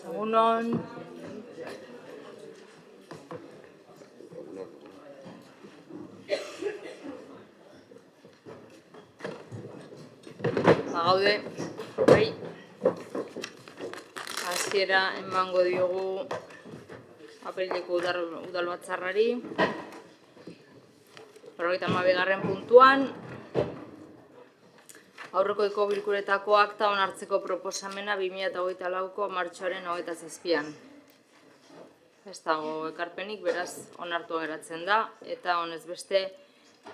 Egunon. Gaude, bai, hasiera emango diogu apirileko udalbatzarrari. 52. puntuan, aurrekoiko bilkuretako akta onartzeko proposamena 2024ko martxoaren 27an. Ez dago ekarpenik, beraz, onartua geratzen da, eta honez beste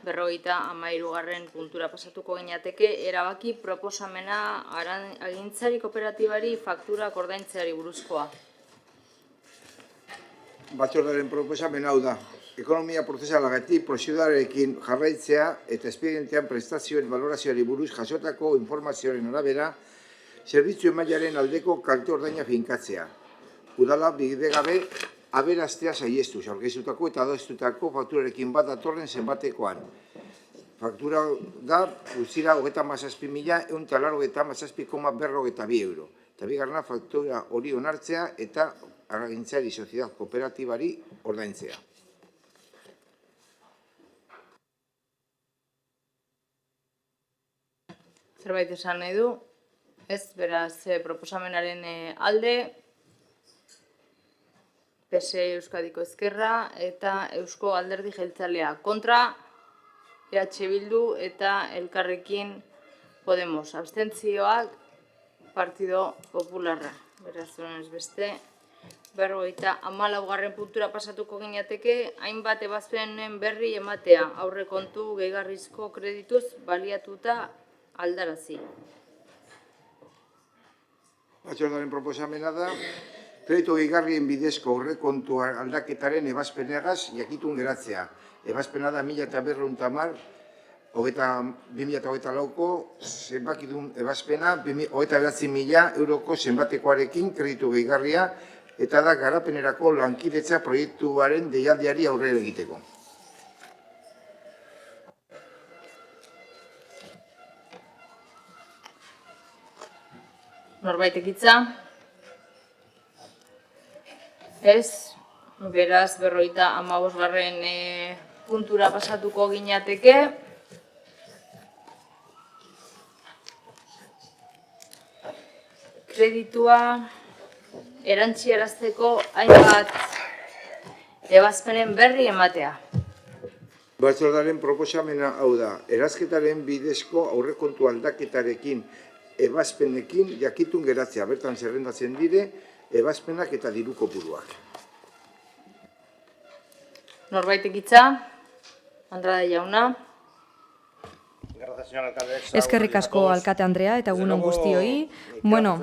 53. puntura pasatuko ginateke, erabaki proposamena agintzari kooperatibari fakturak ordaintzeari buruzkoa. Batzordearen proposamen hau da. Ekonomia prozesalagatik prozedurarekin jarraitzea eta espedientean prestazioen valorazioari buruz jasotako informazioaren arabera zerbitzu emailearen aldeko kalte ordaina finkatzea. Udala bidegabe aberastea saihestuz, aurkeztutako eta adostutako fakturarekin bat datorren zenbatekoan. Faktura da guztira 37.187,42 euro. Eta bigarrena faktura hori onartzea eta agintzari soziedad kooperatibari ordaintzea. Zerbait esan nahi du, ez, beraz, proposamenaren alde, PSE Euskadiko Ezkerra eta Eusko Alderdi Jeltzalea kontra, EH Bildu eta Elkarrekin Podemos. Abstentzioak Partido Popularra. Beraz, honez beste, 54. puntura pasatuko ginateke, hainbat ebazpenen berri ematea, aurrekontu gehigarrizko kredituz baliatuta aldarazi. Batzordearen proposamena da, kreditu gehigarrien bidezko aurrekontu aldaketaren ebazpenegaz jakitun geratzea. Ebazpena da 1110 2024ko zenbakidun ebazpena 29.000 euroko zenbatekoarekin kreditu gehigarria eta da garapenerako lankidetza proiektuaren deialdiari aurrera egiteko. Norbaitek hitza? Ez, beraz 55. puntura pasatuko ginateke. Kreditua erantziarazteko hainbat ebazpenen berri ematea. Batzordearen proposamena hau da, erazketaren bidezko aurrekontu aldaketarekin ebazpenekin jakitun geratzea, bertan zerrendatzen dire, ebazpenak eta diru kopuruak. Norbaitek hitza? Andrade jauna. Eskerrik asko alkate Andrea eta egunon guztioi. Bueno,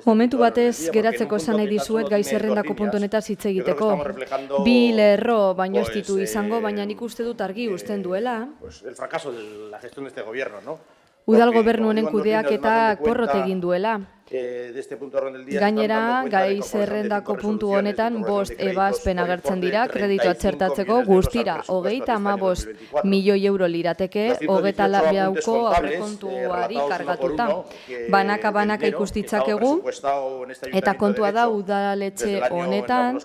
momentu batez geratzeko esan nahi dizuet gai zerrendako puntu honetaz hitz egiteko. Bi lerro baino ez ditu izango, baina nik uste dut argi uzten duela. Udal gobernu honen kudeaketa porrot egin duela. Gainera, gai zerrendako puntu honetan 5 ebazpen agertzen dira, kreditua txertatzeko guztira 35 milioi euro lirateke, 24ko aurrekontuari kargatuta. Banaka ikustitzakegu, eta kontua da udaletxe honetan,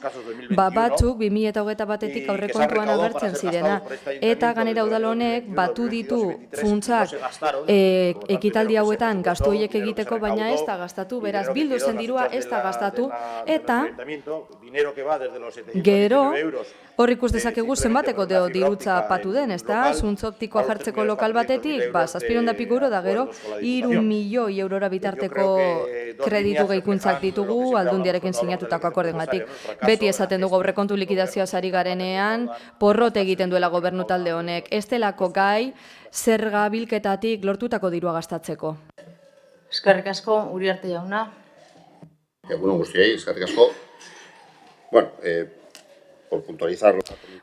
batzuk 2021etik aurrekontuan agertzen zirena. Eta ganera udal honek batu ditu funtsak ekitaldi hauetan gastu horiek egiteko, baina ez da gastatu, beraz bildu zen dirua ez da gastatu, eta gero hor ikus dezakegu zenbateko dirutza patu den, ez da? Zuntz optikoa jartzeko lokal batetik, 700 euro da gero 3 milioi eurora bitarteko kreditu gehikuntzak ditugu Aldundiarekin sinatutako akordengatik. Beti esaten dugu aurrekontu likidazioaz ari garenean, porrot egiten duela gobernu talde honek, ez delako gai zerga bilketatik lortutako dirua gastatzeko. Eskerrik asko, Uriarte jauna. Egunon guztiei, eskerrik asko. Bueno, por puntualizar...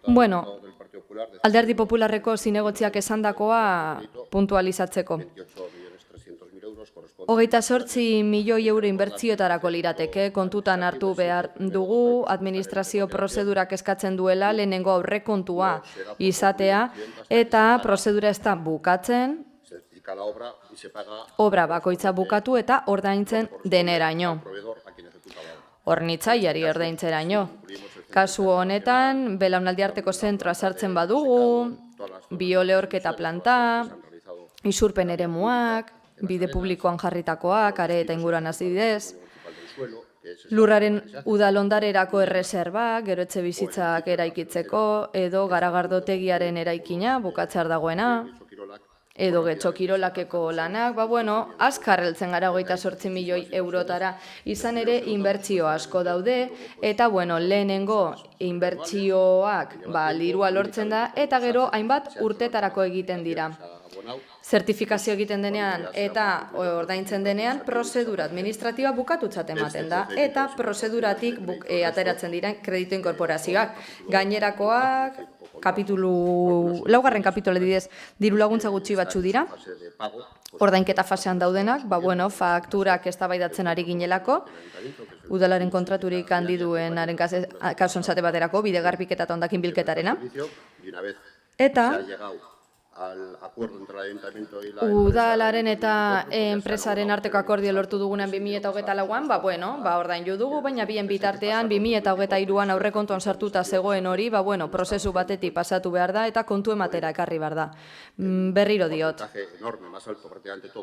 Bueno, Alderdi Popularreko zinegotziak esandakoa puntualizatzeko. 28 milioi euro inbertzioetarako lirateke, kontutan hartu behar dugu, administrazio prozedurak eskatzen duela lehenengo aurrekontua izatea, eta prozedura ez da bukatzen, cada obra y se paga obra bakoitza bukatu eta ordaintzen deneraino. al proveedor a quien ejecuta la obra. Hornitzaileari ordaintzeraino. Kasu honetan, belaunaldi arteko zentroa sartzen badugu, biolehorketa planta, isurpen eremuak, bide publikoan jarritakoak, are eta inguruan adibidez, lurraren udalondarerako erreserba, gero etxe bizitzak eraikitzeko, edo garagardotegiaren eraikina, bukatzear dagoena, edo getxo kirolakeko lanak, azkar heltzen gara 28 milioi eurotara. Izan ere, inbertsio asko daude, eta lehenengo inbertsioak dirua lortzen da, eta gero hainbat urtetarako egiten dira. Zertifikazio egiten denean eta ordaintzen denean, prozedura administratiba bukatutzat ematen da, eta prozeduratik ateratzen dira kredito inkorporazioak. Gainerakoak, laugarren kapitulu adibidez, diru laguntza gutxi batzu dira, ordainketa fasean daudenak, fakturak eztabaidatzen ari ginelako, udalaren kontraturik handi duenaren kasuan zate baterako, bide garbiketa eta hondakin bilketarena. Eta udalaren eta enpresaren arteko akordio lortu dugunean 2024an, ordaindu dugu, baina bien bitartean 2023an aurrekontuan sartuta zegoen hori, prozesu batetik pasatu behar da eta kontu ematera ekarri behar da. Berriro diot.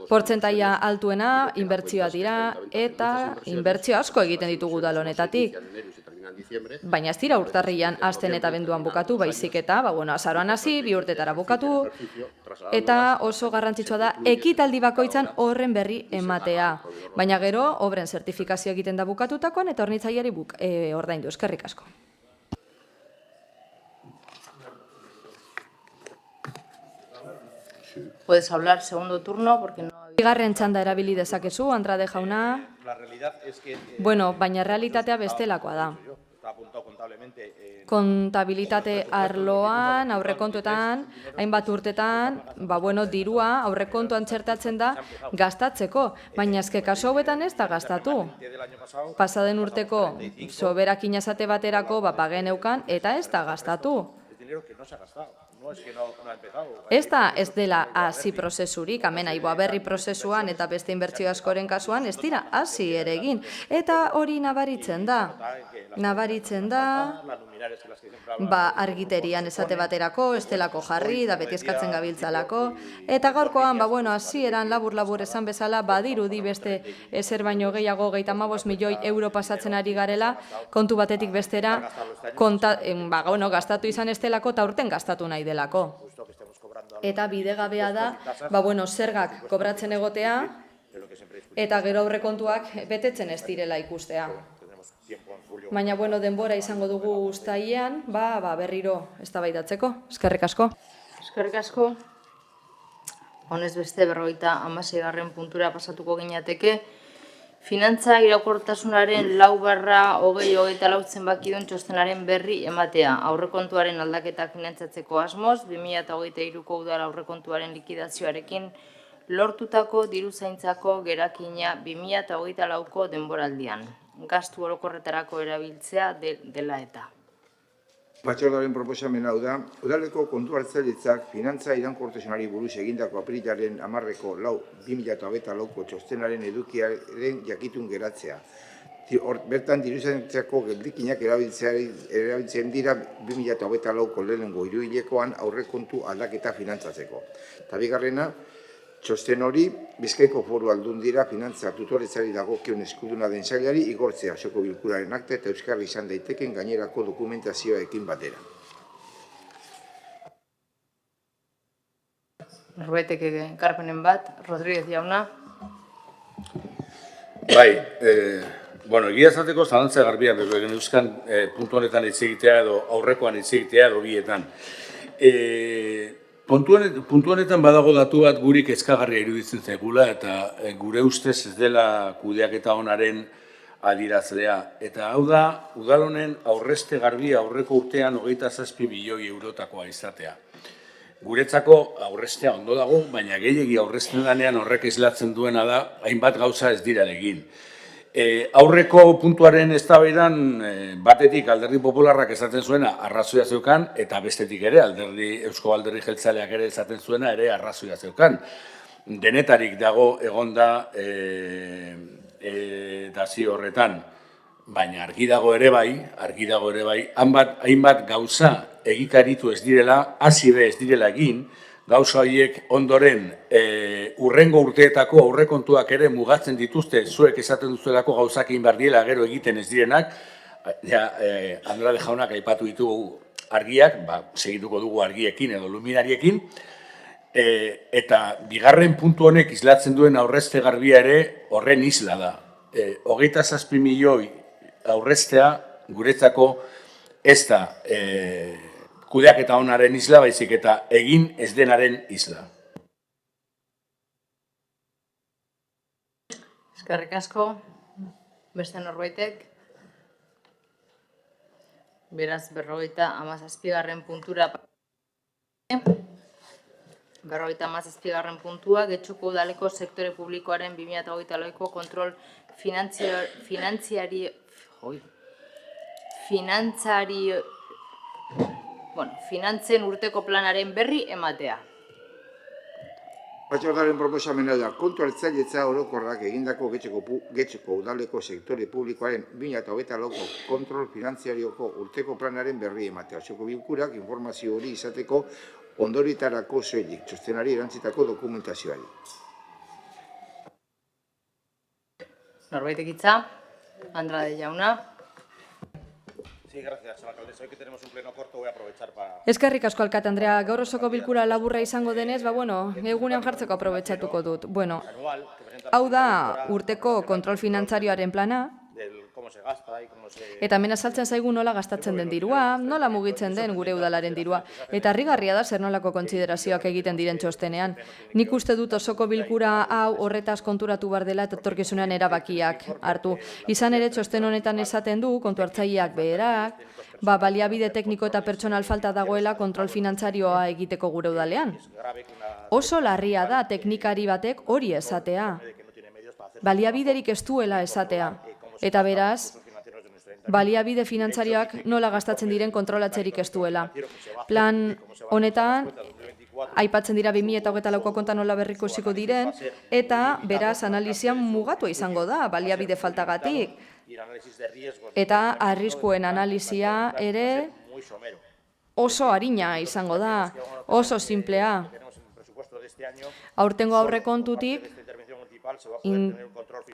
Portzentaia altuena, inbertsioa dira, eta inbertsio asko egiten ditugu udal honetatik. Baina ez dira urtarrian hasten eta benduan bukatu, baizik eta, azaroan hasi, 2 urtetara bukatu, eta oso garrantzitsua da ekitaldi bakoitzan horren berri ematea. Baina gero, obren zertifikazio egiten da bukatutakoan, eta hornitzaileari ordaindu. Eskerrik asko. Puedes hablar segundo turno, porque no... Bigarren txanda erabili dezakezu, Andrade jauna. Baina realitatea bestelakoa da. Kontabilitate arloan, aurrekontuetan, hainbat urtetan, dirua aurrekontuan txertatzen da gastatzeko, baina ezke kasu hauetan ez da gastatu. Pasaden urteko soberakin azate baterako pageneukan eta ez da gastatu. Ez dela hasi prozesurik, hemen berri prozesuan eta beste inbertsio askoren kasuan ez dira hasi ere egin. Eta hori nabaritzen da. Argiterian esate baterako, estelako jarri, da beti eskatzen gabiltzalako. Eta gaurkoan, hasieran labur-labur esan bezala, badirudi beste ezer baino gehiago 35 milioi euro pasatzen ari garela, kontu batetik bestera, gastatu izan estelako eta urten gastatu nahi delako. Eta bidegabea da, zergak kobratzen egotea, eta gero aurrekontuak betetzen ez direla ikustea. Baina, denbora izango dugu uztailean, berriro eztabaidatzeko. Eskerrik asko. Eskerrik asko. Honez beste 56. puntura pasatuko ginateke. Finantza iraunkortasunaren 4/2024 zenbakidun txostenaren berri ematea. Aurrekontuaren aldaketak finantzatzeko asmoz, 2023ko udal aurrekontuaren likidazioarekin lortutako diruzaintzako gerakina 2024ko denboraldian. Gastu orokorretarako erabiltzea dela eta. Batzordearen proposamen hau da, udaleko kontu hartzailetzak finantza iraunkortasunari buruz egindako apirilaren 10/4/2024ko txostenaren edukiaren jakitun geratzea. Bertan diruzaintzako geldikinak erabiltzen dira 2024ko lehenengo hiruhilekoan aurrekontu aldaketa finantzatzeko. Eta bigarrena, txosten hori, Bizkaiko Foru Aldundira finantza tutoretzari dagokion eskuduna den sailari igortzea osoko bilkuraren akta eta euskarri izan daiteken gainerako dokumentazioekin batera. Norbaitek ekarpenen bat, Rodríguez jauna. Egia esateko zalantza garbia euskan puntu honetan hitz egitea edo aurrekoan hitz egitea edo bietan. Puntu honetan badago datu bat guri kezkagarria iruditzen zaigula eta gure ustez ez dela kudeaketa onaren adierazlea. Eta hau da, udal honen aurrezte garbia aurreko urtean 27 milioi eurotakoa izatea. Guretzako aurreztea ondo dago, baina gehiegi aurrezten danean horrek islatzen duena da, hainbat gauza ez dira egin. Aurreko puntuaren eztabaidan batetik Alderdi Popularrak esaten zuena arrazoia zeukan, eta bestetik ere Eusko Alderdi Jeltzaleak ere esaten zuena ere arrazoia zeukan. denetarik dago egonda dazio horretan, baina argi dago ere bai, hainbat gauza egikaritu ez direla, hasi be ez direla egin, gauza horiek ondoren urrengo urteetako aurrekontuak ere mugatzen dituzte, zuek esaten duzuelako gauzak egin behar diela gero egiten ez direnak, Andrade jaunak aipatu ditugu argiak, segituko dugu argiekin edo luminariekin, eta bigarren puntu honek islatzen duen aurrezte garbia ere horren isla da. 27 milioi aurreztea guretzako ez da kudeaketa onaren isla, baizik eta egin ez denaren isla. Eskerrik asko, beste norbaitek. Beraz, 57. puntura. 57. puntua, Getxoko udaleko sektore publikoaren 2024ko kontrol finantzen urteko planaren berri ematea. Batzordearen proposamena da, kontu hartzailetza orokorrak egindako Getxoko udaleko sektore publikoaren 2024ko kontrol finantziarioko urteko planaren berri ematea. Osoko bilkurak informazio hori izateko ondoritarako soilik, txostenari erantzitako dokumentazioari. Norbaitek hitza, Andrade jauna. Sí, gracias, alcaldesa. Hoy que tenemos un pleno corto voy a aprovechar para... Eskerrik asko, alkate Andrea, gaur osoko bilkura laburra izango denez, egunean jartzeko aprobetxatuko dut. Hau da urteko kontrol finantzarioaren plana, eta hemen azaltzen zaigu nola gastatzen den dirua, nola mugitzen den gure udalaren dirua, eta harrigarria da zer nolako kontsiderazioak egiten diren txostenean. Nik uste dut osoko bilkura hau horretaz konturatu behar dela eta etorkizunean erabakiak hartu. Izan ere txosten honetan esaten du, kontu hartzaileak beherak, baliabide tekniko eta pertsonal falta dagoela kontrol finantzarioa egiteko gure udalean. Oso larria da teknikari batek hori esatea. Baliabiderik ez duela esatea. Eta beraz, baliabide finantzarioak nola gastatzen diren kontrolatzerik ez duela. Plan honetan, aipatzen dira 2024ko konta nola berrikusiko diren, eta beraz analizian mugatua izango da, baliabide faltagatik. Eta arriskuen analizia ere oso arina izango da, oso simplea. Aurtengo aurrekontutik,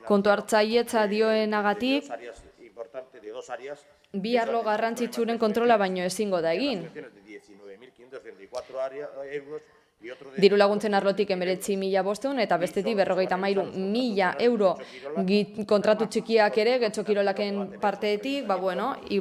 kontu hartzailetza dioenagatik, bi arlo garrantzitsuren kontrola baino ezingo da egin. Diru laguntzen arlotik 19.500 eta bestetik 53.000 euro kontratu txikiak ere, Getxo Kirolaken parteetik,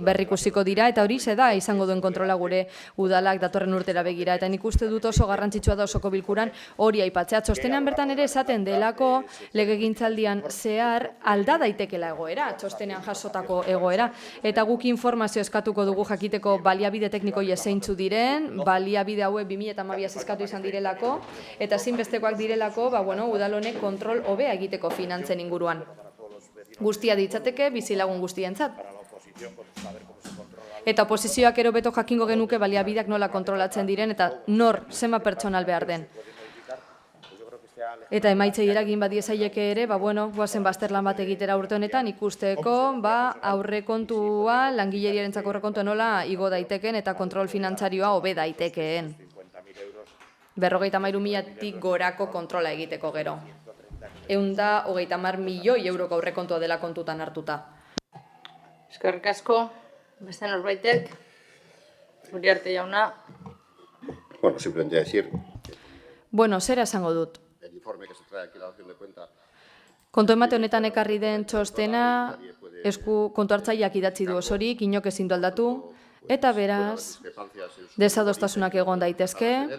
berrikusiko dira, eta hori da izango duen kontrola gure udalak datorren urtera begira. Eta nik uste dut oso garrantzitsua da osoko bilkuran hori aipatzea. Txostenean bertan ere esaten delako legegintzaldian zehar alda daitekela egoera, txostenean jasotako egoera. Eta guk informazio eskatuko dugu jakiteko baliabide teknikoi zeintzu diren, baliabide hauek 2012 eskatu izan direlako, eta ezinbestekoak direlako, udal honek kontrol hobea egiteko finantzen inguruan. Guztia ditzateke, bizilagun guztientzat. Eta oposizioak ero beto jakingo genuke baliabideak nola kontrolatzen diren, eta nor, zenba pertsonal behar den. Eta emaitzei eragin badiezaieke ere, guazen bazterlan bat egitera urte honetan, ikusteko aurrekontua, langileriarentzako aurrekontua nola igo daiteken eta kontrol finantzarioa hobe daitekeen. 53.000tik gorako kontrola egiteko gero. 130 milioi euroko aurrekontua dela kontutan hartuta. Eskerrik asko, beste norbaitek, Uriarte jauna. Simplemente decir... Zera esango dut. El informe que se trae aquí a la dación de cuenta... Kontu emate honetan ekarri den txostena, kontu hartzaileak idatzi du osorik, inok ezin du aldatu, eta beraz, desadostasunak egon daitezke,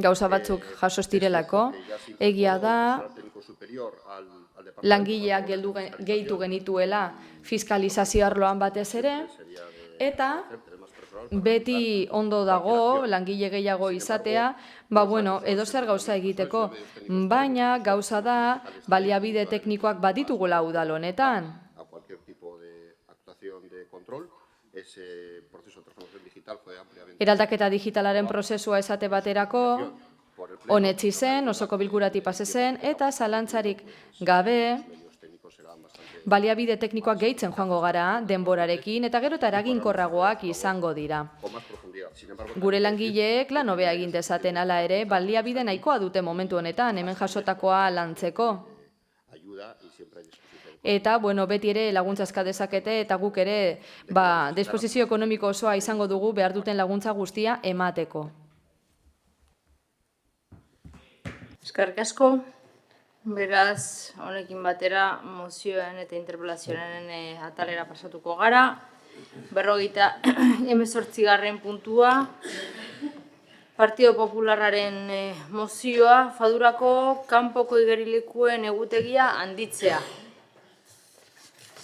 gauza batzuk jaso ez direlako, egia da, langileak gehitu genituela fiskalizazio arloan batez ere, eta beti ondo dago langile gehiago izatea, edozer gauza egiteko, baina gauza da baliabide teknikoak baditugula udal honetan. Eraldaketa digitalaren prozesua esate baterako, onetsi zen, osoko bilkurati pase zen, eta zalantzarik gabe baliabide teknikoak gehitzen joango gara denborarekin, eta gero eta eraginkorragoak izango dira. Gure langileek lan hobea egin dezaten hala ere, baliabide nahikoa dute momentu honetan, hemen jasotakoa lantzeko. Eta, beti ere laguntza eska dezakete, eta guk ere, disposizio ekonomiko osoa izango dugu behar duten laguntza guztia emateko. Eskerrik asko. Beraz, honekin batera, mozioen eta interpelazioen atalera pasatuko gara. 58. puntua, Partido Popularraren mozioa, Fadurako kanpoko igerilekuen egutegia handitzea.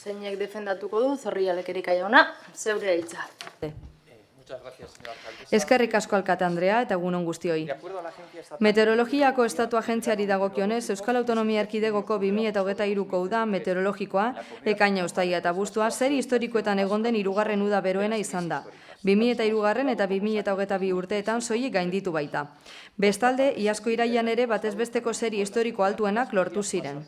Zeinek defendatuko du, Zorrialek Erika jauna, zeure hitza. Eskerrik asko alkate Andrea eta egun on guztioi. Meteorologiako Estatu Agentziari dagokionez, Euskal Autonomia Erkidegoko 2023ko uda meteorologikoa, ekaina, uztaila eta abuztua, serie historikoetan egon den 3. uda beroena izan da. 2003 eta 2022 urteetan soilik gainditu baita. Bestalde, iazko irailean ere batezbesteko serie historiko altuenak lortu ziren.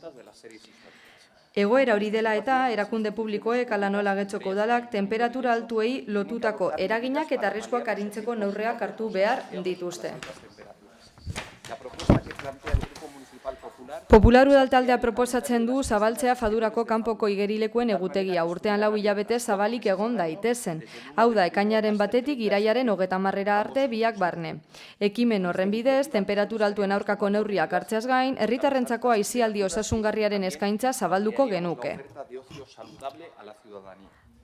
Egoera hori dela eta erakunde publikoek ala nola Getxoko udalak temperatura altuei lotutako eraginak eta arriskuak arintzeko neurriak hartu behar dituzte. Popular Udaltaldea proposatzen du zabaltzea Fadurako kanpoko igerilekuen egutegia, urtean 4 hilabete zabalik egon daitezen. Hau da, ekainaren batetik iraiaren 30 arte biak barne. Ekimen horren bidez, temperatura altuen aurkako neurriak hartzeaz gain, herritarrentzako aisialdi osasungarriaren eskaintza zabalduko genuke.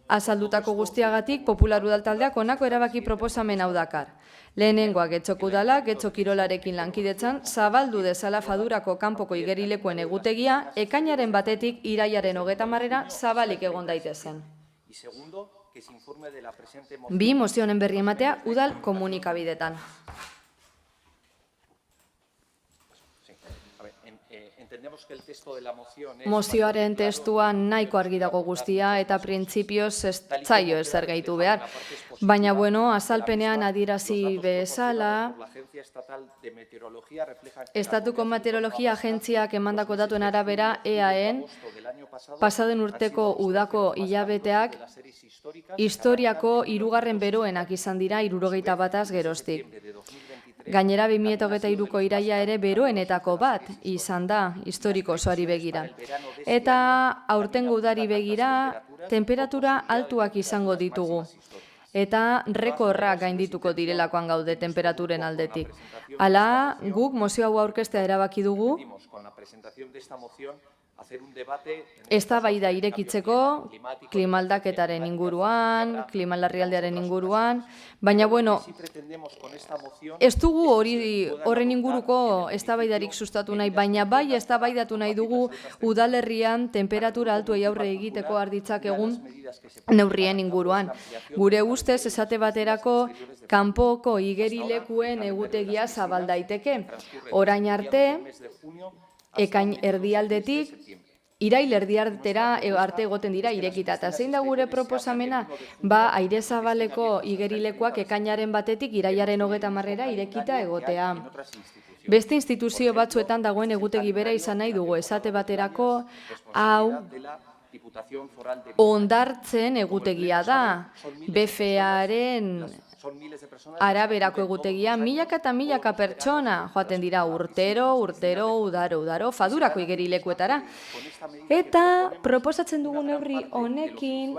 Azaldutako guztiagatik, Popular Udaltaldeak honako erabaki proposamen hau dakar. Lehenengoa Getxoko udalak, Getxo kirolarekin lankidetzan, zabaldu dezala Fadurako kanpoko igerilekuen egutegia, ekainaren batetik iraiaren 30 zabalik egon daitezen. 2. Mozio honen berri ematea udal komunikabidetan. Mozioaren testuan nahiko argi dago guztia eta printzipioz ez zaio ezer gehitu behar. Baina, azalpenean adierazi bezala, Estatuko Meteorologia Agentziak emandako datuen arabera EAEn, pasaden urteko udako hilabeteak, historiako 3. beroenak izan dira 71 geroztik. Gainera 2023ko iraila ere beroenetako bat izan da historiko osoari begira. Eta aurtengo udari begira temperatura altuak izango ditugu. Eta rekorra gaindituko direlakoan gaude temperaturen aldetik. Hala, guk mozio hau aurkeztea erabaki dugu, eztabaida irekitzeko klimaldaketaren inguruan, klimalarrialdiaren inguruan, baina ez dugu horren inguruko eztabaidarik sustatu nahi, baina bai eztabaidatu nahi dugu udalerrian temperatura altuei aurre egiteko arditzak egun neurrien inguruan. Gure ustez esate baterako kanpoko igerilekuen egutegia zabal daiteke. Orain arte, ekain erdialdetik, irail erdiartera arte egoten dira irekita. Eta zein da gure proposamena? Aire zabaleko igerilekuak ekainaren batetik irailaren 30 irekita egotea. Beste instituzio batzuetan dagoen egutegi bera izan nahi dugu. Esate baterako, hau Hondartzen egutegia da. BFEaren araberako egutegia, milaka eta milaka pertsona joaten dira urtero, udaro, Fadurako igerilekuetara. Eta proposatzen dugu neurri honekin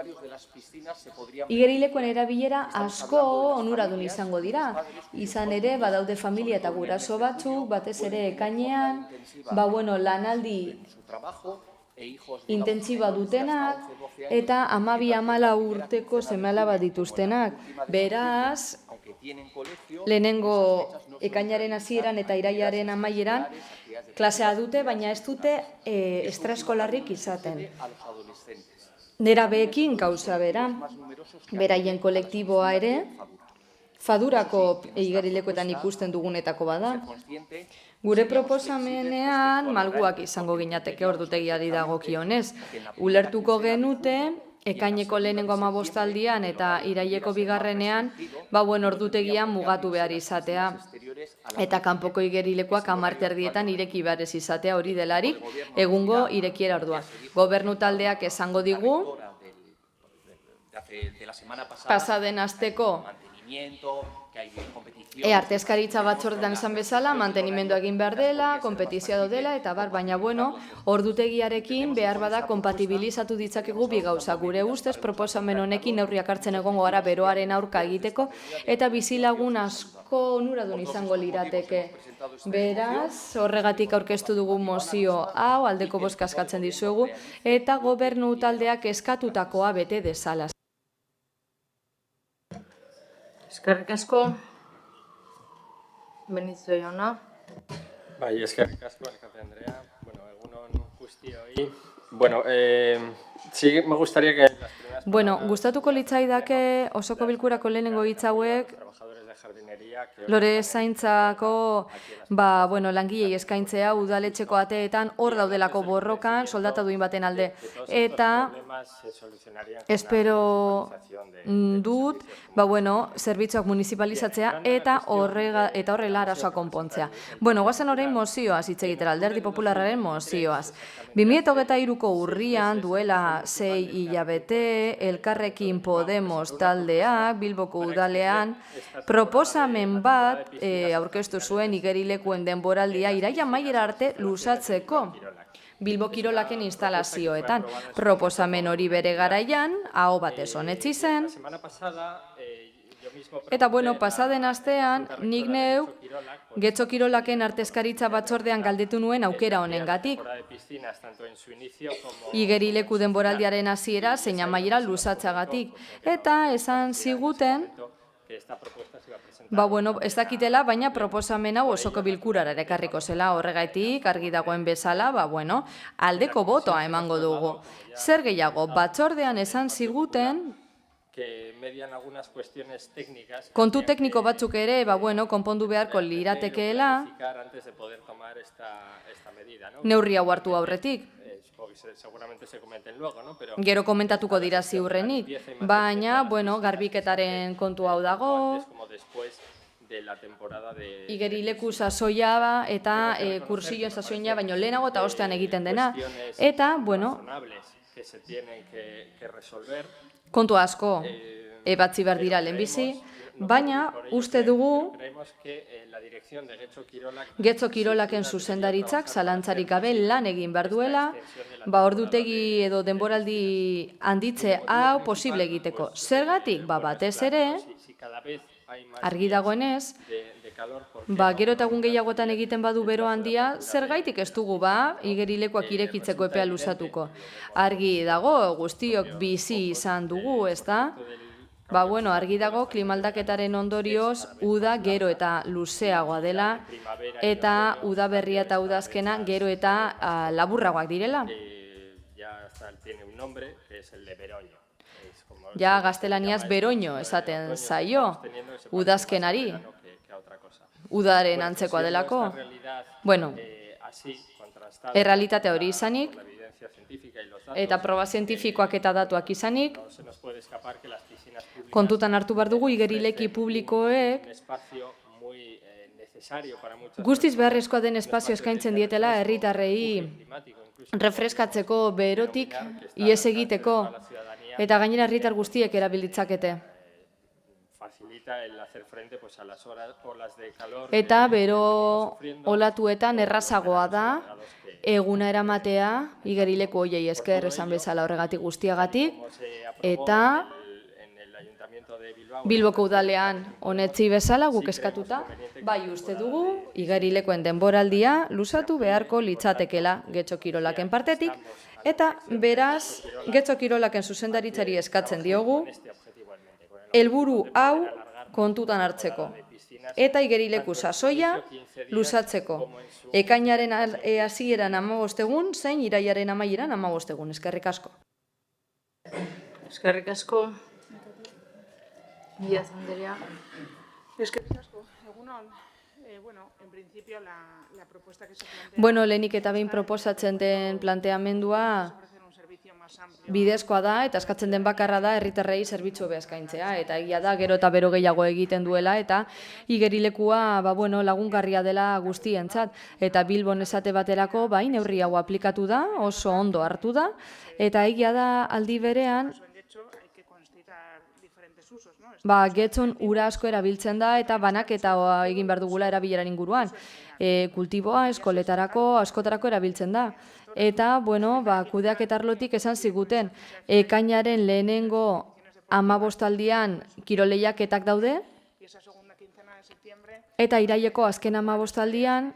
igerilekuen erabilera asko onuradun izango dira. Izan ere, badaude familia eta guraso batzuk, batez ere ekainean, lanaldi intentsiba dutenak, eta 12-14 urteko seme-alaba dituztenak. Beraz, lehenengo ekainaren hasieran eta irailaren amaieran klasea dute, baina ez dute estraeskolarrik izaten. Nerabeekin gauza bera, beraien kolektiboa ere, Fadurako igerilekuetan ikusten dugunetako bada. Gure proposamenean malguak izango ginateke ordutegiari dagokionez. Ulertuko genute, ekaineko lehenengo 15 eta iraileko 2. ordutegian mugatu behar izatea. eta kanpoko igerilekuak 10:30 ireki behar ez izatea hori delarik egungo irekiera ordua. Gobernu taldeak esango digu pasaden asteko artezkaritza batzordetan esan bezala, mantenimendua egin behar dela, konpetizioa dela, eta baina bueno, ordutegiarekin behar bada kompatibilizatu ditzakegu bi gauza. Gure ustez, proposamen honekin neurriak hartzen egongo gara beroaren aurka egiteko, eta bizilagun asko onuradun izango lirateke. Beraz, horregatik aurkeztu dugu mozio hau, aldeko bozka eskatzen dizuegu, eta gobernu taldeak eskatutakoa bete dezala. Eskerrik asko. Benito jauna. Bai, eskerrik asko, alkate Andrea. Bueno, egunon guztioi. Bueno, sí, me gustaría que... Bueno, gustatuko litzaidake osoko bilkurako lehenengo hitz hauek lore zaintzako langilei eskaintzea udaletxeko ateetan hor daudelako borrokan soldata duin baten alde. Eta espero dut zerbitzuak municipalizatzea eta horrela arazoa konpontzea. Goazen orain mozioaz hitz egitera, Alderdi Popularraren mozioaz. 2023ko urrian duela 6 hilabete Elkarrekin Podemos taldeak Bilboko udalean proposamen bat aurkeztu zuen igerilekuen denboraldia iraila amaiera arte luzatzeko Bilbo Kirolaken instalazioetan. Proposamen hori bere garaian, aho batez onetsi zen, eta pasaden astean nik neuk Getxo Kirolaken artezkaritza batzordean galdetu nuen aukera honengatik. Igerileku denboraldiaren hasiera zein amaiera luzatzagatik. Eta esan ziguten, ez dakitela, baina proposamen hau osoko bilkurara ekarriko zela horregatik, argi dagoen bezala, aldeko botoa emango dugu. Zer gehiago, batzordean esan ziguten, kontu tekniko batzuk ere, konpondu beharko liratekeela, neurri hau hartu aurretik. Gero komentatuko dira ziurrenik, baina, garbiketaren kontu hau dago, igerileku sasoia eta kursilloen sasoia, baino lehenago eta ostean egiten dena. Eta, kontu asko ebatzi behar dira lehenbizi, baina uste dugu Getxo Kirolaken zuzendaritzak zalantzarik gabe lan egin behar duela, ordutegi edo denboraldi handitze hau posible egiteko. Zergatik, batez ere, argi dagoenez, gero eta egun gehiagotan egiten badu bero handia, zergaitik ez dugu igerilekoak irekitzeko epea luzatuko. Argi dago, guztiok bizi izan dugu, ez da? Argi dago, klimaldaketaren ondorioz, uda gero eta luzeagoa dela, eta uda berria eta udazkena gero eta laburragoak direla. Ja, gaztelaniaz beroño esaten zaio, udazkenari, udaren antzekoa delako. Errealitatea hori izanik, eta proba zientifikoak eta datuak izanik, kontutan hartu behar dugu igerileki publikoek guztiz beharrezkoa den espazio eskaintzen dietela herritarrei refreskatzeko berotik ihes egiteko eta gainera herritar guztiek erabilitzakete. Eta bero olatuetan errazagoa da eguna eramatea igerileku hoiei esker esan bezala horregatik guztiagatik eta Bilboko udalean onetzi bezala guk eskatuta, uste dugu igerilekoen denboraldia luzatu beharko litzatekela Getxo Kirolaken partetik, eta beraz Getxo Kirolaken zuzendaritzari eskatzen diogu helburu hau kontutan hartzeko eta igerileku sasoia luzatzeko. Ekainaren hasieran 15 egun, zein irailaren amaieran 15 egun. Eskerrik asko. Eskerrik asko. Díaz Andrea. Eskerrik asko. Egunon. En principio la propuesta que se plantea... Lehenik eta behin proposatzen den planteamendua bidezkoa da eta eskatzen den bakarra da herritarrei zerbitzu hobea eskaintzea eta egia da gero eta bero gehiago egiten duela eta igerilekua lagungarria dela guztientzat eta Bilbon esate baterako neurri hau aplikatu da, oso ondo hartu da eta egia da aldi berean Getxon ura asko erabiltzen da eta banaketa egin behar dugula erabileran inguruan. Kultiboa, eskoletarako, askotarako erabiltzen da. Eta, kudeaketa arlotik esan ziguten, ekainaren lehenengo 15 aldian kirolehiaketak daude, eta iraileko azken 15 aldian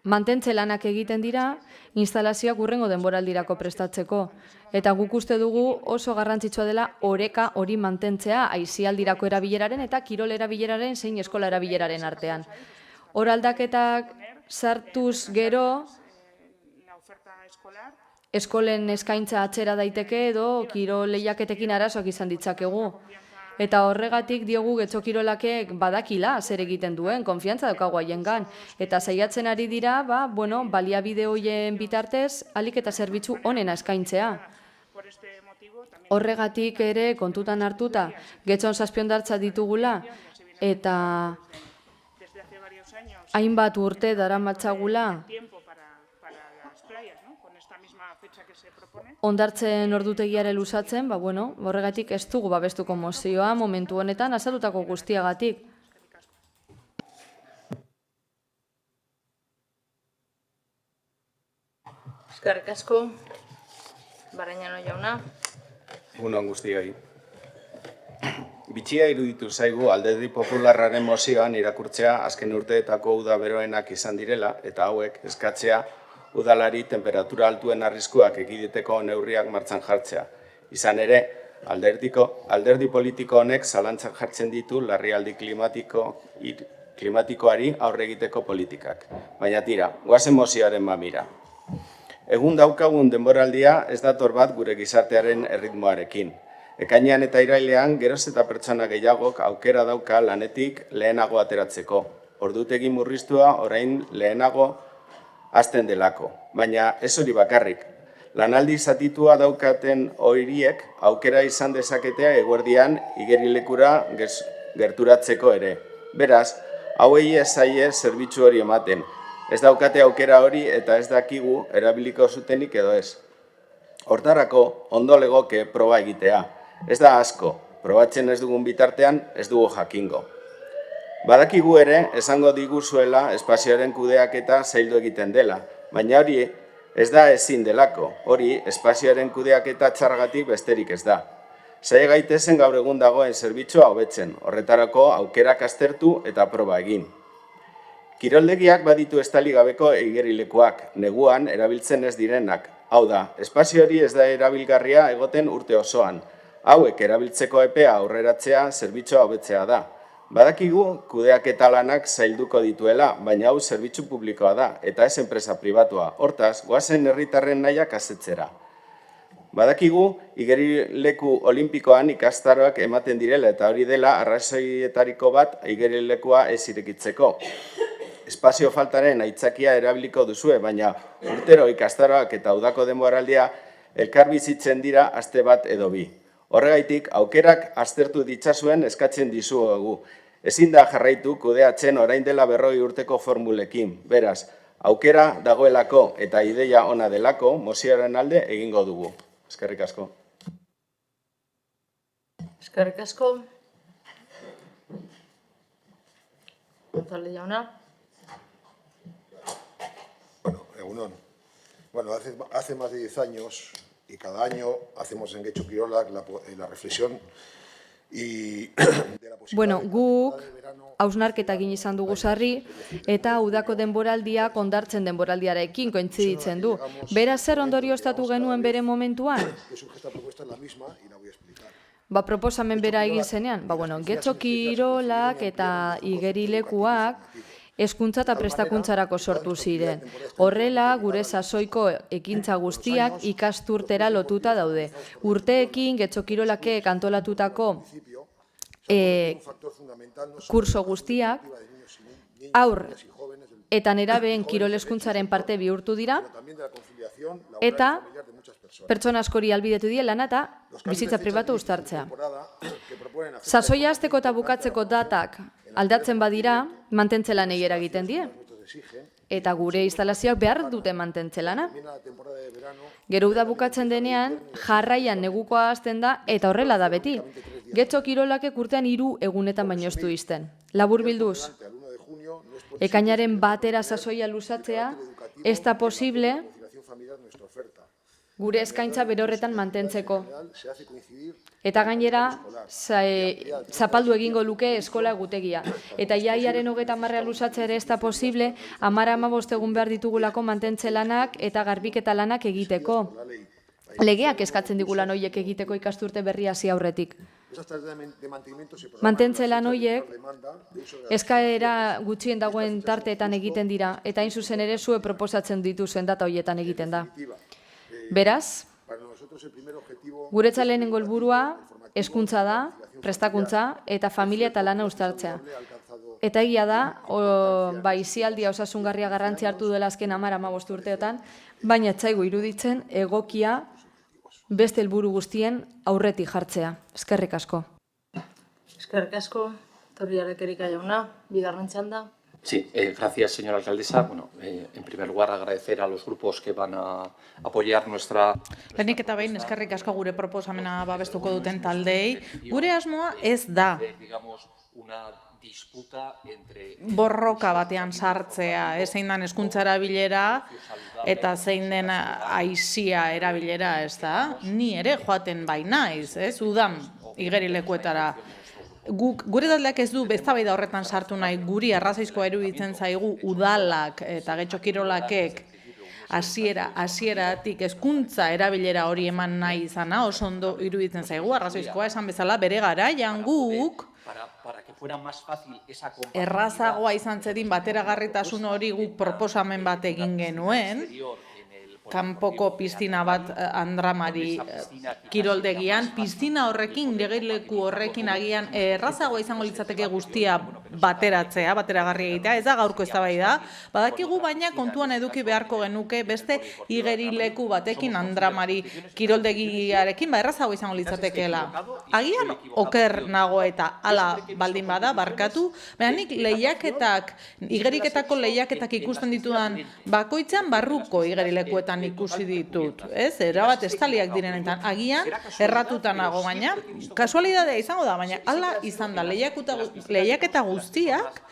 mantentze lanak egiten dira, instalazioak hurrengo denboraldirako prestatzeko. Eta guk uste dugu oso garrantzitsua dela oreka hori mantentzea aisialdirako erabileraren eta kirol erabileraren zein eskola erabileraren artean. Hor aldaketak sartuz gero, eskolen eskaintza atzera daiteke edo kirol lehiaketekin arazoak izan ditzakegu. Eta horregatik diogu Getxo Kirolakek badakila zer egiten duen, konfiantza daukagu haiengan. Eta saiatzen ari dira, baliabide horien bitartez, ahalik eta zerbitzu onena eskaintzea. Horregatik ere kontutan hartuta Getxon 7 hondartza ditugula eta hainbat urte daramatzagula hondartzen ordutegiare luzatzen, horregatik ez dugu babestuko mozioa momentu honetan azalutako guztiagatik. Eskerrik asko, Barañano jauna. Egunon guztioi. Bitxia iruditu zaigu Alderdi Popularraren mozioan irakurtzea azken urteetako uda beroenak izan direla eta hauek eskatzea udalari temperatura altuen arriskuak ekiditeko neurriak martxan jartzea. Izan ere, alderdi politiko honek zalantzan jartzen ditu larrialdi klimatikoari aurre egiteko politikak. Baina tira, goazen mozioaren mamira. Egun daukagun denboraldia ez dator bat gure gizartearen erritmoarekin. Ekainean eta irailean geroz eta pertsona gehiagok aukera dauka lanetik lehenago ateratzeko. Ordutegi murriztua orain lehenago hasten delako, baina ez hori bakarrik. Lanaldi zatitua daukaten horiek aukera izan dezaketea eguerdian igerilekura gerturatzeko ere. Beraz, hauei ez zaie zerbitzu hori ematen. Ez daukate aukera hori eta ez dakigu erabiliko zutenik edo ez. Hortarako ondo legoke proba egitea. Ez da asko, probatzen ez dugun bitartean ez dugu jakingo. Badakigu ere, esango diguzuela espazioaren kudeaketa zaildu egiten dela, baina hori ez da ezin delako, hori espazioaren kudeaketa txargatik besterik ez da. Zaila gaitezen gaur egun dagoen zerbitzua hobetzen, horretarako aukerak aztertu eta proba egin. Kiroldegiak baditu estali gabeko igerilekuak, neguan erabiltzen ez direnak. Hau da, espazio hori ez da erabilgarria egoten urte osoan. Hauek erabiltzeko epea aurreratzea zerbitzua hobetzea da. Badakigu kudeaketa lanak zailduko dituela, baina hau zerbitzu publikoa da, eta ez enpresa pribatua. Hortaz, goazen herritarren nahiak asetzera. Badakigu igerileku olimpikoan ikastaroak ematen direla, eta hori dela arrazoietariko bat igerilekua ez irekitzeko. Espazio faltaren aitzakia erabiliko duzue, baina urtero ikastaroak eta udako denboraldia elkarbizitzen dira aste bat edo bi. Horregaitik, aukerak aztertu ditzazuen eskatzen dizuegu. Ezin da jarraitu kudeatzen orain dela 40 urteko formulekin. Beraz, aukera dagoelako eta ideia ona delako mozioaren alde egingo dugu. Eskerrik asko. Eskerrik asko. González jauna. Egunon. Bueno, hace más de 10 años y cada año hacemos en Getxo Kirolak la reflexión y de la posibilidad guk hausnarketa egin izan dugu sarri eta udako denboraldia hondartzen denboraldiarekin kointziditzen du. Beraz, zer ondorioztatu genuen bere momentuan? Proposamen bera egin zenean, Getxo Kirolak eta igerilekuak hezkuntza eta prestakuntzarako sortu ziren. Horrela, gure sasoiko ekintza guztiak ikasturtera lotuta daude. Urteekin Getxo Kirolakek antolatutako kurso guztiak haur eta nerabeen kirol hezkuntzaren parte bihurtu dira, también de la conciliación laboral eta y familiar de muchas personas. pertsona askori albidetu die lana eta bizitza pribatu uztartzea. Temporada que proponen hacer Sasoia hasteko eta bukatzeko datak aldatzen badira, mantentze lanei eragiten die. Eta gure instalazioak behar dute mantentze lana. la temporada de verano. Gero uda bukatzen denean, jarraian negukoa hasten da eta horrela da beti. Getxo kirolakek urtean 3 egunetan baino ez du izten. Laburbilduz, Al 1 de junio no es ekainaren batera sasoia luzatzea, ez da posible conciliación familiar nuestra oferta. gure eskaintza berorretan mantentzeko. Se hace coincidir Eta gainera, zapaldu egingo luke eskola egutegia. Eta jaiaren 30 luzatzea ere ez da posible, 10-15 egun behar ditugulako mantentze lanak eta garbiketa lanak egiteko. Legeak eskatzen digu lan horiek egiteko ikasturte berri hasi aurretik. esas tareas de mantenimiento se programan Mantentze lan horiek demanda de uso de eskaera gutxien dagoen tarteetan egiten dira, eta hain zuzen ere zue proposatzen dituzuen data horietan egiten da. Beraz, para nosotros el primer objetivo guretzat lehenengo helburua hezkuntza da, prestakuntza eta familia eta lana uztartzea. Eta egia da, bizialdia osasungarria garrantzia hartu dela azken 10-15 urteotan, baina ez zaigu iruditzen egokia beste helburu guztien aurretik jartzea. Eskerrik asko. Eskerrik asko, Torriarek Erika jauna, bigarren txanda. Sí, gracias, señora alcaldesa. Bueno, en primer lugar, agradecer a los grupos que van a apoyar nuestra... Lehenik eta behin, eskerrik asko gure proposamena babestuko duten taldeei. Gure asmoa ez da digamos, una disputa entre... borroka batean sartzea, zein den hezkuntza erabilera eta zein den aizia erabilera, ez da? Ni ere joaten bai naiz, ez? Udan igerilekuetara. Gure taldeak ez du eztabaida horretan sartu nahi, guri arrazoizkoa iruditzen zaigu udalak eta Getxo kirolakek hasieratik hezkuntza erabilera hori eman nahi izana, oso ondo iruditzen zaigu, arrazoizkoa esan bezala bere garaian guk para que fuera más fácil esa errazagoa izan zedin bateragarritasun hori guk proposamen bat egin genuen, kanpoko piztina bat Andramari kiroldegian, piztina horrekin, legeleku horrekin agian errazagoa izango litzateke guztia bateratzea, bateragarria egitea, ez da gaurko eztabaida. Badakigu baina kontuan eduki beharko genuke beste igerileku batekin Andramari kiroldegiarekin, errazagoa izango litzatekeela. Agian oker nago eta hala baldin bada, barkatu, baina nik lehiaketak, igeriketako lehiaketak ikusten ditudan bakoitzan barruko igerilekuetan ikusi ditut, ez? Erabat estaliak direnetan, agian erratuta nago, baina kasualidadea izango da, baina hala izan da, lehiaketa guztiak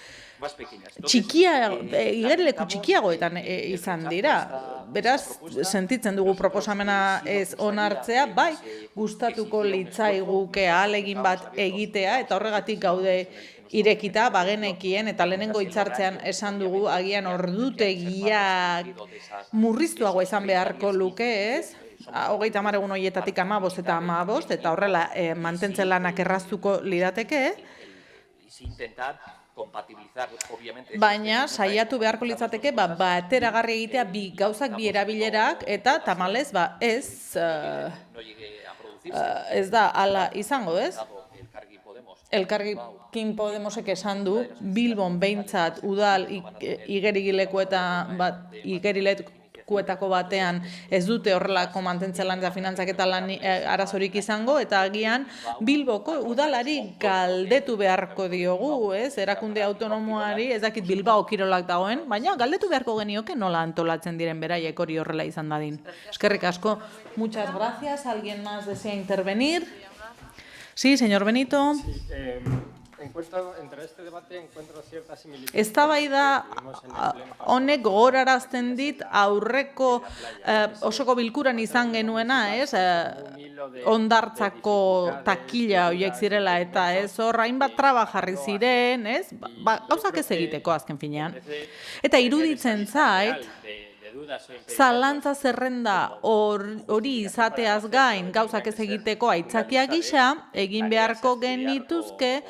igerileku txikiagoetan izan dira. Beraz, sentitzen dugu proposamena ez onartzea, bai, gustatuko litzaiguke ahalegin bat egitea, eta horregatik gaude irekita, bagenekien, eta lehenengo hitzartzean esan dugu, agian ordutegiak murriztuago izan beharko luke, ez? 30 egun horietatik 15 eta 15, eta horrela mantentzen lanak erraztuko lirateke. Baina saiatu beharko litzateke bateragarri egitea bi gauzak, bi erabilerak, eta tamalez ez da hala izango, ez? Elkarrekin Podemosek esan du, Bilbon behintzat udal igerilekuetako batean ez dute horrelako mantentzen lan eta finantzak eta lan arazorik izango, eta agian Bilboko udalari galdetu beharko diogu, ez? Erakunde autonomoari, ez dakit Bilbao kirolak dagoen, baina galdetu beharko genioke nola antolatzen diren beraiek hori horrela izan dadin. Eskerrik asko. Muchas gracias. ¿Alguien más desea intervenir? Sí, señor Benito. Sí, entre este debate encuentro ciertas similitudes. Eztabaida honek gogorarazten dit aurreko osoko bilkuran izan genuena, ez? Hondartzako takila horiek zirela eta ez hor hainbat traba jarri ziren, ez? Gauzak ez egiteko azken finean. Eta iruditzen zait, zalantza zerrenda hori izateaz gain gauzak ez egiteko aitzakia gisa, egin beharko genituzke,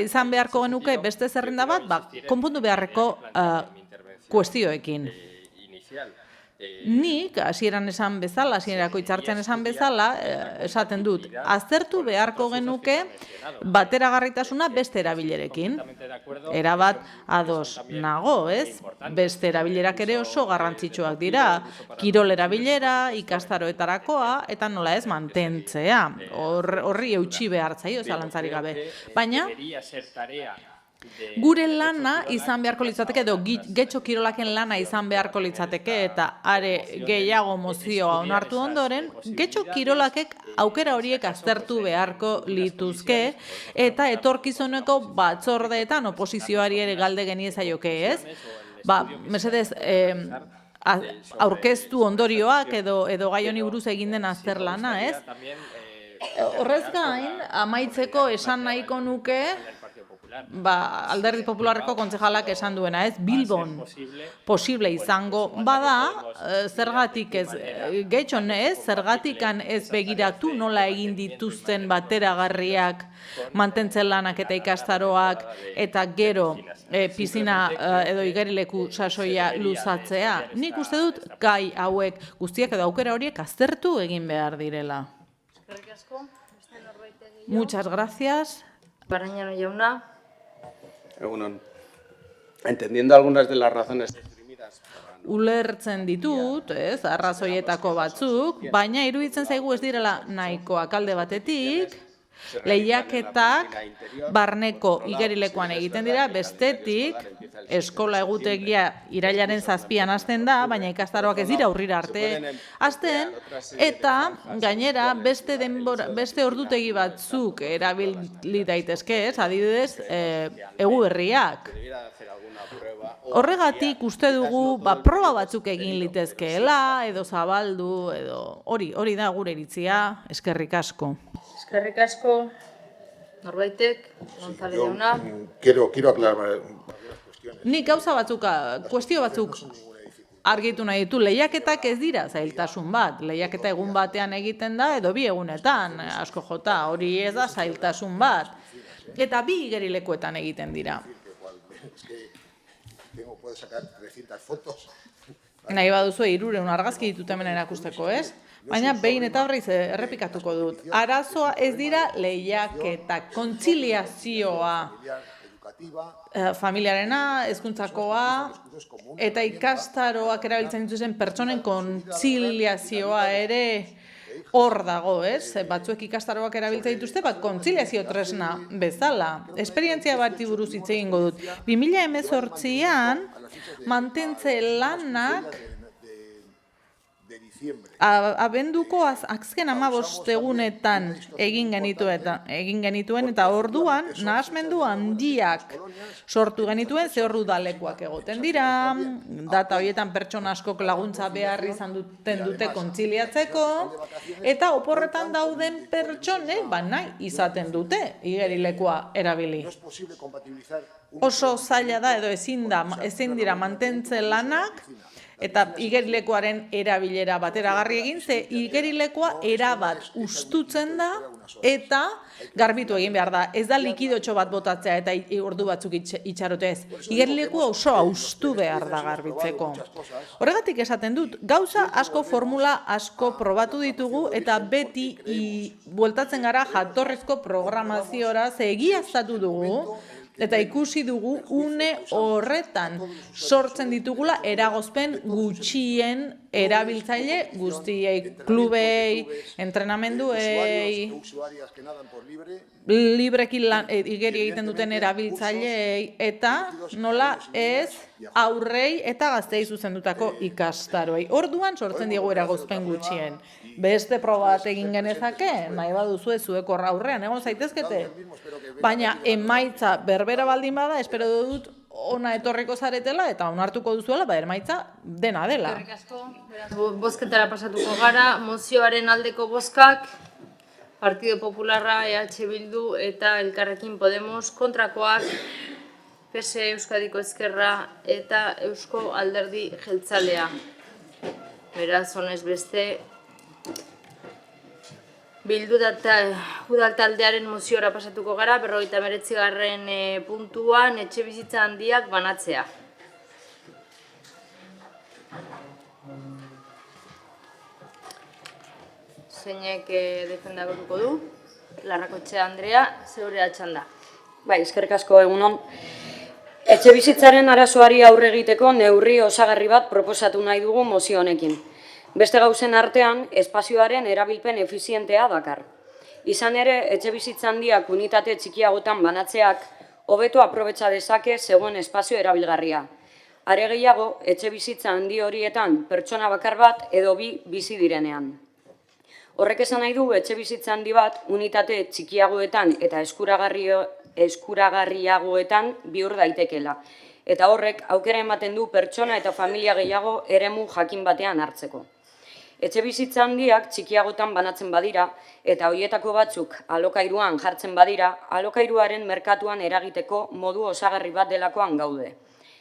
izan beharko genuke beste zerrenda bat, konpondu beharreko kuestioekin. nik, hasieran esan bezala, hasierako hitzartzean esan bezala, esaten dut, aztertu beharko genuke bateragarritasuna beste erabilerekin. Erabat ados nago, ez? Beste erabilerak ere oso garrantzitsuak dira. Kirol erabilera, ikastaroetarakoa, eta nola ez mantentzea. Horri eutxi behar zaio, zalantzarik gabe. Baina, gure lana izan beharko litzateke, edo getxo kirolaken lana izan beharko litzateke, eta are gehiago mozioa onartu ondoren, getxo kirolakek aukera horiek aztertu beharko lituzke, eta etorkizuneko batzordeetan oposizioari ere galde geniezaioke, ez? Mesedez, aurkeztu ondorioak edo gai honi buruz egin den azterlana, ez? Horrez gain, amaitzeko esan nahiko nuke, Alderdi Popularreko kontzejalak esan duena, ez? Bilbon posible izango bada, zergatik ez, getxon ez, zergatikan ez begiratu nola egin dituzten bateragarriak mantentzen lanak eta ikastaroak, eta gero pizina edo igerileku sasoia luzatzea. Nik uste dut gai hauek guztiak edo aukera horiek aztertu egin behar direla. Muchas gracias. Barreñano jauna. Egunon. Entendiendo algunas de las razones esgrimidas. Ulertzen ditut, ez, arrazoietako batzuk, baina iruditzen zaigu ez direla nahikoak alde batetik, lehiaketak barneko igerilekoan egiten dira, bestetik, eskola egutegia irailaren 7an hasten da, baina ikastaroak ez dira urrira arte hasten, eta gainera beste ordutegi batzuk erabili daitezke, ez, adibidez, Eguberriak. Horregatik uste dugu proba batzuk egin litezkeela, edo zabaldu, edo hori da gure iritzia, eskerrik asko. Eskerrik asko, norbaitek, González jauna. Quiero aclarar algunas cuestiones. Nik gauza batzuk, kuestio batzuk argitu nahi ditu, lehiaketak ez dira zailtasun bat. Lehiaketa egun batean egiten da, edo 2 egunetan, asko jota, hori ez da zailtasun bat. Eta 2 igerilekoetan egiten dira. Nahi baduzu 300 argazki ditut hemen erakusteko, ez? Baina behin eta berriz errepikatuko dut. Arazoa ez dira lehiaketak, kontziliazioa, familiarena, hezkuntzakoa, eta ikastaroak erabiltzen dituzen pertsonen kontziliazioa ere hor dago, ez? Batzuek ikastaroak erabiltzen dituzte, kontziliazio tresna bezala. Esperientzia bati buruz hitz egingo dut. 2018an mantentze lanak abenduko azken 15 egunetan egin genituen eta orduan nahasmendu handiak sortu genituen, ze hor udalekuak egoten dira, data horietan pertsona askok laguntza behar izan dute kontziliatzeko, eta oporretan dauden pertsonek nahi izaten dute igerilekua erabili. Oso zaila da edo ezin dira mantentze lanak, eta igerilekoaren erabilera bateragarri egin, ze igerilekoa erabat ustutzen da eta garbitu egin behar da. Ez da likidotxo bat botatzea eta ordu batzuk itxarote ez. Igerilekoa oso austu behar da garbitzeko. Horregatik esaten dut, gauza asko formula asko probatu ditugu eta beti bueltatzen gara jatorrizko programaziora, ze egiaztatu dugu, eta ikusi dugu une horretan sortzen ditugula eragozpen gutxien erabiltzaile guztiei, klubei, entrenamenduei, libreki igeri egiten duten erabiltzaileei, eta nola ez aurrei eta gaztei zuzendutako ikastaroei. Orduan sortzen diegu eragozpen gutxien. Beste proba bat egin genezake, nahi baduzu zuek horra aurrean, egon zaitezkete. Baina emaitza berbera baldin bada, espero dut ona etorriko zaretela eta onartuko duzuela, emaitza dena dela. Eskerrik asko. Bozketara pasatuko gara, mozioaren aldeko bozkak, Partido Popularra, EH Bildu eta Elkarrekin Podemos, kontrakoak, PSE Euskadiko Ezkerra eta Eusko Alderdi Jeltzalea. Beraz, honez beste, Bildu udal taldearen moziora pasatuko gara, 59. puntuan etxe bizitza handiak banatzea. zeinek defendatuko du? Larrakotxea Andrea, zeure atxanda. Bai, eskerrik asko egunon. Etxe bizitzaren arazoari aurre egiteko neurri osagarri bat proposatu nahi dugu mozio honekin. Beste gauzen artean, espazioaren erabilpen efizientea dakar. Izan ere, etxe bizitza handiak unitate txikiagotan banatzeak, hobeto aprobetxa dezake zegoen espazio erabilgarria. Are gehiago, etxe bizitza handi horietan pertsona bakar bat edo bi bizi direnean. Horrek esan nahi du, etxe bizitza handi bat unitate txikiagoetan eta eskuragarriagoetan bihur daitekela. Eta horrek aukera ematen du pertsona eta familia gehiago eremu jakin batean hartzeko. Etxe bizitza handiak txikiagotan banatzen badira eta horietako batzuk alokairuan jartzen badira, alokairuaren merkatuan eragiteko modu osagarri bat delakoan gaude.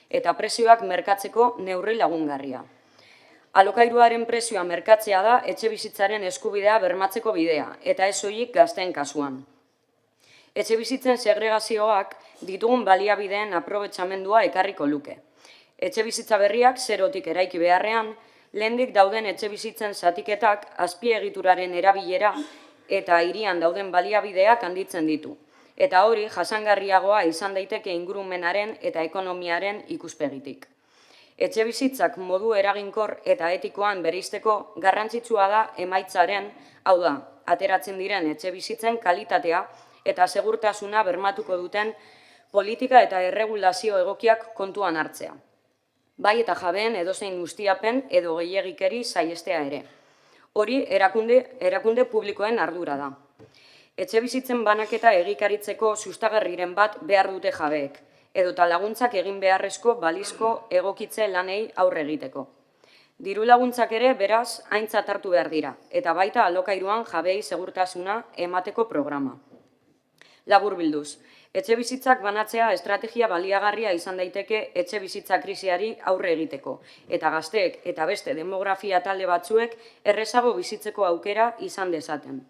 Eta prezioak merkatzeko neurri lagungarria. Alokairuaren prezioa merkatzea da etxe bizitzaren eskubidea bermatzeko bidea, eta ez soilik gazteen kasuan. Etxe bizitzen segregazioak ditugun baliabideen aprobetxamendua ekarriko luke. Etxe bizitza berriak zerotik eraiki beharrean, lehendik dauden etxe bizitzen zatiketak azpiegituraren erabilera eta hirian dauden baliabideak handitzen ditu. Eta hori jasangarriagoa izan daiteke ingurumenaren eta ekonomiaren ikuspegitik. Etxe bizitzak modu eraginkor eta etikoan bereizteko garrantzitsua da emaitzaren, hau da, ateratzen diren etxe bizitzen kalitatea eta segurtasuna bermatuko duten politika eta erregulazio egokiak kontuan hartzea. Bai eta jabeen edozein ustiapen edo gehiegikeri saihestea ere. Hori erakunde publikoen ardura da. Etxe bizitzen banaketa egikaritzeko sustagarriren bat behar dute jabeek, edota laguntzak egin beharrezko balizko egokitze lanei aurre egiteko. Diru laguntzak ere beraz aintzat hartu behar dira, eta baita alokairuan jabeei segurtasuna emateko programa. Laburbilduz, etxe bizitzak banatzea estrategia baliagarria izan daiteke etxe bizitza krisiari aurre egiteko, eta gazteek eta beste demografia talde batzuek errezago bizitzeko aukera izan dezaten.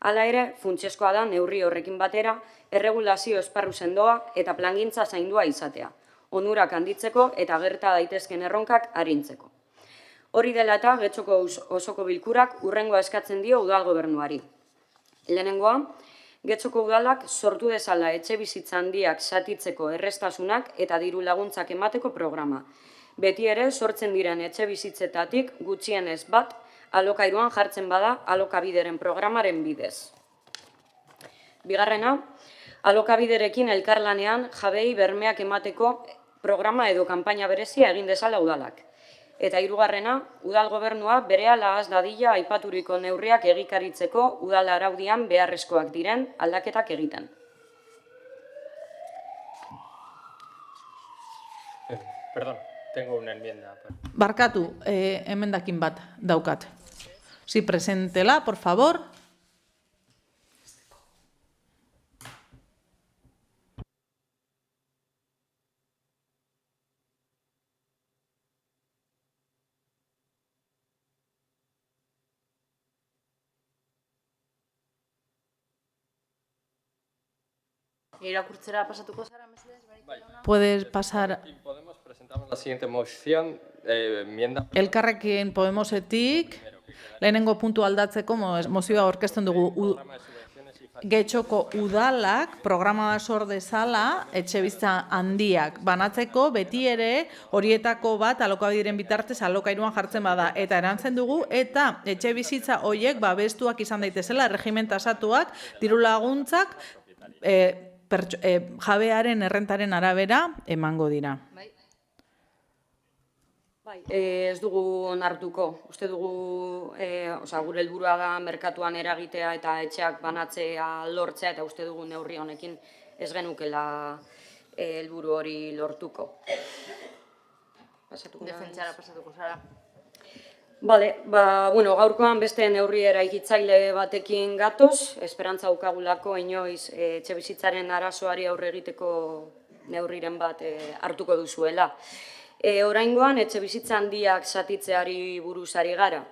Hala ere, funtsezkoa da neurri horrekin batera, erregulazio esparru sendoa eta plangintza zaindua izatea, onurak handitzeko eta gerta daitezken erronkak arintzeko. Hori dela eta Getxoko osoko bilkurak hurrengoa eskatzen dio udal gobernuari. Lehenengoa, Getxoko udalak sortu dezala etxe bizitza handiak satitzeko errestasunak eta diru laguntzak emateko programa. Beti ere, sortzen diren etxe bizitzetatik gutxienez bat alokairuan jartzen bada alokabideren programaren bidez. Bigarrena, alokabiderekin elkarlanean jabei bermeak emateko programa edo kanpaina berezia egin dezala udalak. Eta hirugarrena, udal gobernua berehala has dadila aipaturiko neurriak egikaritzeko udal araudian beharrezkoak diren aldaketak egiten. Perdón, tengo una enmienda. Barkatu, emendakin bat daukat. Si presentela, por favor. Irakurtzera pasatuko zara, mesedez? Puedes pasar. Podemos presentamos la siguiente moción, enmienda. Elkarrekin Podemosetik, lehenengo puntu aldatzeko mozioa aurkezten dugu. Getxoko udalak programa sor dezala etxebizitza handiak banatzeko beti ere horietako bat alokabideren bitartez alokairuan jartzen bada eta erantzen dugu eta etxebizitza horiek babestuak izan daitezela erregimen tasatuak diru laguntzak jabearen errentaren arabera emango dira. Ez dugu onartuko. Uste dugu gure helburua da merkatuan eragitea eta etxeak banatzea lortzea eta uste dugu neurri honekin ez genukela helburu hori lortuko. Defentsara pasatuko zara. Gaurkoan beste neurri eraikitzaile batekin gatoz, esperantza daukagulako inoiz etxe bizitzaren arazoari aurre egiteko neurriren bat hartuko duzuela. Oraingoan etxe bizitza handiak zatitzeari buruz ari gara.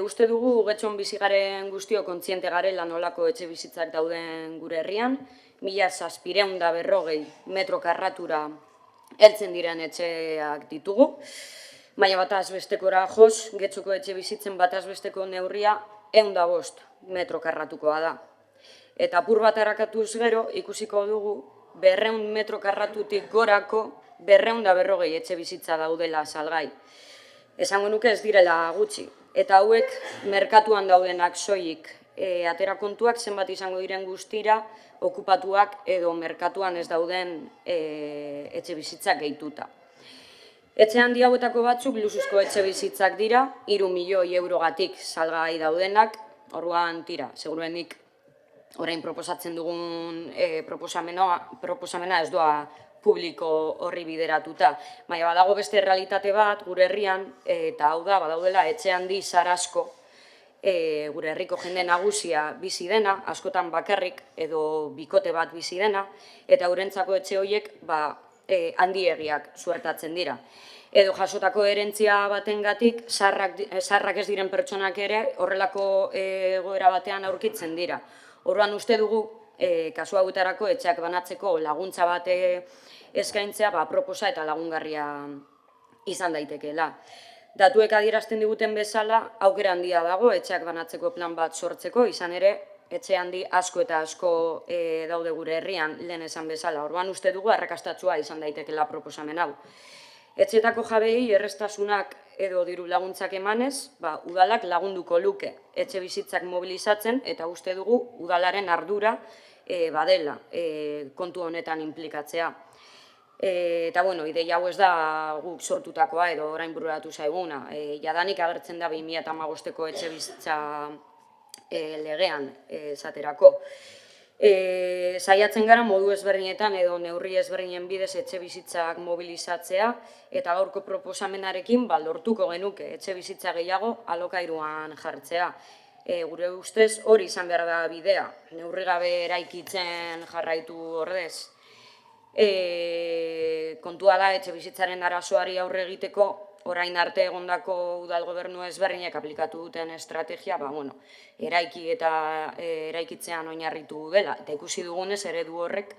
Uste dugu Getxon bizi garen guztio kontziente garela nolako etxe bizitzak dauden gure herrian, 1740 metro karratura heltzen diren etxeak ditugu. Baina bataz bestekora joz, Getxoko etxe bizitzen bataz besteko neurria 105 metro karratukoa da. Eta apur bat harakatuz gero, ikusiko dugu 200 metro karratutik gorako 240 etxe bizitza daudela salgai. Esango nuke ez direla gutxi. Eta hauek merkatuan daudenak soilik. Atera kontuak zenbat izango diren guztira, okupatuak edo merkatuan ez dauden etxe bizitzak gehituta. Etxe handi hauetako batzuk luxuzko etxe bizitzak dira, 3 milioi eurogatik salgai daudenak, orduan tira, seguruenik orain proposatzen dugun proposamena ez doa publiko horri bideratuta. Baina badago beste realitate bat gure herrian, eta hau da, badaudela etxe handi zarasko, gure herriko jende nagusia bizi dena, askotan bakarrik edo bikote bat bizi dena, eta eurentzako etxe horiek handiegiak suertatzen dira. Edo jasotako herentzia batengatik zaharrak ez diren pertsonak ere horrelako egoera batean aurkitzen dira. Orduan uste dugu, kasu hauetarako etxeak banatzeko laguntza bat eskaintzea proposa eta lagungarria izan daitekeela. Datuek adierazten diguten bezala, aukera handia dago etxeak banatzeko plan bat sortzeko, izan ere, etxe handi asko eta asko daude gure herrian, lehen esan bezala. Orduan uste dugu arrakastatsua izan daitekeela proposamen hau. Etxeetako jabei errestasunak edo diru laguntzak emanez, udalak lagunduko luke etxe bizitzak mobilizatzen, eta uste dugu udalaren ardura badela kontu honetan inplikatzea. Eta, ideia hau ez da guk sortutakoa edo orain bururatu zaiguna. Jadanik agertzen da 2015ko etxe bizitza legean esaterako. Saiatzen gara modu ezberdinetan edo neurri ezberdinen bidez etxe bizitzak mobilizatzea, eta gaurko proposamenarekin lortuko genuke etxe bizitza gehiago alokairuan jartzea. Gure ustez hori izan behar da bidea, neurri gabe eraikitzen jarraitu ordez. Kontua da etxe bizitzaren arazoari aurre egiteko orain arte egondako udal gobernu ezberdinek aplikatu duten estrategia, eraiki eta eraikitzean oinarritu dela. Eta ikusi dugunez eredu horrek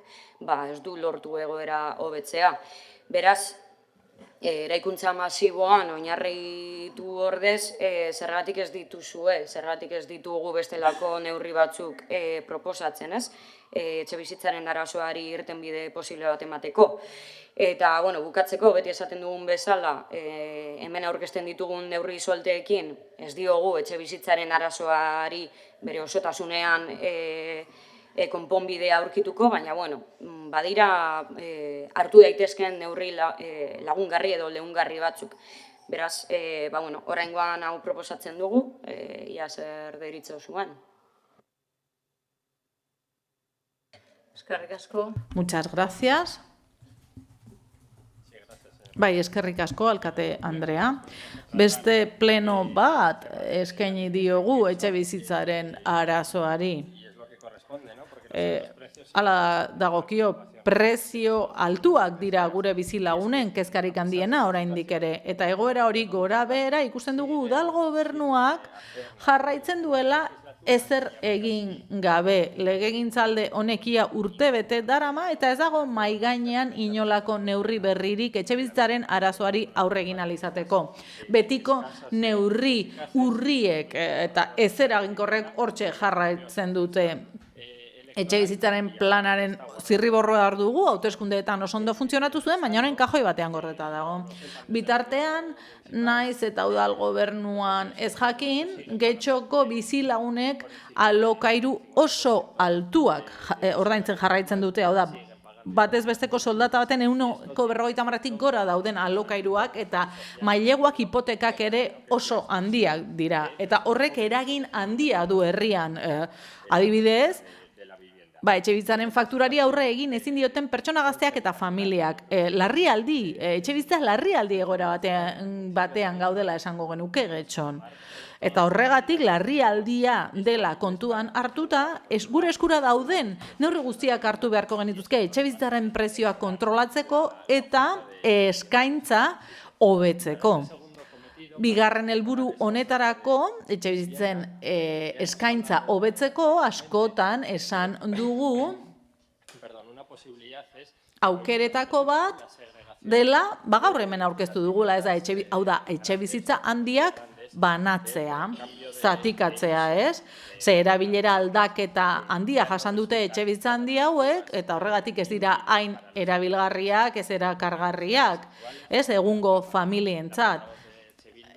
ez du lortu egoera hobetzea. Beraz, eraikuntza masiboan oinarritu ordez, zergatik ez dituzue, zergatik ez ditugu bestelako neurri batzuk proposatzen, ez? Etxe bizitzaren arazoari irtenbide posible bat emateko. Eta, bukatzeko, beti esaten dugun bezala, hemen aurkezten ditugun neurri solteekin, ez diogu etxe bizitzaren arazoari bere osotasunean konponbidea aurkituko, baina, badira hartu daitezken neurri lagungarri edo leungarri batzuk. Beraz, oraingoan hau proposatzen dugu, ia zer deritzo zuen. Eskerrik asko. Muchas gracias. Bai, eskerrik asko, alkate Andrea. Beste pleno bat eskaini diogu etxe bizitzaren arazoari. Hala dagokio, prezio altuak dira gure bizilagunen kezkarik handiena oraindik ere. Eta egoera hori gora behera ikusten dugu udal gobernuak jarraitzen duela ezer egin gabe. Legegintzalde honekia urtebete darama eta ez dago mahai gainean inolako neurri berririk etxebizitzaren arazoari aurre egin ahal izateko. Betiko neurri urriek eta ezer eraginkorrek hortxe jarraitzen dute. Etxebizitzaren planaren zirriborroa hor dugu, hauteskundeetan oso ondo funtzionatu zuen, baina orain kajoi batean gordeta dago. Bitartean, naiz eta udal gobernuan ez jakin, Getxoko bizilagunek alokairu oso altuak ordaintzen jarraitzen dute, hau da, batez besteko soldata baten 150.000-tik gora dauden alokairuak eta maileguak hipotekak ere oso handiak dira. Eta horrek eragin handia du herrian, adibidez, etxebizitzaren fakturari aurre egin ezin dioten pertsona gazteak eta familiak. Etxebizitza larrialdi egoera batean gaudela esango genuke Getxon. Eta horregatik larrialdia dela kontuan hartuta, gure eskura dauden neurri guztiak hartu beharko genituzke etxebizitzaren prezioak kontrolatzeko eta eskaintza hobetzeko. Bigarren helburu honetarako, etxebizitzen eskaintza hobetzeko askotan esan dugu aukeretako bat dela, gaur hemen aurkeztu dugula, ez da, hau da, etxebizitza handiak banatzea, zatikatzea, ez? Ze erabilera aldaketa handia jasan dute etxebizitza handi hauek, eta horregatik ez dira hain erabilgarriak, ez erakargarriak, ez? Egungo familientzat.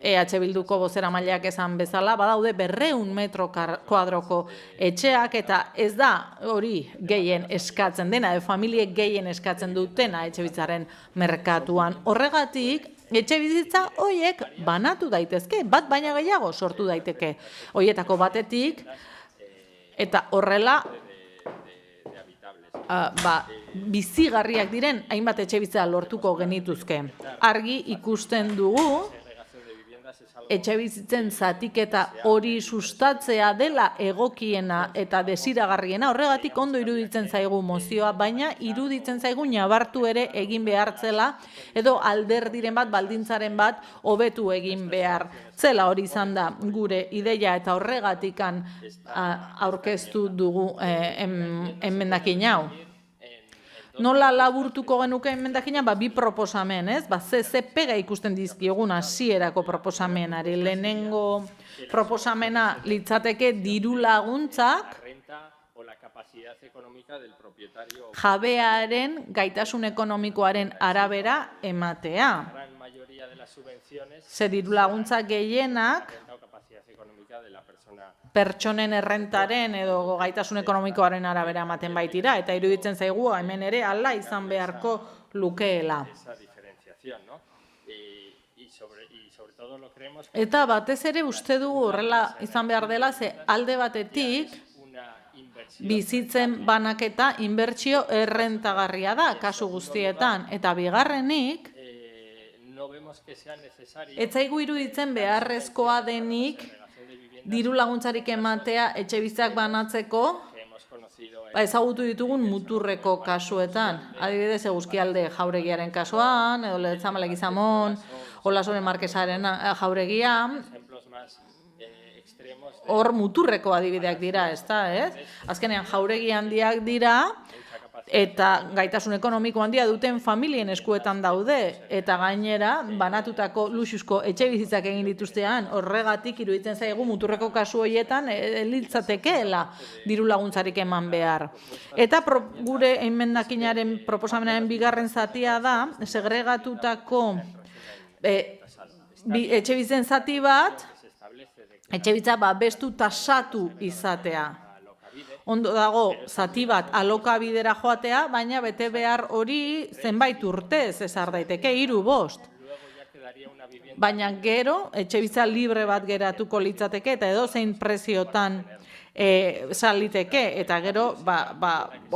EH Bilduko bozeramaileak esan bezala, badaude 200 metro kuadroko etxeak, eta ez da hori gehien eskatzen dena, familiek gehien eskatzen dutena etxebizitzaren merkatuan. Horregatik, etxebizitza horiek banatu daitezke, bat baina gehiago sortu daiteke. Horietako batetik, eta horrela, bizigarriak diren hainbat etxebizitza lortuko genituzke. Argi ikusten dugu, etxebizitzen zatiketa hori sustatzea dela egokiena eta desiragarriena, horregatik ondo iruditzen zaigu mozioa, baina iruditzen zaigu nabartu ere egin behartzela, edo alderdiren bat, baldintzaren bat, hobetu egin behar. Zela hori izan da gure ideia eta horregatikan aurkeztu dugu emendakin hau. Nola laburtuko genuke emendakina? Bi proposamen, ez? Ze pega ikusten dizkiogun hasierako proposamenari. Lehenengo proposamena litzateke diru laguntzak jabearen gaitasun ekonomikoaren arabera ematea. Ze diru laguntzak gehienak pertsonen errentaren edo gaitasun ekonomikoaren arabera ematen baitira, eta iruditzen zaigu hemen ere hala izan beharko lukeela. Eta batez ere uste dugu horrela izan behar dela, ze alde batetik bizitzen banaketa inbertsio errentagarria da kasu guztietan, eta bigarrenik ez zaigu iruditzen beharrezkoa denik diru laguntzarik ematea etxebizitzak banatzeko, ezagutu ditugun muturreko kasuetan. Adibidez, Eguzkialde jauregiaren kasuan, edo Lezamale Gizamon, Olasoren Markesaren jauregia, hor muturreko adibideak dira, ez da, ez? Azkenean jauregi handiak dira, eta gaitasun ekonomiko handia duten familien eskuetan daude, eta gainera banatutako luxuzko etxe bizitzak egin dituztean, horregatik iruditzen zaigu muturreko kasu horietan litzatekeela diru laguntzarik eman behar. Eta gure emendakinaren proposamenaren bigarren zatia da, segregatutako etxe bizitzen zati bat, etxe bizitza babestu tasatu izatea. Ondo dago, zati bat alokabidera joatea, baina bete behar hori zenbait urtez ezar daiteke, 3-5. Baina gero, etxebizitza libre bat geratuko litzateke, eta edozein preziotan saliteke, eta gero,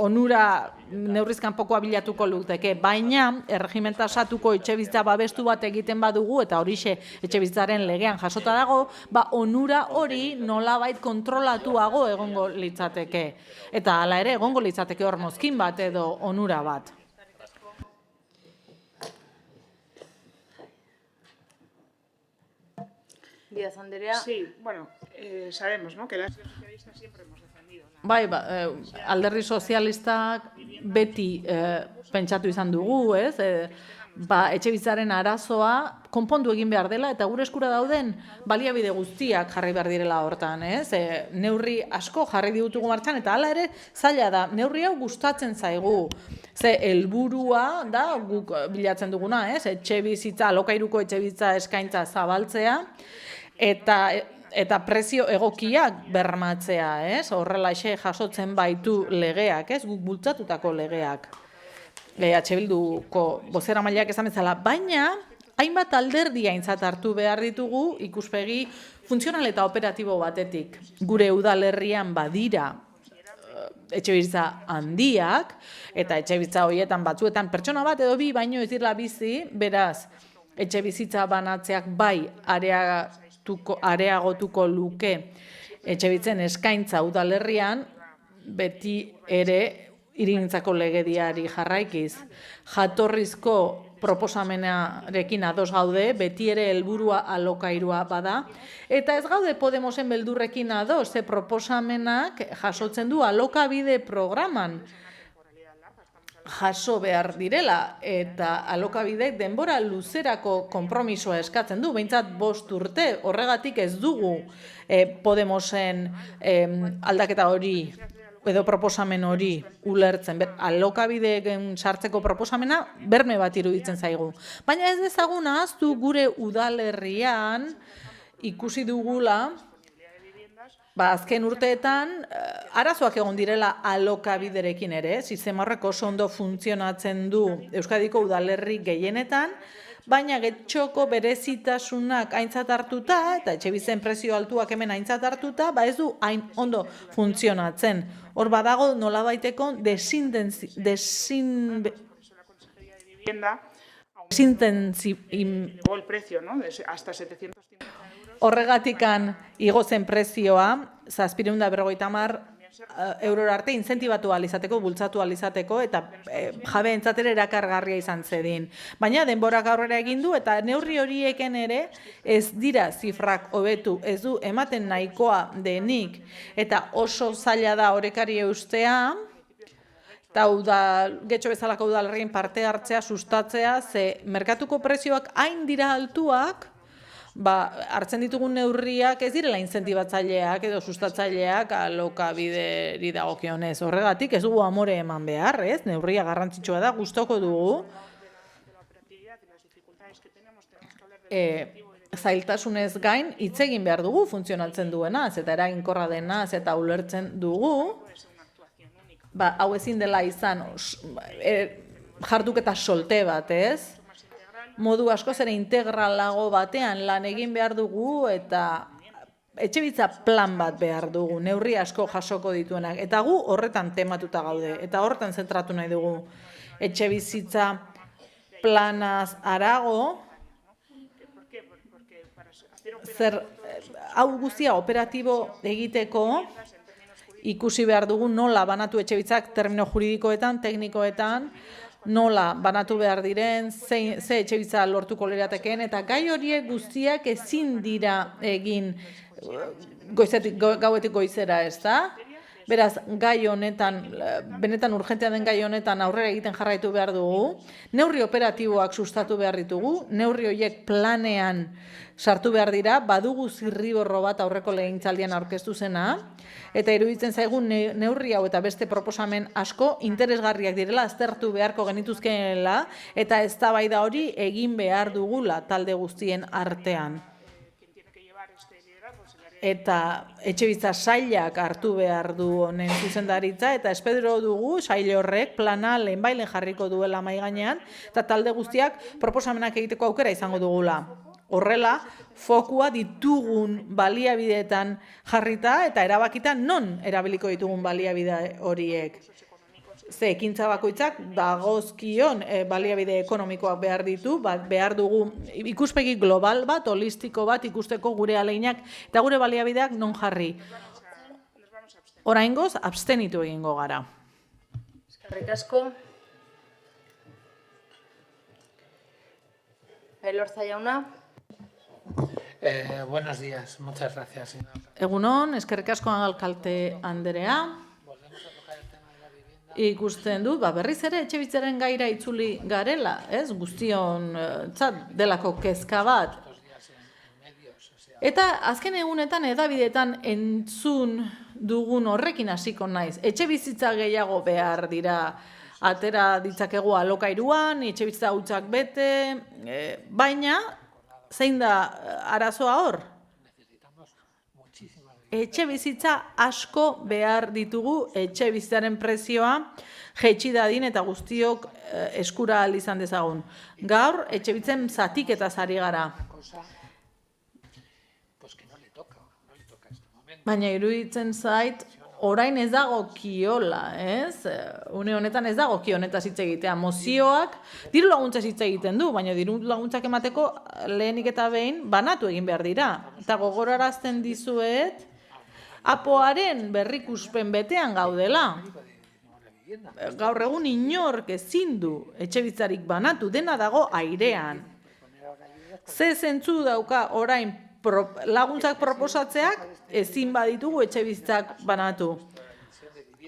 onura neurrizkan pokoa bilatuko luteke, baina erregimen tasatuko etxebizitza babestu bat egiten badugu, eta horixe etxebizitzaren legean jasota dago, onura hori nolabait kontrolatuago egongo litzateke. Eta hala ere egongo litzateke hor mozkin bat edo onura bat. Díaz Andrea. Sí, bueno, sabemos, ¿no?, que las socialistas siempre hemos defendido. Bai, alderdi sozialistak beti pentsatu izan dugu, ez? Etxebizitzaren arazoa konpondu egin behar dela, eta gure eskura dauden baliabide guztiak jarri behar direla hortan, ez? Neurri asko jarri ditugu martxan, eta hala ere zaila da, neurri hau gustatzen zaigu. Ze helburua da guk bilatzen duguna, ez? Etxebizitza, alokairuko etxebizitza eskaintza zabaltzea, eta prezio egokiak bermatzea, ez? Horrelaxe jasotzen baitu legeak, ez? Guk bultzatutako legeak. EH Bilduko bozeramaileak esan bezala, baina hainbat alderdi aintzat hartu behar ditugu ikuspegi funtzional eta operatibo batetik. Gure udalerrian badira etxebizitza handiak, eta etxebizitza horietan batzuetan pertsona bat edo bi baino ez direla bizi, beraz, etxebizitza banatzeak bai areagotuko luke etxebizitzen eskaintza udalerrian, beti ere hirigintzako legediari jarraikiz. Jatorrizko proposamenarekin ados gaude, beti ere helburua alokairua bada, eta ez gaude Podemosen beldurrekin ados, ze proposamenak jasotzen du alokabide programan. jaso behar direla, eta alokabidek denbora luzerako konpromisoa eskatzen du, behintzat 5 urte, horregatik ez dugu Podemosen aldaketa hori edo proposamen hori ulertzen. Alokabideen sartzeko proposamena berme bat iruditzen zaigu. Baina ez dezagun ahaztu gure udalerrian ikusi dugula, azken urteetan arazoak egon direla alokabiderekin ere, sistema horrek oso ondo funtzionatzen du Euskadiko udalerri gehienetan, baina getxoko berezitasunak aintzat hartuta, eta etxebizen prezio altuak hemen aintzat hartuta, ez du hain ondo funtzionatzen. Hor badago nolabaiteko horregatikan igo zen prezioa, 750 eurora arte inzentibatu alizateko, bultzatu alizateko, eta jabe entzatera erakargarria izan zedin. Baina denborak aurrera egin du, eta neurri horieken ere ez dira zifrak hobetu, ez du ematen nahikoa denik, eta oso zaila da orekari eustea, eta getxo bezalako udalerrien parte hartzea, sustatzea, ze merkatuko prezioak hain dira altuak, hartzen ditugun neurriak ez direla inzentibatzaileak edo sustatzaileak alokabideri dagokionez. Horregatik ez dugu amore eman behar, ez? Neurria garrantzitsua da, gustoko dugu. Zailtasunez gain, hitz egin behar dugu funtzionatzen duenaz, eta eraginkorra denaz, eta ulertzen dugu, hau ezin dela izan jarduketa solte bat, ez? Modu askoz ere integralago batean lan egin behar dugu eta etxebitza plan bat behar dugu, neurri asko jasoko dituenak. Eta gu horretan tematuta gaude, eta horretan zentratu nahi dugu. Etxebizitza planaz arago, hau guztia operatibo egiteko, ikusi behar dugu nola banatu etxebitzak termino juridikoetan, teknikoetan, nola banatu behar diren, ze etxebitza lortuko liratekeen, eta gai horiek guztiak ezin dira egin gauetik goizera, ez da? Beraz, gai honetan, benetan urgentea den gai honetan aurrera egiten jarraitu behar dugu, neurri operatiboak sustatu behar ditugu, neurri horiek planean sartu behar dira, badugu zirriborro bat aurreko legegintzaldian aurkeztu zena, eta iruditzen zaigu neurri hau eta beste proposamen asko interesgarriak direla, aztertu beharko genituzkeela, eta eztabaida hori egin behar dugula talde guztien artean. Eta etxebitza sailak hartu behar du honen zuzendaritza, eta espero dugu sail horrek plana lehenbailen jarriko duela mahai gainean, eta talde guztiak proposamenak egiteko aukera izango dugula. Horrela, fokua ditugun baliabideetan jarrita eta erabakita non erabiliko ditugun baliabide horiek. Ze ekintza bakoitzak dagozkion baliabide ekonomikoak behar ditu, behar dugu ikuspegi global bat, holistiko bat ikusteko gure aleinak eta gure baliabideak non jarri. Oraingoz, abstenitu egingo gara. Eskerrik asko. Elorza jauna. Buenos días, muchas gracias. Egunon, eskerrik asko alkalte Anderea. Ikusten dut, berriz ere etxebitzaren gaira itzuli garela, ez? Guztion delako kezka bat. Eta azken egunetan edabidetan entzun dugun horrekin hasiko naiz. Etxebizitza gehiago behar dira, atera ditzakegu alokairuan, etxebizitza hutsak bete, baina zein da arazoa hor? Etxebizitza asko behar ditugu, etxebizitzaren prezioa jaitsi dadin eta guztiok eskura ahal izan dezagun. Gaur, etxebitzen zatiketaz ari gara. Baina iruditzen zait, orain ez dago kiola, ez? Une honetan ez dago kionetaz hitz egitea. Mozioak diru laguntzaz hitz egiten du, baina diru laguntzak emateko lehenik eta behin banatu egin behar dira. Eta gogorarazten dizuet, apoaren berrikuspen betean gaudela. Gaur egun inork ezin du etxebitzarik banatu, dena dago airean. Ze zentzu dauka orain laguntzak proposatzeak ezin baditugu etxebizitzak banatu.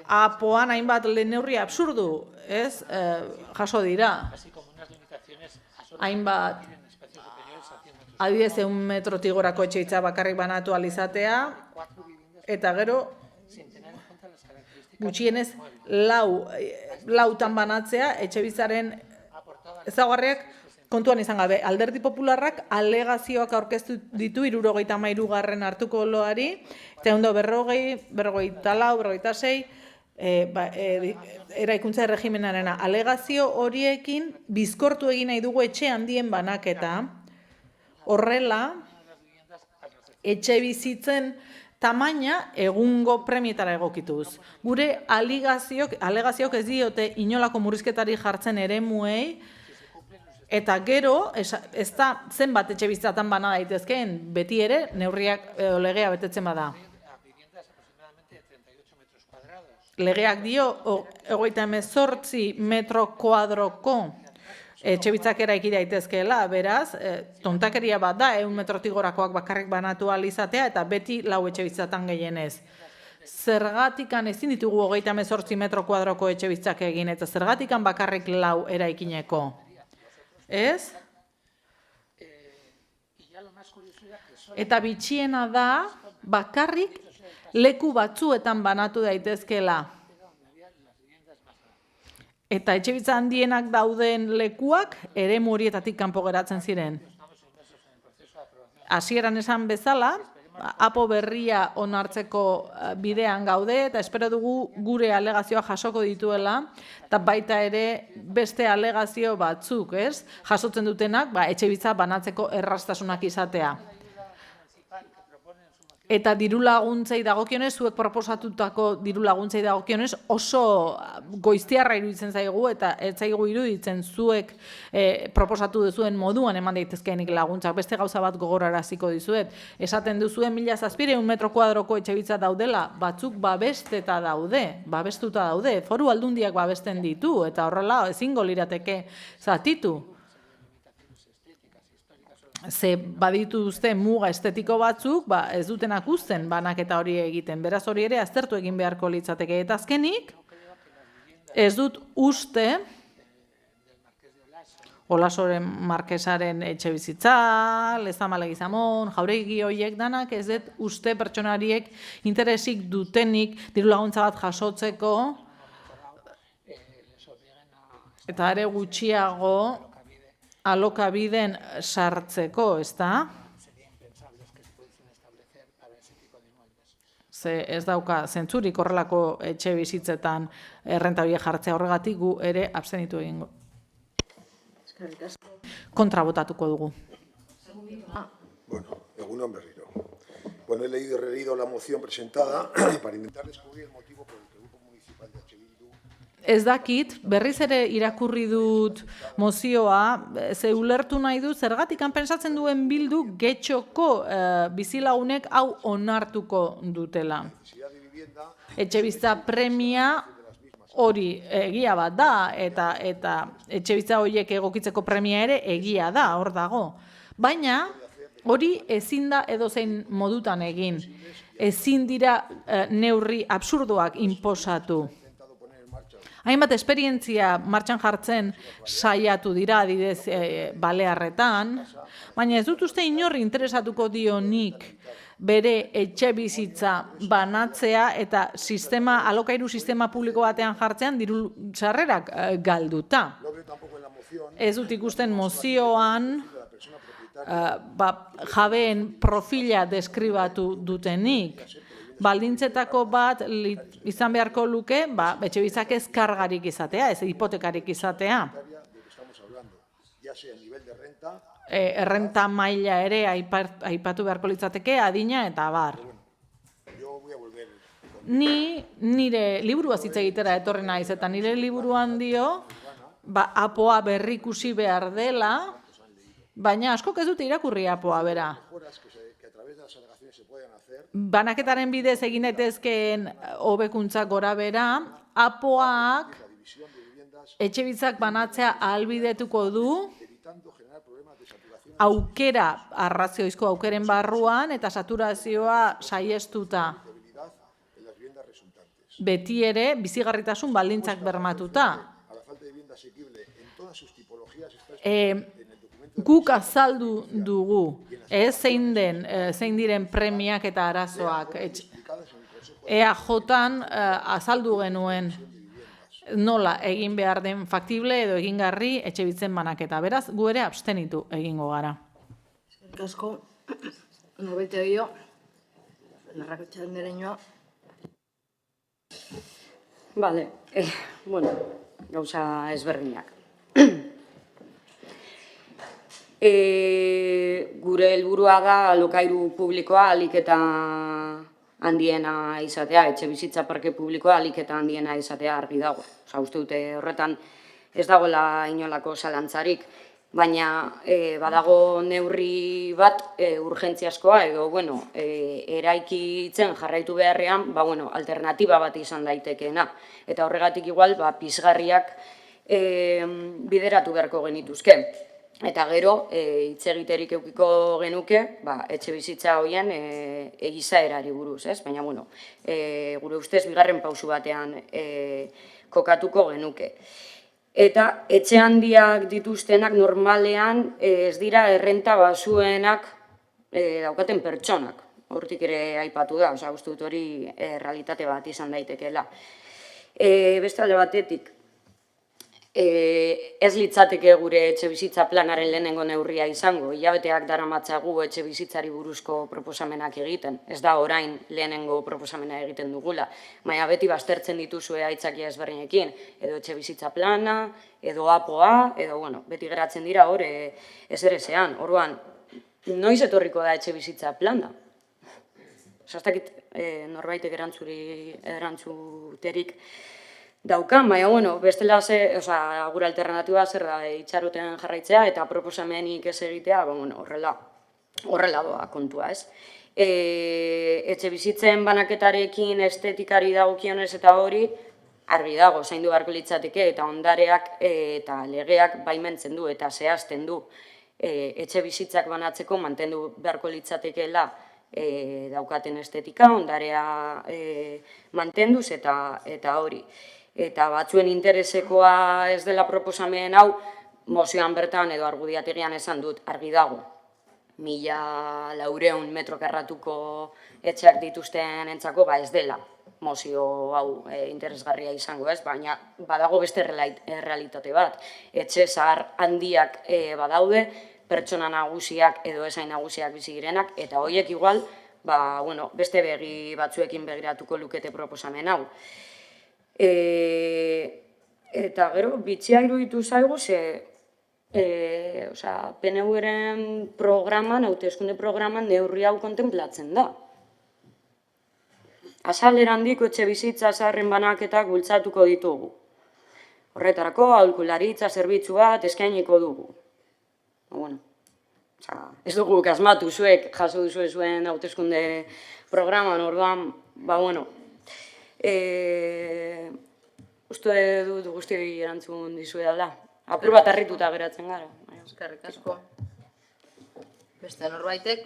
APOan hainbat neurri absurdu, ez, jaso dira. Hainbat, adibidez 100 metrotik gorako etxebizitza bakarrik banatu ahal izatea, eta gero, gutxienez, lautan banatzea etxebizitzaren ezaugarriak kontuan izan gabe. Alderdi Popularrak alegazioak aurkeztu ditu 73. artikuluari, eta ondo 40, 44, 46, eraikuntza erregimenarena. Alegazio horiekin bizkortu egin nahi dugu etxe handien banaketa. Horrela, etxe bizitzen tamaina egungo premietara egokituz. Gure alegazioak ez diote inolako murrizketari jartzen eremuei, eta gero, ez da zenbat etxe bizitzatan bana daitezkeen, beti ere neurriak legea betetzen bada. Legeak dio, 38 metro kuadroko etxebizitzak eraiki daitezkeela, beraz, tontakeria bat da, 100 metrotik gorakoak bakarrik banatu ahal izatea, eta beti 4 etxebizitzatan gehienez. Zergatikan ezin ditugu 38 metro kuadroko etxebizitzak egin, eta zergatikan bakarrik 4 eraikineko. Ez? Eta bitxiena da, bakarrik leku batzuetan banatu daitezkeela. Eta etxebizitza handienak dauden lekuak eremu horietatik kanpo geratzen ziren. Hasieran esan bezala, APO berria onartzeko bidean gaude, eta espero dugu gure alegazioa jasoko dituela, eta baita ere beste alegazio batzuk, ez? Jasotzen dutenak, etxebizitza banatzeko erraztasunak izatea. Eta diru laguntzei dagokionez, zuek proposatutako diru laguntzei dagokionez oso goiztiarra iruditzen zaigu, eta ez zaigu iruditzen zuek proposatu duzuen moduan eman daitezkeenik laguntzak. Beste gauza bat gogoraraziko dizuet. Esaten duzuen 1700 metro kuadroko etxebizitza daudela, batzuk babestuta daude, Foru Aldundiak babesten ditu, eta horrela ezingo lirateke zatitu. Ze badituzte muga estetiko batzuk, ez dutenak uzten banaketa hori egiten. Beraz hori ere aztertu egin beharko litzateke. Eta azkenik, ez dut uste, Olasoren Markesaren etxe bizitza, Lezama Legizamon, Jauregi horiek danak, ez dut uste pertsonariek interesik dutenik diru laguntza bat jasotzeko, eta are gutxiago alokabiden sartzeko, ez da? Ze ez dauka zentzurik horrelako etxe bizitzetan errenta horiek jartzea, horregatik gu ere abstenitu egingo. Kontra botatuko dugu. Bueno, egunon berriro. Bueno, he leído y releído la moción presentada para intentar descubrir el motivo por el que el Grupo Municipal de H. Bildu... Ez dakit, berriz ere irakurri dut mozioa, ze ulertu nahi du, zergatikan pentsatzen duen Bildu Getxoko bizilagunek hau onartuko dutela. Etxebizitza premia hori egia bat da, eta etxebizitza horiek egokitzeko premia ere egia da, hor dago. Baina hori ezin da edozein modutan egin. Ezin dira neurri absurdoak inposatu. Hainbat esperientzia martxan jartzen saiatu dira, adidez Balearretan, baina ez dut uste inorri interesatuko dionik bere etxe bizitza banatzea eta alokairu sistema publiko batean jartzean diru sarrerak galduta. Ez dut ikusten mozioan jabeen profila deskribatu dutenik. Baldintzetako bat izan beharko luke, etxebizitzak ez kargarik izatea, ez hipotekarik izatea. Errenta maila ere aipatu beharko litzateke, adina eta abar. Nire liburuaz hitz egitera etorri naiz, eta nire liburuan dio, APOa berrikusi behar dela, baina askok ez dute irakurri APOa bera. Banaketaren bidez egin daitezkeen hobekuntzak gora bera, APOak etxebizitzak banatzea ahalbidetuko du aukera, arrazioizko aukeren barruan eta saturazioa saiestuta. beti ere bizigarritasun baldintzak bermatuta. Guk azaldu dugu, zein diren premiak eta arazoak. EAJ-an azaldu genuen nola egin behar den faktible edo egingarri etxebizitzen banaketa. Beraz, gu ere abstenitu egingo gara. Eskerrik asko, norbait egio, narrakotxaren dereñoa. Bale, bueno, gauza ezberdinak. Gure helburua da alokairu publikoa ahalik eta handiena izatea, etxe bizitza parke publikoa ahalik eta handiena izatea argi dago. Uste dute horretan ez dagoela inolako zalantzarik, baina badago neurri bat urgentziazkoa edo, eraikitzen jarraitu beharrean, alternatiba bat izan daitekeena. Eta horregatik igual, pizgarriak bideratu beharko genituzke. Eta gero, hitz egiterik eukiko genuke, etxe bizitza horien egizaerari buruz, ez? Baina, gure ustez, bigarren pausu batean kokatuko genuke. Eta etxe handiak dituztenak normalean ez dira errenta basuenak daukaten pertsonak. Hortik ere aipatu da, uste dut hori realitate bat izan daitekeela. Beste alde batetik, ez litzateke gure etxe bizitza planaren lehenengo neurria izango. Hilabeteak daramatzagu etxe bizitzari buruzko proposamenak egiten. Ez da orain lehenengo proposamena egiten dugula. Baina beti baztertzen dituzue aitzakia ezberdinekin. Edo etxe bizitza plana, edo apoa, edo beti geratzen dira hor ezerezean. Orduan, noiz etorriko da etxe bizitza plana? Zastakit norbaitek erantzuterik daukan, baina, bestela gure alternatiba zer da itxaroten jarraitzea eta proposamenik ez egitea, horrela doa kontua, ez? Etxe bizitzen banaketarekin estetikari dagokionez eta hori, argi dago, zaindu beharko litzateke eta ondareak eta legeak baimentzen du eta zehazten du etxe bizitzak banatzeko mantendu beharko litzatekeela daukaten estetika, ondarea mantenduz eta hori. Eta batzuen interesekoa ez dela proposamen hau, mozioan bertan edo argudiategian esan dut argi dago. 1.400 metro karratuko etxeak dituzten entzako, ez dela mozio hau interesgarria izango, ez? Baina badago beste realitate bat. Etxe zahar handiak badaude, pertsona nagusiak edo esain nagusiak bizi direnak, eta horiek igual, beste begi batzuekin begiratuko lukete proposamen hau. Eta gero, bitxia iruditu zaigu, PNV-ren programan, hauteskunde programan, neurri hau kontemplatzen da. Azalera handiko etxe bizitza zaharren banaketak bultzatuko ditugu. Horretarako, aholkularitza zerbitzu bat eskainiko dugu. Ez dugu asmatu zuek, jaso duzue zuen hauteskunde programan, orduan, uste dut guztioi erantzun dizuedala. Apur bat harrituta geratzen gara. Eskerrik asko. Beste norbaitek,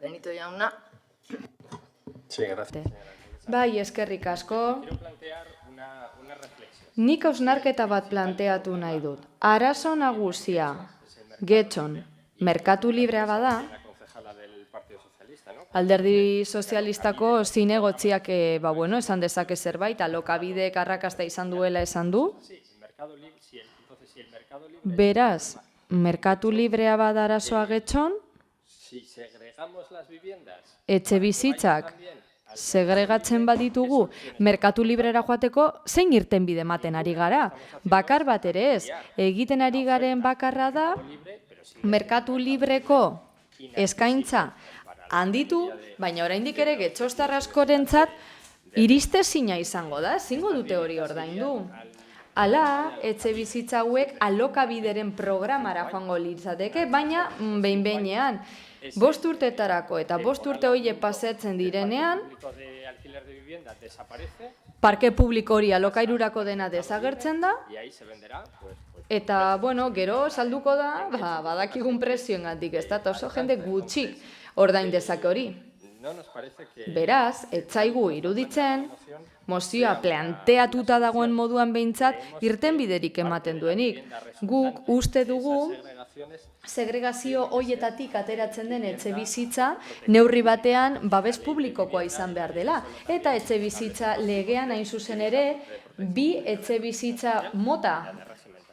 Benito jauna. Sí, gracias. Bai, eskerrik asko. Nik hausnarketa bat planteatu nahi dut. Arazo nagusia, Getxon, merkatu librea bada, Alderdi sozialistako zinegotziak esan dezake zerbait, alokabidek arrakasta izan duela esan du. Beraz, merkatu librea bada arazoa Getxon, etxe bizitzak segregatzen baditugu, merkatu librera joateko zein irtenbide ematen ari gara. Bakar bat ere ez, egiten ari garen bakarra da, merkatu libreko eskaintza handitu, baina oraindik ere getxostar askorentzat iristezina izango da, ezingo dute hori ordaindu. Hala, etxe bizitza hauek alokabideren programara joango litzateke, baina behin-behinean, 5 urtetarako eta 5 urte horiek pasatzen direnean, parke publiko hori alokairurako dena desagertzen da, eta, gero salduko da, badakigun prezioengatik, ez da, oso jende gutxik ordain dezake hori. no nos parece que... Beraz, ez zaigu iruditzen, mozioa planteatuta dagoen moduan behintzat irtenbiderik ematen duenik. Guk uste dugu segregazio hoietatik ateratzen den etxebizitza neurri batean babes publikokoa izan behar dela. Eta etxebizitza legean hain zuzen ere, bi etxebizitza mota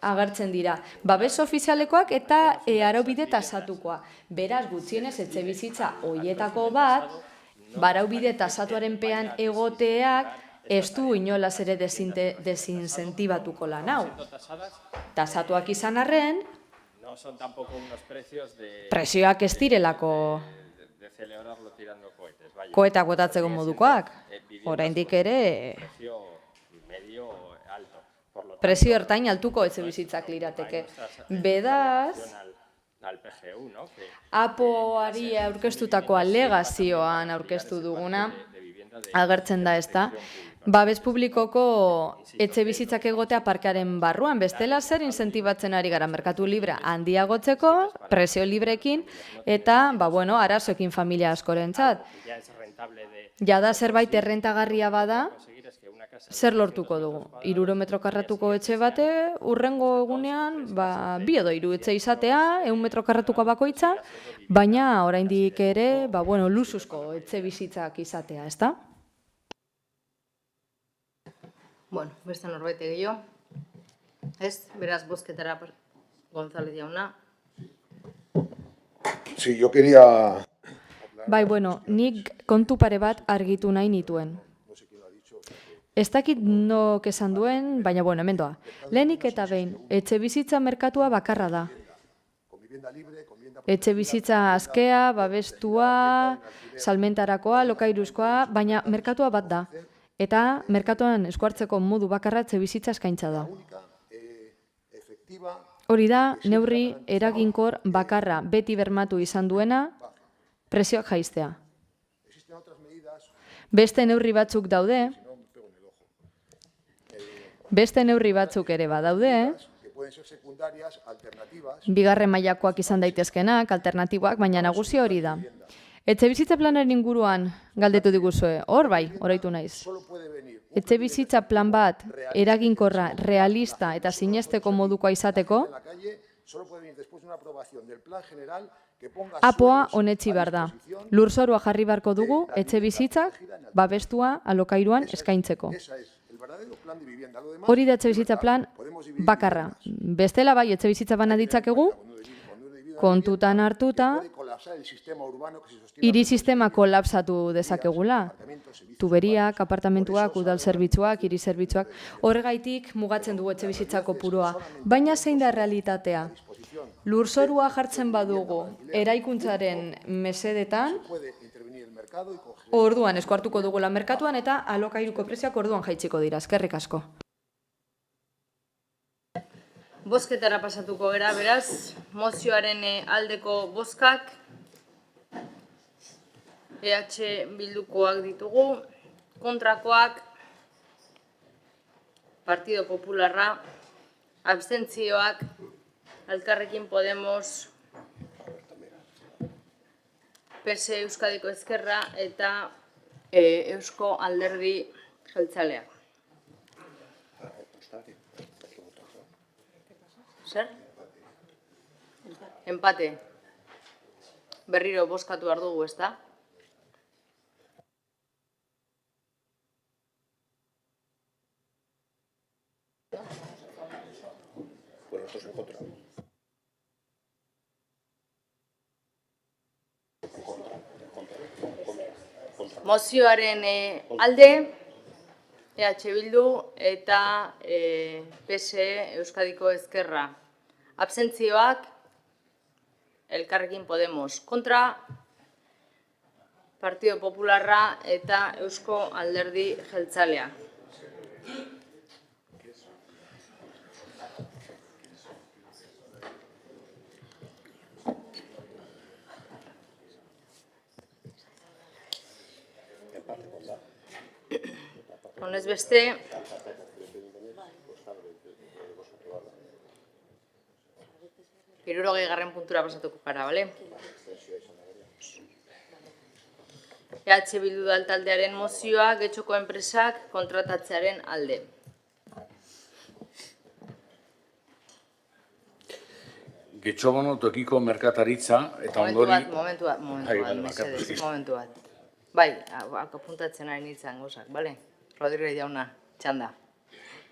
agertzen dira. Babes ofizialekoak eta araubide tasatukoa. Beraz, gutxienez etxebizitza hoietako bat, araubide tasatuaren pean egoteak ez du inolaz ere desincentibatuko lan hau. Tasatuak izan arren, No son tampoco unos precios de... presioak ez direlako de celebrarlo tirando cohetes, vaya. koetak botatzeko modukoak. Oraindik ere Precio medio alto. Por lo tanto, presio ertain altuko etxebizitzak lirateke. Bedaz, al PGU, ¿no? Que APOari aurkeztutako alegazioan aurkeztu duguna, agertzen da ezta. Babes publikoko etxebizitzak egotea parkearen barruan, bestela zer incentibatzen ari gara merkatu libre handiagotzeko, presio librekin, eta, arazoekin familia askorentzat. ya es rentable de... Jada zerbait errentagarria bada, zer lortuko dugu? 300 metro karratuko etxe bate, urrengo egunean, 2 edo 3 etxe izatea, 100 metro karratuko bakoitza, baina oraindik ere, luxuzko etxe bizitzak izatea, ezta? Bueno, beste norbait gehiago. Ez, beraz bozketara González jauna. Sí, yo quería... Bai, nik kontu pare bat argitu nahi nituen. Ez dakit nok esan duen, baina hemen doa. Lehenik eta behin, etxebizitza merkatua bakarra da. Etxebizitza askea, babestua, salmentarakoa, lokairuzkoa, baina merkatua bat da. Eta merkatuan eskuartzeko modu bakarra etxebizitza eskaintza da. Hori da, neurri eraginkor bakarra beti bermatu izan duena, prezioak jaistea. Beste neurri batzuk daude, ere badaude, bigarren mailakoak izan daitezkenak, alternatiboak, baina nagusi hori da. Etxebizitza planaren inguruan galdetu diguzue, hor bai, oraitu naiz. Etxebizitza plan bat eraginkorra, realista eta sinesteko modukoa izateko, APOa onetsi behar da. Lurzorua jarri beharko dugu etxebizitzak babestua alokairuan eskaintzeko. Hori da etxebizitza plan bakarra. Bestela bai etxebizitza bana ditzakegu, kontutan hartuta, hiri sistema kolapsatu dezakegula. Tuberiak, apartamentuak, udal zerbitzuak, hiri zerbitzuak, horregaitik mugatzen dugu etxebizitza kopuroa. Baina zein da realitatea? Lurzorua jartzen badugu eraikuntzaren mesedetan, orduan eskuartuko dugula merkatuan eta alokairuko prezioak orduan jaitsiko dira. Eskerrik asko. Bozketara pasatuko gara, beraz, mozioaren aldeko bozkak, Bildukoak ditugu, kontrakoak, Partido Popularra, abstentzioak, Elkarrekin Podemos, PSE Euskadiko Ezkerra eta Eusko Alderdi Jeltzaleak. Zer? Empate. Berriro bozkatu behar dugu, ezta? Mozioaren alde, Bildu eta PSE Euskadiko Ezkerra. Abstentzioak, Elkarrekin Podemos. Kontra, Partido Popularra eta Eusko Alderdi Jeltzalea. Honez beste, garren puntura pasatuko gara, bale? EH Bildu taldearen mozioa Getxoko enpresak kontratatzearen alde. Getxobono tokiko merkataritza eta ondori... Momentu bat, mesedez, momentu bat. Bai, apuntatzen ari nintzen gozak, bale? Rodríguez jauna, txanda.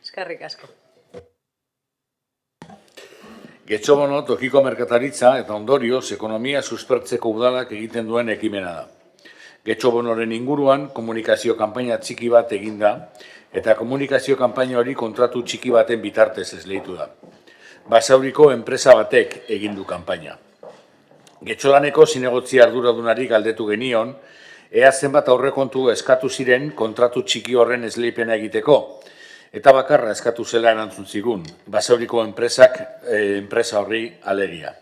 Eskerrik asko. Getxobono tokiko merkataritza eta ondorioz ekonomia suspertzeko udalak egiten duen ekimena da. Getxobonoren inguruan komunikazio kanpaina txiki bat eginda eta komunikazio kanpaina hori kontratu txiki baten bitartez esleitu da. Basauriko enpresa batek egin du kanpaina. Getxolaneko zinegotzi arduradunari galdetu genion, ea zenbat aurrekontu eskatu ziren kontratu txiki horren esleipena egiteko, eta bakarra eskatu zela erantzun zigun, Basauriko enpresa horri alegia.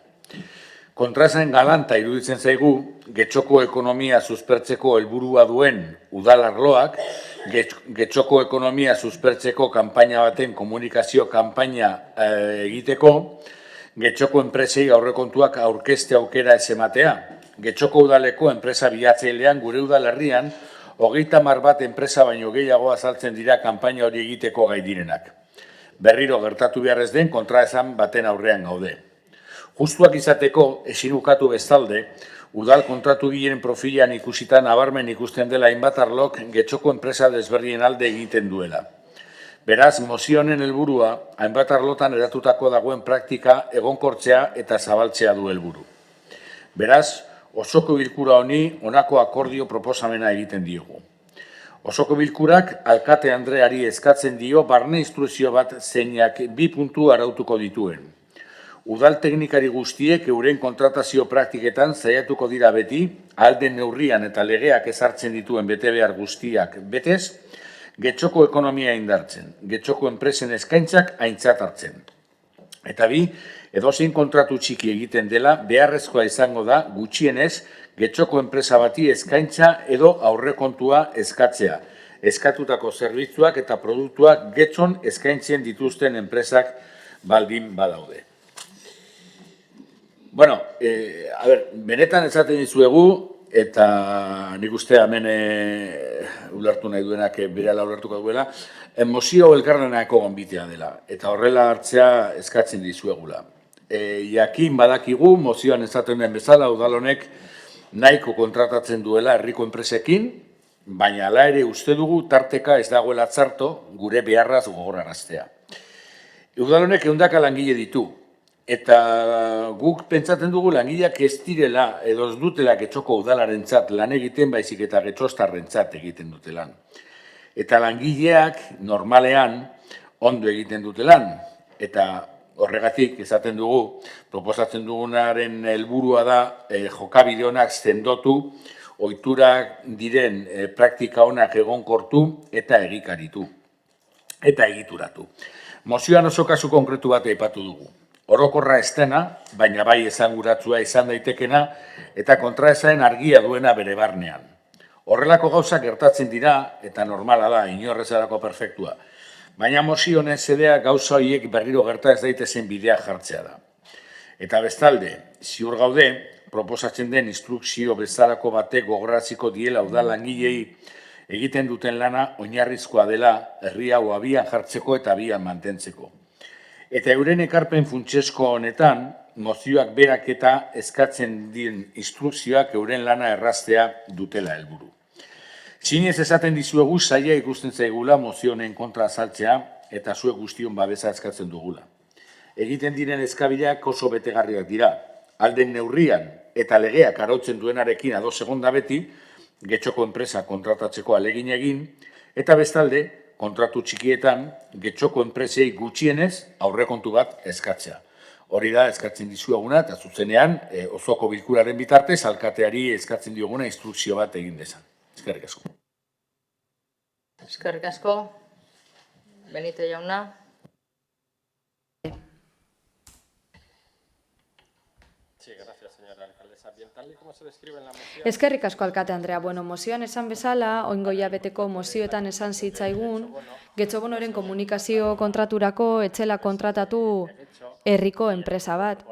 Kontraesan galanta iruditzen zaigu, Getxoko ekonomia suspertzeko helburua duen udalarloak, Getxoko ekonomia suspertzeko kanpaina baten komunikazio kanpaina egiteko, Getxoko enpresei aurrekontuak aurkezte aukera ez ematea. Getxoko udaleko enpresa bilatzailean gure udalerrian 30 bat enpresa baino gehiago azaltzen dira kanpaina hori egiteko gai direnak. Berriro gertatu beharrez den kontraesan baten aurrean gaude. Justuak izateko, ezin ukatu bestalde, udal kontratu gilen profilan ikusita nabarmen ikusten dela hainbat arlok Getxoko enpresa desberdien alde egiten duela. Beraz, mozionen helburua, hainbat arlotan eratutako dagoen praktika egonkortzea eta zabaltzea du helburu. Beraz, osoko bilkura honi honako akordio proposamena egiten diogu. Osoko bilkurak alkate Andreari eskatzen dio barne instrukzio bat zeinak 2 puntu arautuko dituen. Udal teknikari guztiek euren kontratazio praktiketan saiatuko dira beti, ahal den neurrian eta legeak ezartzen dituen betebehar guztiak betez, Getxoko ekonomia indartzen, Getxoko enpresen eskaintzak aintzat hartzen. Eta 2, edozein kontratu txiki egiten dela, beharrezkoa izango da gutxienez Getxoko enpresa bati eskaintza edo aurrekontua eskatzea. Eskatutako zerbitzuak eta produktuak Getxon eskaintzen dituzten enpresak baldin badaude. Bueno, benetan esaten dizuegu, eta nik uste hemen ulertu nahi duenak berehala ulertuko duela, mozio elkarlanako gonbitea dela, eta horrela hartzea eskatzen dizuegula. Jakin badakigu, mozioan esaten den bezala, udal honek nahiko kontratatzen duela herriko enpresekin, baina hala ere uste dugu tarteka ez dagoela txarto gure beharraz gogoraraztea. Udal honek 100 langile ditu, eta guk pentsatzen dugu langileak ez direla edo ez dutela Getxoko udalarentzat lan egiten, baizik eta getxostarrentzat egiten dute lan. Eta langileak normalean ondo egiten dute lan, eta horregatik esaten dugu, proposatzen dugunaren helburua da jokabide onak sendotu, ohiturak diren praktika onak egonkortu eta egikaritu, eta egituratu. Mozioan oso kasu konkretu bat aipatu dugu. Orokorra ez dena, baina bai esanguratsua izan daitekena eta kontraesaen argia duena bere barnean. Horrelako gauzak gertatzen dira eta normala da, inorrezarako perfektua. Baina mozio honen xedea gauza horiek berriro gerta ez daitezen bidea jartzea da. Eta bestalde, ziur gaude, proposatzen den instrukzio bezalako batek gogoratziko diela udal langilei egiten duten lana oinarrizkoa dela herri hau abian jartzeko eta abian mantentzeko. Eta euren ekarpen funtsezko honetan, mozioak berak eta eskatzen dien instrukzioak euren lana erraztea dutela helburu. Zinez esaten dizuegu zaila ikusten zaigula mozio honen kontra azaltzea eta zuek guztion babesa eskatzen dugula. Egiten diren eskabideak oso betegarriak dira. Alden neurrian eta legeak arautzen duenarekin ados egon da beti, Getxoko enpresa kontratatzeko alegin egin, eta bestalde, kontratu txikietan, Getxoko enpresei gutxienez aurrekontu bat eskatzea. Hori da, eskatzen dizueguna, eta zuzenean, osoko bilkuraren bitartez, alkateari eskatzen dioguna instrukzio bat egin dezan. Eskerrik asko. Eskerrik asko. Benito jauna. Eskerrik asko alkate Andrea. Bueno, mozioan esan bezala, oingo hilabeteko mozioetan esan zitzaigun, Getxobonoren komunikazio kontraturako etzela kontratatu herriko enpresa bat.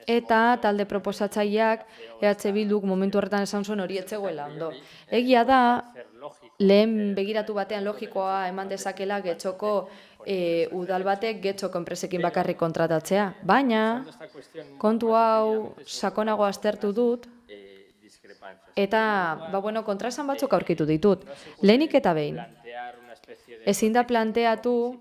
eta talde proposatzaileak EH Bilduk momentu horretan esan zuen hori etzegoela ondo. Egia da, lehen begiratu batean logikoa eman dezakela Getxoko udal batek Getxoko enpresekin bakarrik kontratatzea, baina kontu hau sakonago aztertu dut eta kontraesan batzuk aurkitu ditut. Lehenik eta behin, ezin da planteatu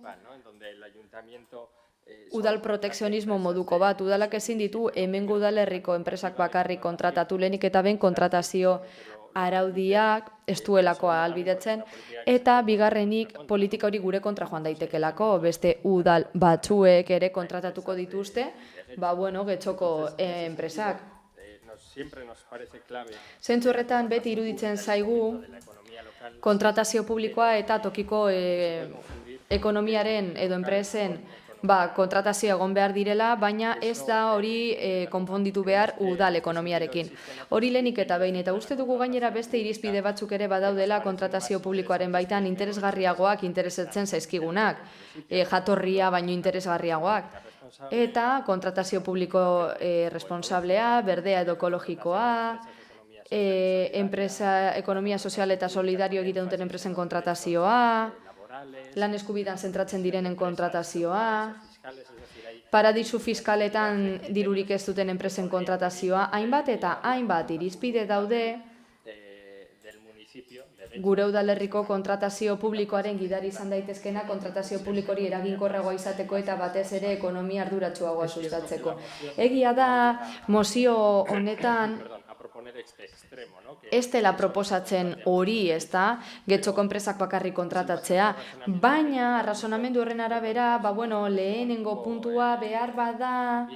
udal protekzionismo moduko bat, udalak ezin ditu hemengo udalerriko enpresak bakarrik kontratatu, lehenik eta behin kontratazio araudiak ez duelako ahalbidetzen, eta bigarrenik politika hori gure kontra joan daitekelako, beste udal batzuek ere kontratatuko dituzte, Getxoko enpresak. Zentzu horretan beti iruditzen zaigu kontratazio publikoa eta tokiko ekonomiaren edo enpresen kontratazio egon behar direla, baina ez da hori konponditu behar udal ekonomiarekin. Hori lehenik eta behin, eta uste dugu gainera beste irizpide batzuk ere badaudela kontratazio publikoaren baitan interesgarriagoak interesatzen zaizkigunak, jatorria baino interesgarriagoak. Eta kontratazio publiko responsablea, berdea edo ekologikoa, enpresa, ekonomia sozial eta solidario egiten duten enpresen kontratazioa, lan eskubidan zentratzen direnen kontratazioa, paradisu fiskaletan dirurik ez duten enpresen kontratazioa, hainbat eta hainbat irizpide daude gure udalerriko kontratazio publikoaren gidari izan daitezkena, kontratazio publikori eraginkorragoa izateko eta batez ere ekonomia arduratsuagoa sustatzeko. Egia da, mozio honetan ez dela proposatzen hori, ez da, Getxoko enpresak bakarrik kontratatzea, baina razonamendu horren arabera, lehenengo puntua behar bada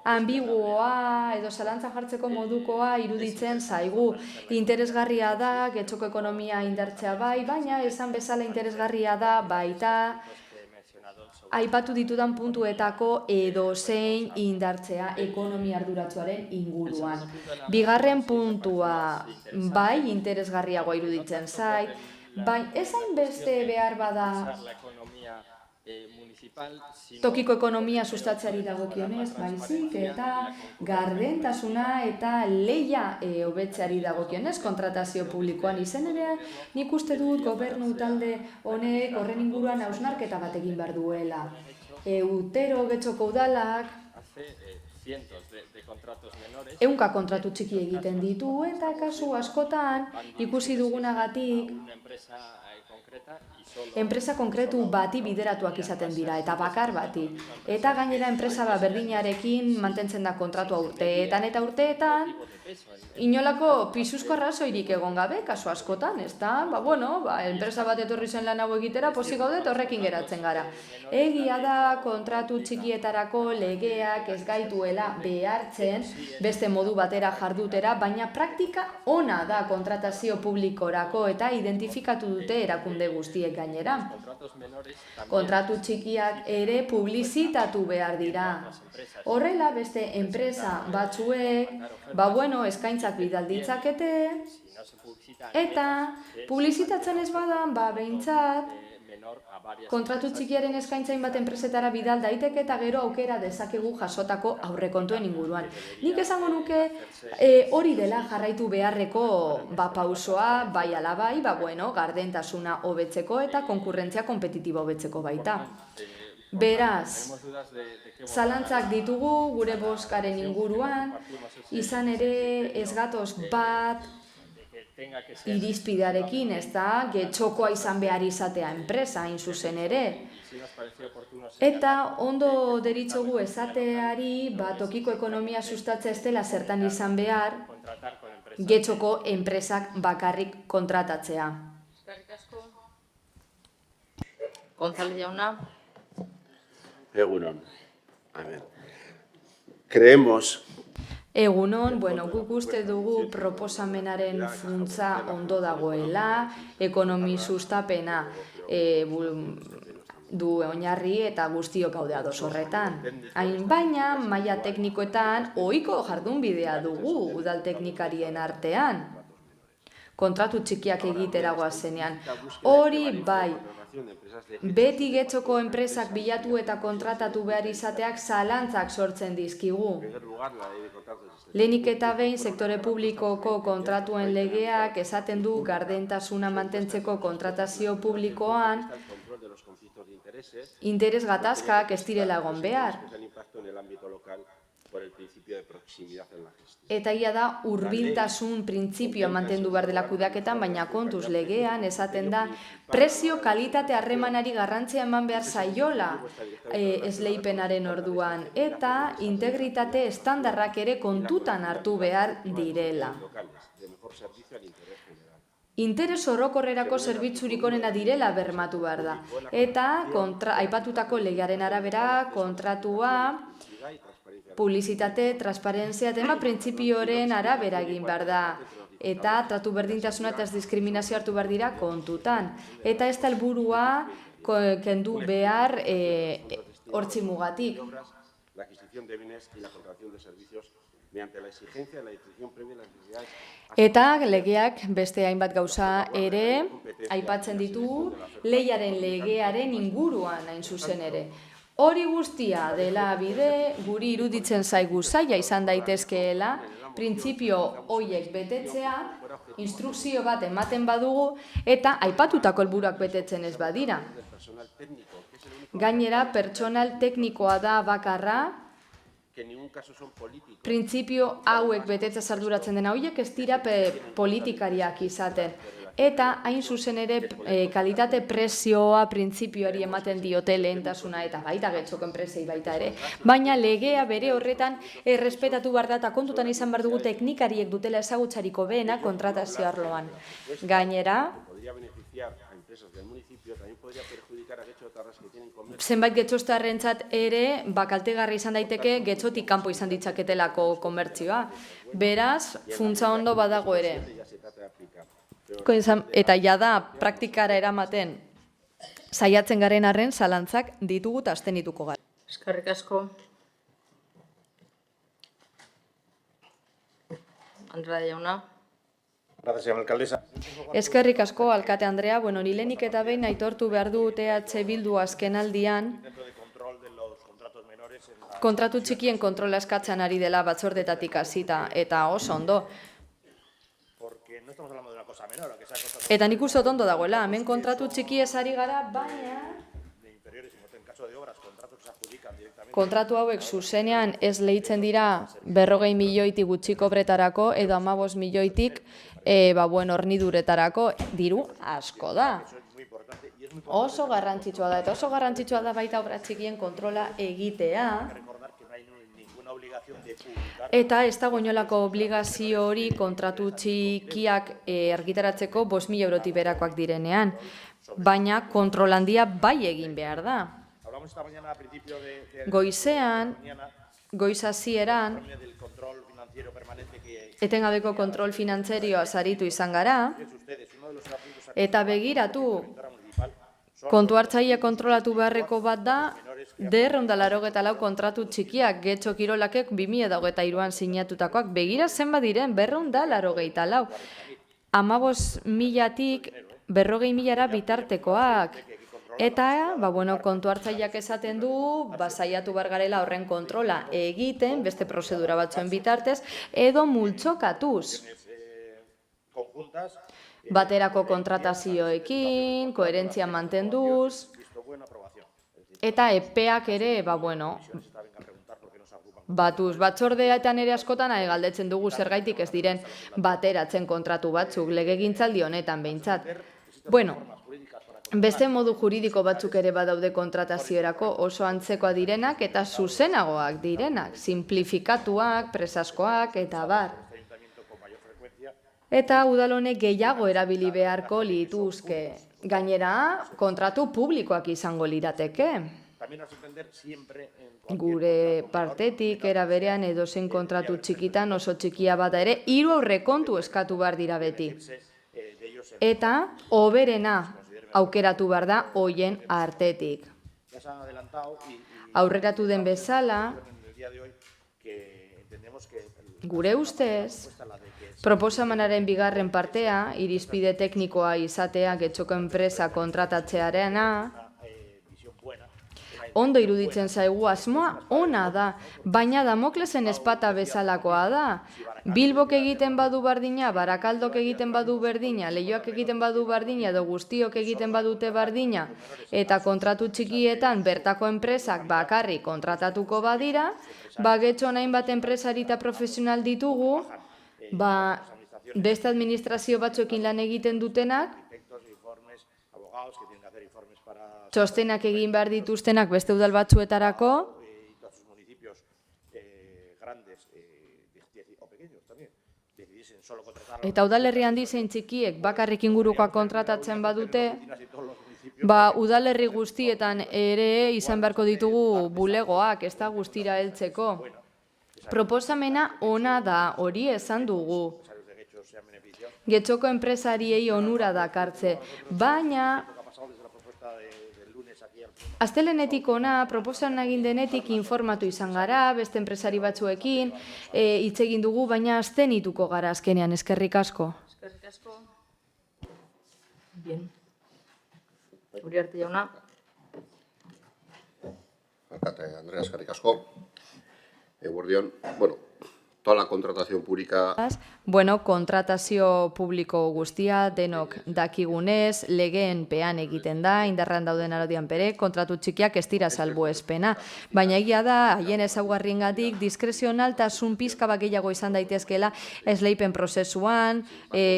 ambiguoa edo zalantza jartzeko modukoa iruditzen zaigu. Interesgarria da Getxoko ekonomia indartzea baina esan bezala interesgarria da baita aipatu ditudan puntuetako edozein indartzea ekonomia arduratsuaren inguruan. Bigarren puntua interesgarriagoa iruditzen zait, ez hainbeste behar bada tokiko ekonomia sustatzeari dagokionez, baizik eta gardentasuna eta lehia hobetzeari dagokionez kontratazio publikoan. Izan ere, nik uste dut gobernu talde honek horren inguruan hausnarketa bat egin behar duela. Urtero Getxoko udalak ehunka kontratu txiki egiten ditu eta kasu askotan ikusi dugunagatik enpresa konkretu bati bideratuak izaten dira, eta bakar bati. Eta gainera enpresa berdinarekin mantentzen da kontratua urteetan eta urteetan, inolako pisuzko arrazoirik egon gabe, kasu askotan, ez da? Enpresa bat etorri zen lan hau egitera, pozik gaude eta horrekin geratzen gara. Egia da kontratu txikietarako legeak ez gaituela behartzen beste modu batera jardutera, baina praktika ona da kontratazio publikorako eta identifikatu dute erakunde guztiek gainera. Kontratu txikiak ere publizitatu behar dira. Horrela beste enpresa batzuek, eskaintzak bidal ditzakete, eta publizitatzen ez badan, behintzat, kontratu txikiaren eskaintzain bat enpresetara bidal daiteke eta gero aukera dezakegu jasotako aurrekontuen inguruan. Nik esango nuke hori dela jarraitu beharreko pausoa, bai ala bai, gardentasuna hobetzeko eta konkurrentzia kompetitibo hobetzeko baita. Beraz, zalantzak ditugu gure bozkaren inguruan, izan ere ez gatoz bat irizpidearekin, ez da, Getxokoa izan behar izatea enpresa, hain zuzen ere. Eta ondo deritzogu esateari, tokiko ekonomia sustatzea ez dela zertan izan behar, Getxoko enpresak bakarrik kontratatzea. González jauna. Egunon. Creemos. Egunon, guk uste dugu proposamenaren funtsa ondo dagoela, ekonomi sustapena du oinarri eta guztiok gaude ados horretan. Baina, maila teknikoetan ohiko jardunbidea dugu udal teknikarien artean. kontratu txikiak egitera goazenean. Hori bai, beti getxoko enpresak bilatu eta kontratatu behar izateak zalantzak sortzen dizkigu. Lehenik eta behin sektore publikoko kontratuen legeak esaten du gardentasuna mantentzeko kontratazio publikoan interes gatazkak ez direla egon behar. Eta ia da hurbiltasun printzipioa mantendu behar dela kudeaketan, baina kontuz legean esaten da prezio kalitate harremanari garrantzia eman behar zaiola esleipenaren orduan eta integritate estandarrak ere kontutan hartu behar direla. Interes orokorrerako zerbitzurik onena direla bermatu behar da. Eta aipatutako legearen arabera kontratua publizitate, transparentzia eta printzipioren arabera egin behar da. Eta tratu berdintasuna eta ez diskriminazio hartu behar dira kontutan. Eta ez da helburua kendu behar hortzi mugatik. Eta legeak beste hainbat gauza ere aipatzen ditu lehiaren legearen inguruan hain zuzen ere. Hori guztia dela bide guri iruditzen zaigu zaila izan daitezkeela, printzipio horiek betetzea, instrukzio bat ematen badugu eta aipatutako helburuak betetzen ez badira. Gainera, pertsonal teknikoa da bakarra, printzipio hauek betetza arduratzen dena horiek ez dira politikariak izaten. Eta hain zuzen ere kalitate prezioa printzipioari ematen diote lehentasuna eta baita getxoko enpresei baita ere. Baina legea bere horretan errespetatu behar da eta kontutan izan behar dugu teknikariek dutela ezagutzariko behena kontratazio arloan. Gainera, zenbait getxostarrentzat ere kaltegarri izan daiteke getxotik kanpo izan ditzaketelako komertzioa. Beraz, funtsa ondo badago ere. Eta jada praktikara eramaten saiatzen garen arren zalantzak ditugu eta abstenituko gara. Eskerrik asko. Andrea jauna. Gracias, señora alcaldesa. Eskerrik asko, alkate Andrea. Bueno, nilenik eta behin aitortu behar du TH Bildu azkenaldian kontratu txikien kontrola eskatzen ari dela batzordetatik hasita eta oso ondo. Eta nik uste ondo dagoela, hemen kontratu txiki ez ari gara, baina kontratu hauek zuzenean ez lehitzen dira 40 milioitik gutxiko obretarako edo 15 milioitik horniduretarako diru asko da. Oso garrantzitsua da, eta oso garrantzitsua da baita obra txikien kontrola egitea. Eta ez dago inolako obligazio hori kontratu txikiak argitaratzeko 5.000 eurotik berakoak direnean. Baina kontrolandia bai egin behar da. Goizean, goiz hasieran, etengabeko kontrol finantzerioa saritu izan gara, eta begiratu, kontu hartzaile kontrolatu beharreko bat da, 284 kontratu txikiak getxo kirolakek 2023an sinatutakoak begira zenbat diren 284. 15.000tik 40.000ra bitartekoak. Eta, kontu hartzaileak esaten du, saiatu behar garela horren kontrola egiten, beste prozedura batzuen bitartez, edo multzokatuz. Baterako kontratazioekin, koherentzia mantenduz, eta epeak ere, batuz. Batzordeetan ere askotan galdetzen dugu zergaitik ez diren bateratzen kontratu batzuk, legegintzaldi honetan behintzat. Beste modu juridiko batzuk ere badaude kontrataziorako oso antzekoa direnak eta zuzenagoak direnak, simplifikatuak, presaskoak eta bar. Eta udal honek gehiago erabili beharko lituzke. Gainera, kontratu publikoak izango lirateke. Gure partetik era berean edozein kontratu txikitan oso txikia bada ere, 3 aurrekontu eskatu behar dira beti. Eta hoberena aukeratu behar da hoien artetik. Aurreratu den bezala, gure ustez, Proposamenaren bigarren partea, irizpide teknikoa izatea getxoko enpresa kontratatzearena, ondo iruditzen zaigu, asmoa ona da, baina Damoklesen espata bezalakoa da. Bilbok egiten badu bardina, Barakaldok egiten badu berdina, Leioak egiten badu bardina, edo guztiok egiten badute bardina, eta kontratu txikietan bertako enpresak bakarrik kontratatuko badira, getxon hainbat enpresari eta profesional ditugu, beste administrazio batzuekin lan egiten dutenak, txostenak egin behar dituztenak beste udal batzuetarako, eta udalerri handi zein txikiek bakarrik ingurukoa kontratatzen badute, udalerri guztietan ere izan beharko ditugu bulegoak, ez da guztira heltzeko. Proposamena ona da, hori esan dugu. Getxoko enpresariei onura dakartze, baina astelenetik ona, proposan egin denetik informatu izan gara, beste enpresari batzuekin, hitz egin dugu, baina abstenituko gara azkenean, eskerrik asko. Eskerrik asko. Bien. Uriarte jauna. Alkate, Andrea, eskerrik asko. Eguerdion, toda la contratación pública... Kontratazio publiko guztia denok dakigunez, legeen pean egiten da, indarran dauden araudian pere, kontratu txikiak ez dira salbuespena. Baina egia da, haien ezaugarriengatik diskrezionaltasun pizka bat gehiago izan daitezkeela esleipen prozesuan,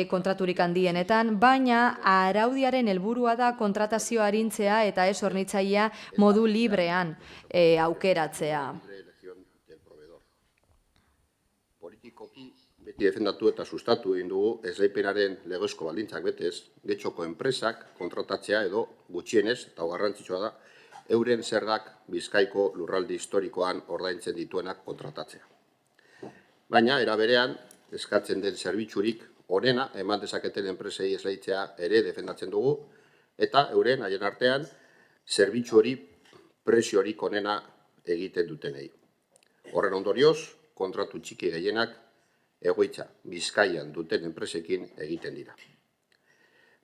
kontraturik handienetan, baina araudiaren helburua da kontratazio arintzea eta ez hornitzailea modu librean aukeratzea. Beti defendatu eta sustatu egin dugu esleipenaren legezko baldintzak betez, getxoko enpresak kontratatzea edo gutxienez, eta garrantzitsua da, euren zergak Bizkaiko lurralde historikoan ordaintzen dituenak kontratatzea. Baina, era berean, eskatzen den zerbitzurik onena eman dezaketen enpresei esleitzea ere defendatzen dugu, eta euren haien artean zerbitzu hori preziorik onena egiten dutenei. Horren ondorioz, kontratu txiki gehienak egoitza Bizkaian duten enpresekin egiten dira.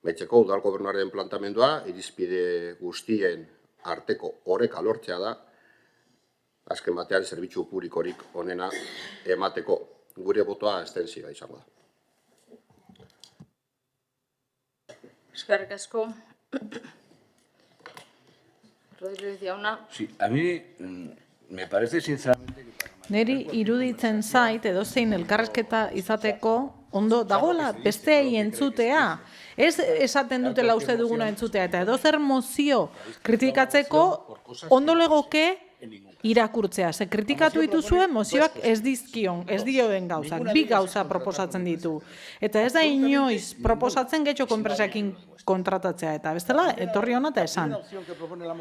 Baitzeko udal gobernuaren plantamendua, irizpide guztien arteko oreka lortzea da, azken batean zerbitzu publikorik onena emateko. Gure botoa abstentzioa izango da. Eskerrik asko. Rodríguez jauna. Sí, a mí me parece sinceramente que... Neri iruditzen zait edozein elkarrezketa izateko ondo dagoela besteei entzutea. Ez esaten dutela uste duguna entzutea eta edozer mozio kritikatzeko ondo legoke irakurtzea. Ze kritikatu dituzue mozioak ez dioen gauzak, bi gauza proposatzen ditu. Eta ez da inoiz proposatzen getxoko enpresakin kontratatzea eta bestela etorri hona eta esan.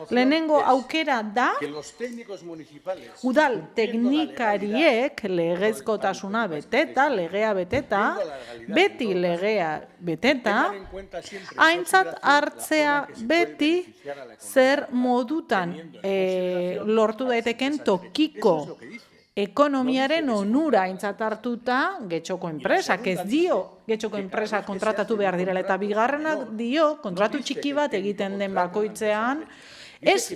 Lehenengo aukera da udal teknikariek legezkotasuna beteta, legea beteta, beti legea beteta, aintzat hartzea beti zer modutan lortu daiteken tokiko ekonomiaren onura aintzat hartuta getxoko enpresak. Ez dio getxoko enpresa kontratatu behar direla eta bigarrenak dio kontratu txiki bat egiten den bakoitzean ez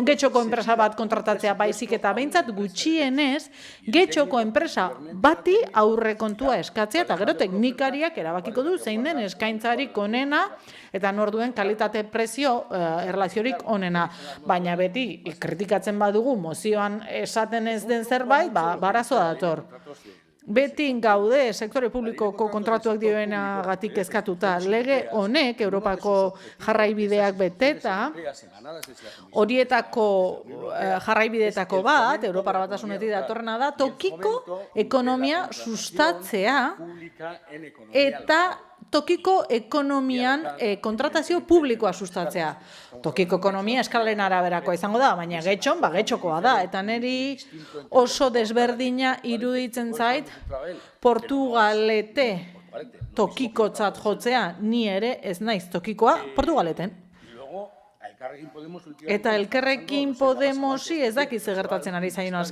getxoko enpresa bat kontratatzea baizik eta behintzat gutxienez getxoko enpresa bati aurrekontua eskatzea eta gero teknikariak erabakiko du zein den eskaintzarik onena eta norduen kalitate prezio erlaziorik onena. Baina beti kritikatzen badugu mozioan esaten ez den zerbait, barazoa dator. Beti gaude sektore publikoko kontratuak dioenagatik eskatuta. Lege honek Europako jarraibideak beteta, horietako jarraibideetako bat, Europara Batasunetik datorrena da, tokiko ekonomia sustatzea eta tokiko ekonomian kontratazio publikoa sustatzea. Tokiko ekonomia eskalen araberakoa izango da, baina getxon, getxokoa da. Eta niri oso desberdina iruditzen zait Portugalete tokikotzat jotzea, ni ere ez naiz tokikoa Portugaleten. Eta Elkarrekin Podemosi ez dakit ze gertatzen ari zaino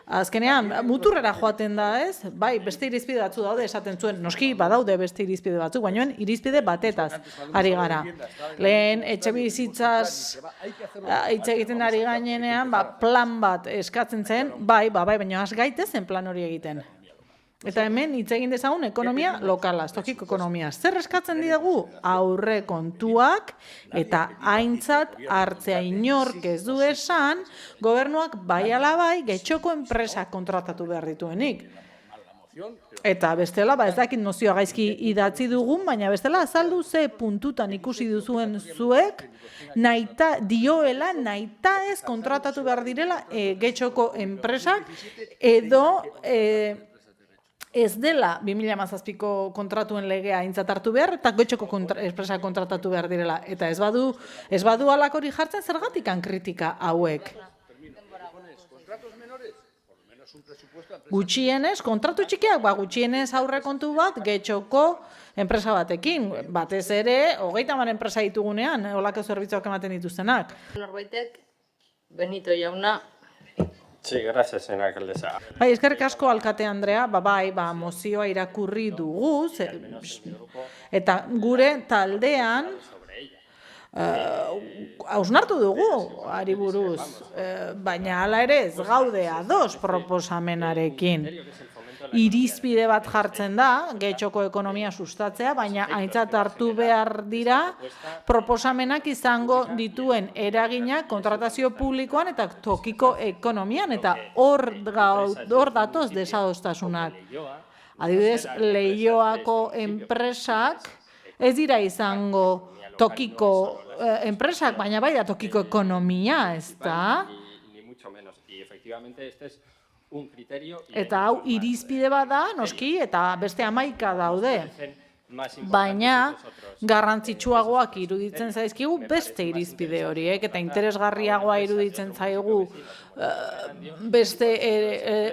azkenean, muturrera joaten da, ez? Bai, beste irizpide batzu daude esaten zuen, noski badaude beste irizpide batzuk, baina irizpide batetaz ari gara. Lehen, etxebizitzaz hitz egiten ari gainenean, plan bat eskatzen zen, bai, baina has gaitezen plan hori egiten. Eta hemen hitz egin dezagun ekonomia lokalaz, tokiko ekonomiaz. Zer eskatzen diegu? Aurrekontuak eta aintzat hartzea, inork ez du esan, gobernuak bai ala bai getxoko enpresak kontratatu behar dituenik. Eta bestela, ez dakit nozioa gaizki idatzi dugun, baina bestela azaldu ze puntutan ikusi duzuen zuek, dioela nahita ez kontratatu behar direla getxoko enpresak, edo ez dela 2017ko kontratuen legea aintzat hartu behar, eta getxoko enpresak kontratatu behar direla. Eta ez badu alakori jartzen zergatikan kritika hauek. Gutxienez, kontratu txikiak, gutxienez aurrekontu bat getxoko enpresa batekin. Batez ere, 30 enpresa ditugunean, holako zerbitzuak ematen dituztenak. Norbaitek, Benito jauna. Sí, gracias, señora alcaldesa. Bai, eskerrik asko alkate Andrea, mozioa irakurri dugu, eta gure taldean hausnartu dugu, ari buruz, baina hala ere ez gaude ados proposamenarekin. Irizpide bat jartzen da, getxoko ekonomia sustatzea, baina aintzat hartu behar dira proposamenak izango dituen eraginak kontratazio publikoan eta tokiko ekonomian, eta hor datoz desadostasunak. Adibidez, Leioako enpresak ez dira izango tokiko enpresak, baina bai da tokiko ekonomia, ez da? Eta hau irizpide bat da, noski, eta beste 11 daude. Baina garrantzitsuagoak iruditzen zaizkigu beste irizpide horiek, eta interesgarriagoa iruditzen zaigu beste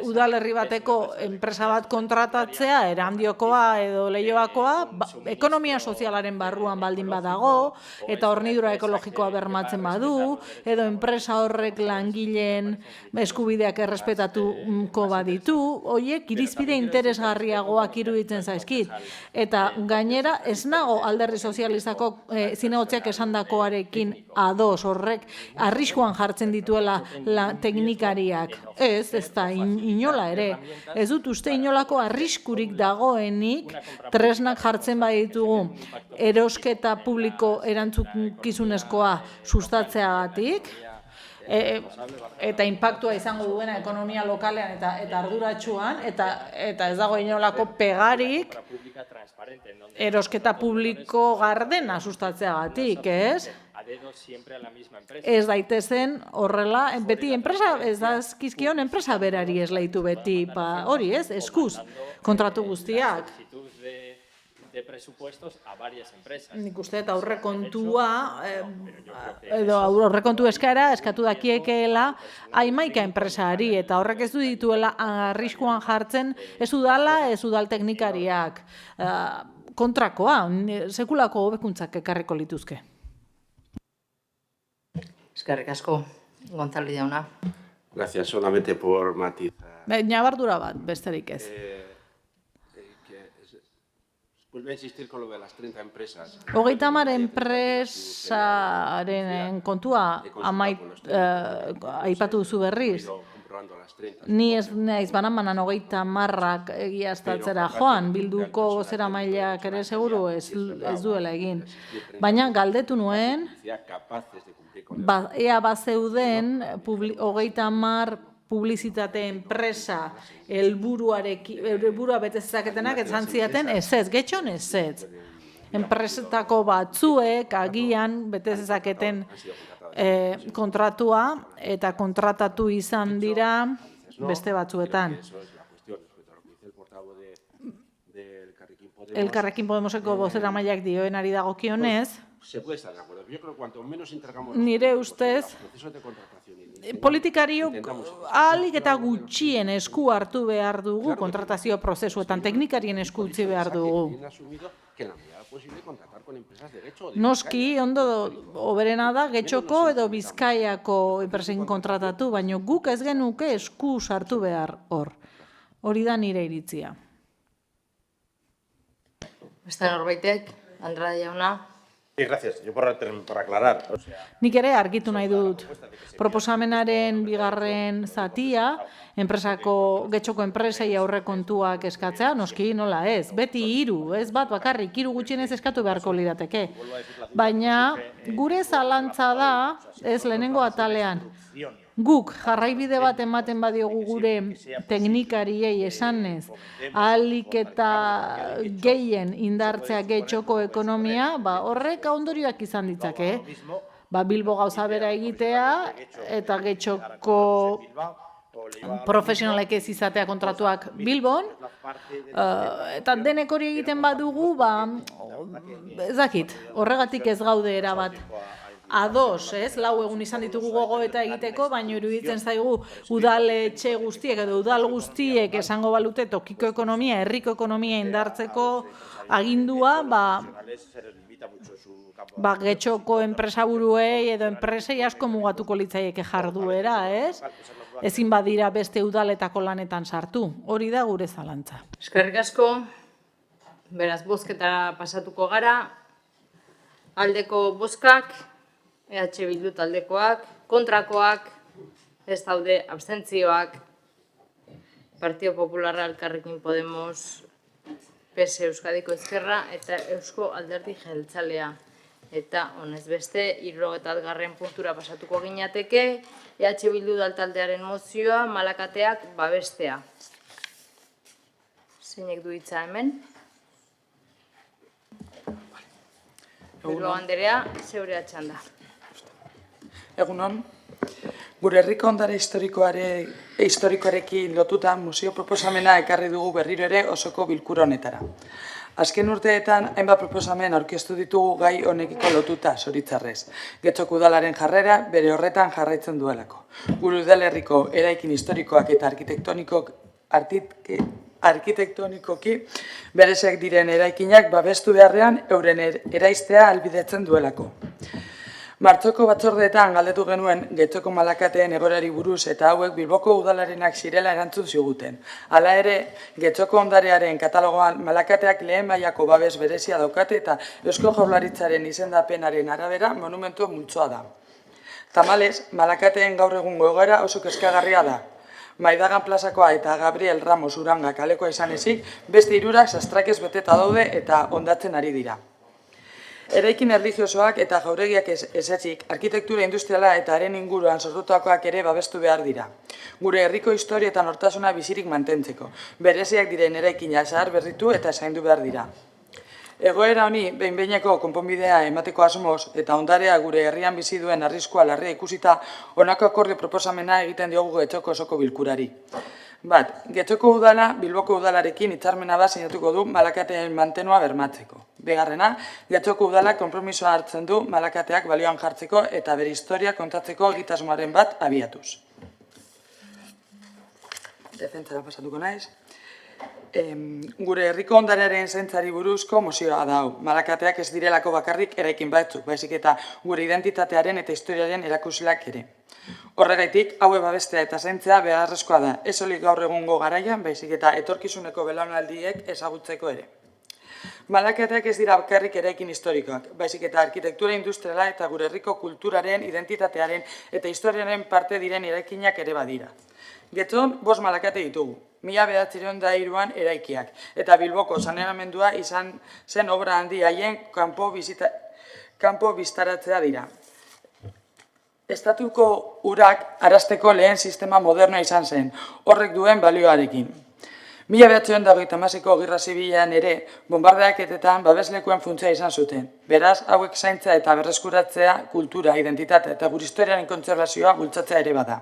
udalerri bateko enpresa bat kontratatzea, Erandiokoa edo Leioakoa, ekonomia sozialaren barruan baldin badago, eta hornidura ekologikoa bermatzen badu, edo enpresa horrek langileen eskubideak errespetatuko baditu, horiek irizpide interesgarriagoak iruditzen zaizkit. Eta gainera, ez nago alderdi sozialistako zinegotziak esandakoarekin ados, horrek arriskuan jartzen dituela teknikariak. Ez da inola ere. Ez dut uste inolako arriskurik dagoenik tresnak jartzen baditugu erosketa publiko erantzukizunezkoa sustatzeagatik, eta inpaktua izango duena ekonomia lokalean eta arduratsuan, eta ez dago inolako pegarik erosketa publiko gardena sustatzeagatik, ez? Ez daitezen horrela, beti enpresa, ez dazkizkion enpresa berari esleitu beti, hori ez, eskuz, kontratu guztiak. Nik uste eta aurrekontua, edo aurrekontu eskaera eskatu dakiekeela 11 enpresari, eta horrek ez du dituela arriskuan jartzen ez udala, ez udal teknikariak. Kontrakoa, sekulako hobekuntzak ekarriko lituzke. Eskerrik asko, Gonzalo jauna. Gracias, solamente por matizar. Ñabardura bat, besterik ez. Vuelve a insistir con lo de las 30 empresas. 30 enpresaren kontua aipatu duzu berriz. Ni ez naiz banan 30ak egiaztatzera joan, Bilduko bozeramaileak ere seguru ez duela egin. Baina galdetu nuen, ea bazeuden 30 publizitate enpresa helburua betezaketenak esan ziaten ez, getxon ez. Enpresetako batzuek agian betezaketen kontratua eta kontratatu izan dira beste batzuetan. Elkarrekin Podemoseko bozeramaileak dioenari dagokionez, nire ustez, politikariok ahalik eta gutxien esku hartu behar dugu kontratazio prozesuetan, teknikarien esku utzi behar dugu. posible contratar con empresas de Getxo. Noski, ondo hoberena da, Getxoko edo Bizkaiako enpresekin kontratatu, baina guk ez genuke esku sartu behar hor. Hori da nire iritzia. Beste norbaitek, Andrade jauna. Sí, gracias. Yo por aclarar. O sea, Nik ere argitu nahi dut proposamenaren bigarren zatia, Getxoko enpresei aurrekontuak eskatzea, noski nola ez, beti 3, ez bat bakarrik, 3 gutxienez eskatu beharko lirateke. Baina gure zalantza da, ez lehenengo atalean, guk jarraibide bat ematen badiogu gure teknikariei esanez, ahalik eta gehien indartzea Getxoko ekonomia, horrek ondorioak izan ditzake. Bilbo gauza bera egitea eta Getxoko profesionalek ez izatea kontratuak Bilbon, eta denek hori egiten badugu, ez dakit, horregatik ez gaude erabat ados, ez? 4 egun izan ditugu gogoeta egiteko, baina iruditzen zaigu udaletxe guztiek edo udal guztiek esango balute tokiko ekonomia, herriko ekonomia indartzeko agindua, Getxoko enpresaburuei edo enpresei asko mugatuko litzaieke jarduera, ez? Ezin badira beste udaletako lanetan sartu. Hori da gure zalantza. Eskerrik asko, beraz bozketara pasatuko gara, aldeko bozkak, EH Bildu taldekoak, kontrakoak, ez daude abstentzioak, Partido Popularra, Elkarrekin Podemos, PS Euskadiko Ezkerra eta Eusko Alderdi Jeltzalea. Eta honez beste, 70. puntura pasatuko ginateke, EH Bildu taldearen mozioa malakateak babestea. Zeinek du hitza hemen? Bilbao Anderea, zeurea txanda. Egunon, gure herriko ondare historikoarekin lotuta museo proposamena ekarri dugu berriro ere osoko bilkura honetara. Azken urteetan, hainbat proposamen aurkeztu ditugu gai honekiko lotuta, zoritzarrez. Getxoko udalaren jarrera bere horretan jarraitzen duelako. Gure udalerriko eraikin historikoak eta arkitektonikoki berezek diren eraikinak babestu beharrean euren eraistea ahalbidetzen duelako. Martxoko batzordeetan galdetu genuen Getxoko malakateen egoerari buruz eta hauek Bilboko udalarenak zirela erantzun ziguten. Hala ere, Getxoko ondarearen katalogoan malakateak lehen mailako babes berezia daukate eta Eusko Jaurlaritzaren izendapenaren arabera monumentu multzoa da. Tamalez, malakateen gaur egungo egoera oso kezkagarria da. Maidagan plazakoa eta Gabriel Ramos Uranga kalekoa izan ezik, beste 3 sastrakez beteta daude eta hondatzen ari dira. Eraikin erlijiosoak eta jauregiak ezetzik, arkitektura industriala eta haren inguruan sortutakoak ere babestu behar dira. Gure herriko historia eta nortasuna bizirik mantentzeko. Bereziak diren eraikina zahar berritu eta zaindu behar dira. Egoera honi, behin-behineko konponbidea emateko asmoz eta ondarea gure herrian bizi duen arriskua larria ikusita, honako akordio proposamena egiten diogu Getxoko osoko bilkurari. Getxoko udala Bilboko udalarekin hitzarmena bat sinatuko du malakateen mantenua bermatzeko. Bigarrena, Getxoko udalak konpromisoa hartzen du malakateak balioan jartzeko eta bere historia kontatzeko egitasmoaren bat abiatuz. Defentsara pasatuko naiz. Gure herriko ondarearen zaintzari buruzko mozioa da hau. Malakateak ez direlako bakarrik eraikin batzuk, baizik eta gure identitatearen eta historiaren erakuslak ere. Horregaitik, haue babestea eta zaintzea beharrezkoa da, ez soilik gaur egungo garaian, baizik eta etorkizuneko belaunaldiek ezagutzeko ere. Malakateak ez dira bakarrik eraikin historikoak, baizik eta arkitektura industriala eta gure herriko kulturaren, identitatearen eta historiaren parte diren eraikinak ere badira. Getxon, 5 malakate ditugu, 1903an eraikiak, eta Bilboko saneamendua izan zen obra handi haien kanpo biztaratzea dira. Estatuko urak arazteko lehen sistema modernoa izan zen, horrek duen balioarekin. 1928ko Gerra Zibilean ere, bonbardaketetan babeslekuen funtzioa izan zuten. Beraz, hauek zaintza eta berreskuratzea kultura, identitate eta gure historiaren kontserbazioa bultzatzea ere bada.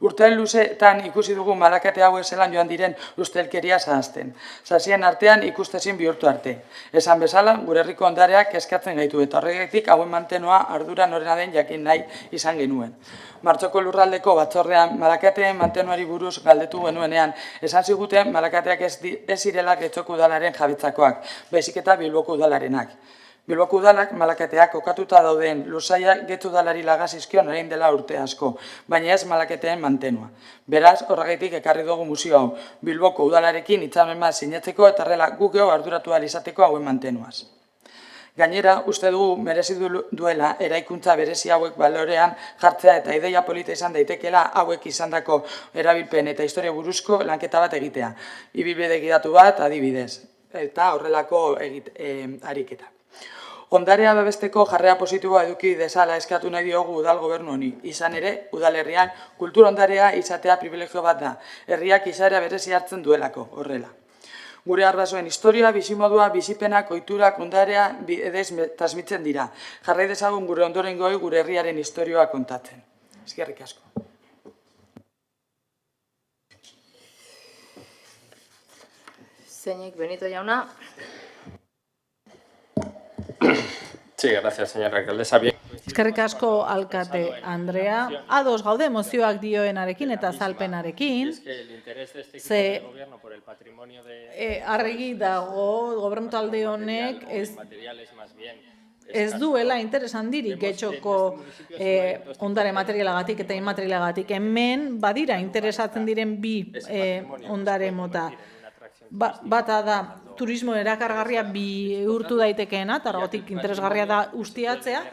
Urtean luzeetan ikusi dugu Malakate hau zelan joan diren ustelkeria zahazten. Sasien artean ikustezin bihurtu arte. Esan bezala, gure herriko ondareak eskatzen gaitu eta horregatik hauen mantenua ardura norena den jakin nahi izan genuen. Martxoko lurraldeko batzordean Malakateen mantenuari buruz galdetu genuenean, esan ziguten Malakateak ez zirela Getxoko udalaren jabetzakoak, baizik eta Bilboko udalarenak. Bilboko udalak Malakateak kokatuta dauden lursailak Getxo udalari lagazizkion orain dela urte asko, baina ez Malakateen mantenua. Beraz, horregatik ekarri dugu museo hau, Bilboko udalarekin hitzarmen bat sinatzeko eta horrela guk geu arduratu ahal izateko hauen mantenuaz. Gainera, uste dugu merezi duela eraikuntza berezi hauek balorean jartzea eta ideia polita izan daitekeela hauek izandako erabilpen eta historia buruzko lanketa bat egitea. Ibilbide gidatu bat adibidez, eta horrelako ariketa. Ondarea babesteko jarrera positiboa eduki dezala eskatu nahi diogu udal gobernu honi. Izan ere, udalerrian kultur ondarea izatea privilegio bat da. Herriak izaera berezi hartzen duelako, horrela. Gure arbasoen historia, bizimodua, bizipenak, ohiturak, ondarea bidez transmitzen dira. Jarrai dezagun gure ondorengoi gure herriaren historioa kontatzen. Eskerrik asko. Zeinek Benito jauna. Sí, gracias, señora alcaldesa. Bien. Eskerrik asko alkate Andrea. Ados gaude mozioak dioenarekin eta azalpenarekin. Ze argi dago gobernu talde honek ez duela interes handirik Getxoko ondare materialagatik eta inmaterialagatik. Hemen badira interesatzen diren bi ondare mota. Bata da turismo erakargarria bihurtu daitekeena, eta horregatik interesgarria da ustiatzea,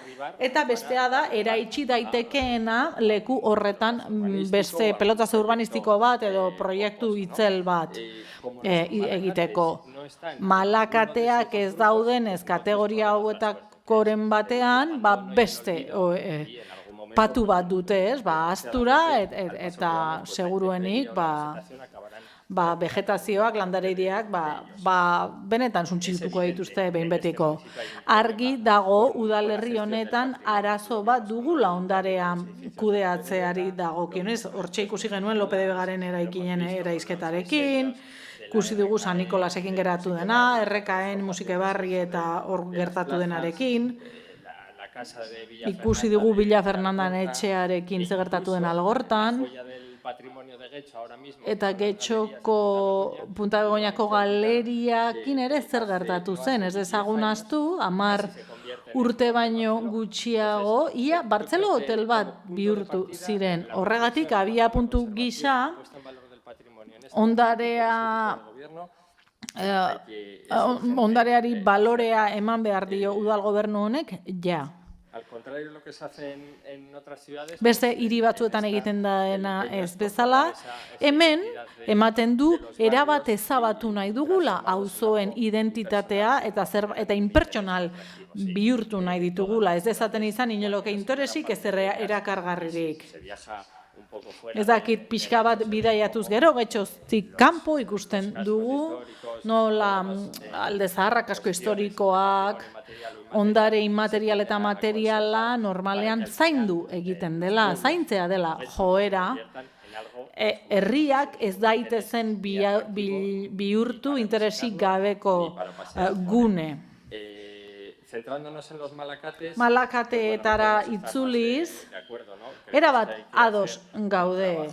eta bestea da eraitsi daitekeena leku horretan beste pelotaze urbanistiko bat edo proiektu itzel bat egiteko. Malakateak ez daudenez kategoria hauetakoren batean, beste patu bat dute, aztura eta seguruenik vegetazioak, landareideak, benetan suntsituko dituzte behin betiko. Argi dago udalerri honetan arazo bat dugula ondarea kudeatzeari dagokionez. Hortxe ikusi genuen Lope de Vegaren eraikinen eraizketarekin, ikusi dugu San Nikolasekin geratu dena, RKN Musikebarri eta hor gertatu denarekin, ikusi dugu Villa Fernandan etxearekin ze gertatu den Algortan, eta Getxoko Punta Begoñako galeriakin ere zer gertatu zen, ez dezagun ahaztu, 10 urte baino gutxiago, ia Bartzelo hotel bat bihurtu ziren. Horregatik, abia puntu gisa, ondareari balorea eman behar dio udal gobernu honek, ja. Beste hiri batzuetan egiten dena ez bezala, hemen ematen du erabat ezabatu nahi dugula auzoen identitatea eta inpertsonal bihurtu nahi ditugula. Ez dezaten izan inoloke interesik ez erakargarririk. Ez dakit pixka bat bidaiatuz gero, Getxotik kanpo ikusten dugu, nola alde zaharrak asko historikoak, ondare inmaterial eta materiala normalean zaindu egiten dela, zaintzea dela joera, herriak ez daitezen bihurtu interesik gabeko gune. Malakateetara itzuliz, erabat ados gaude.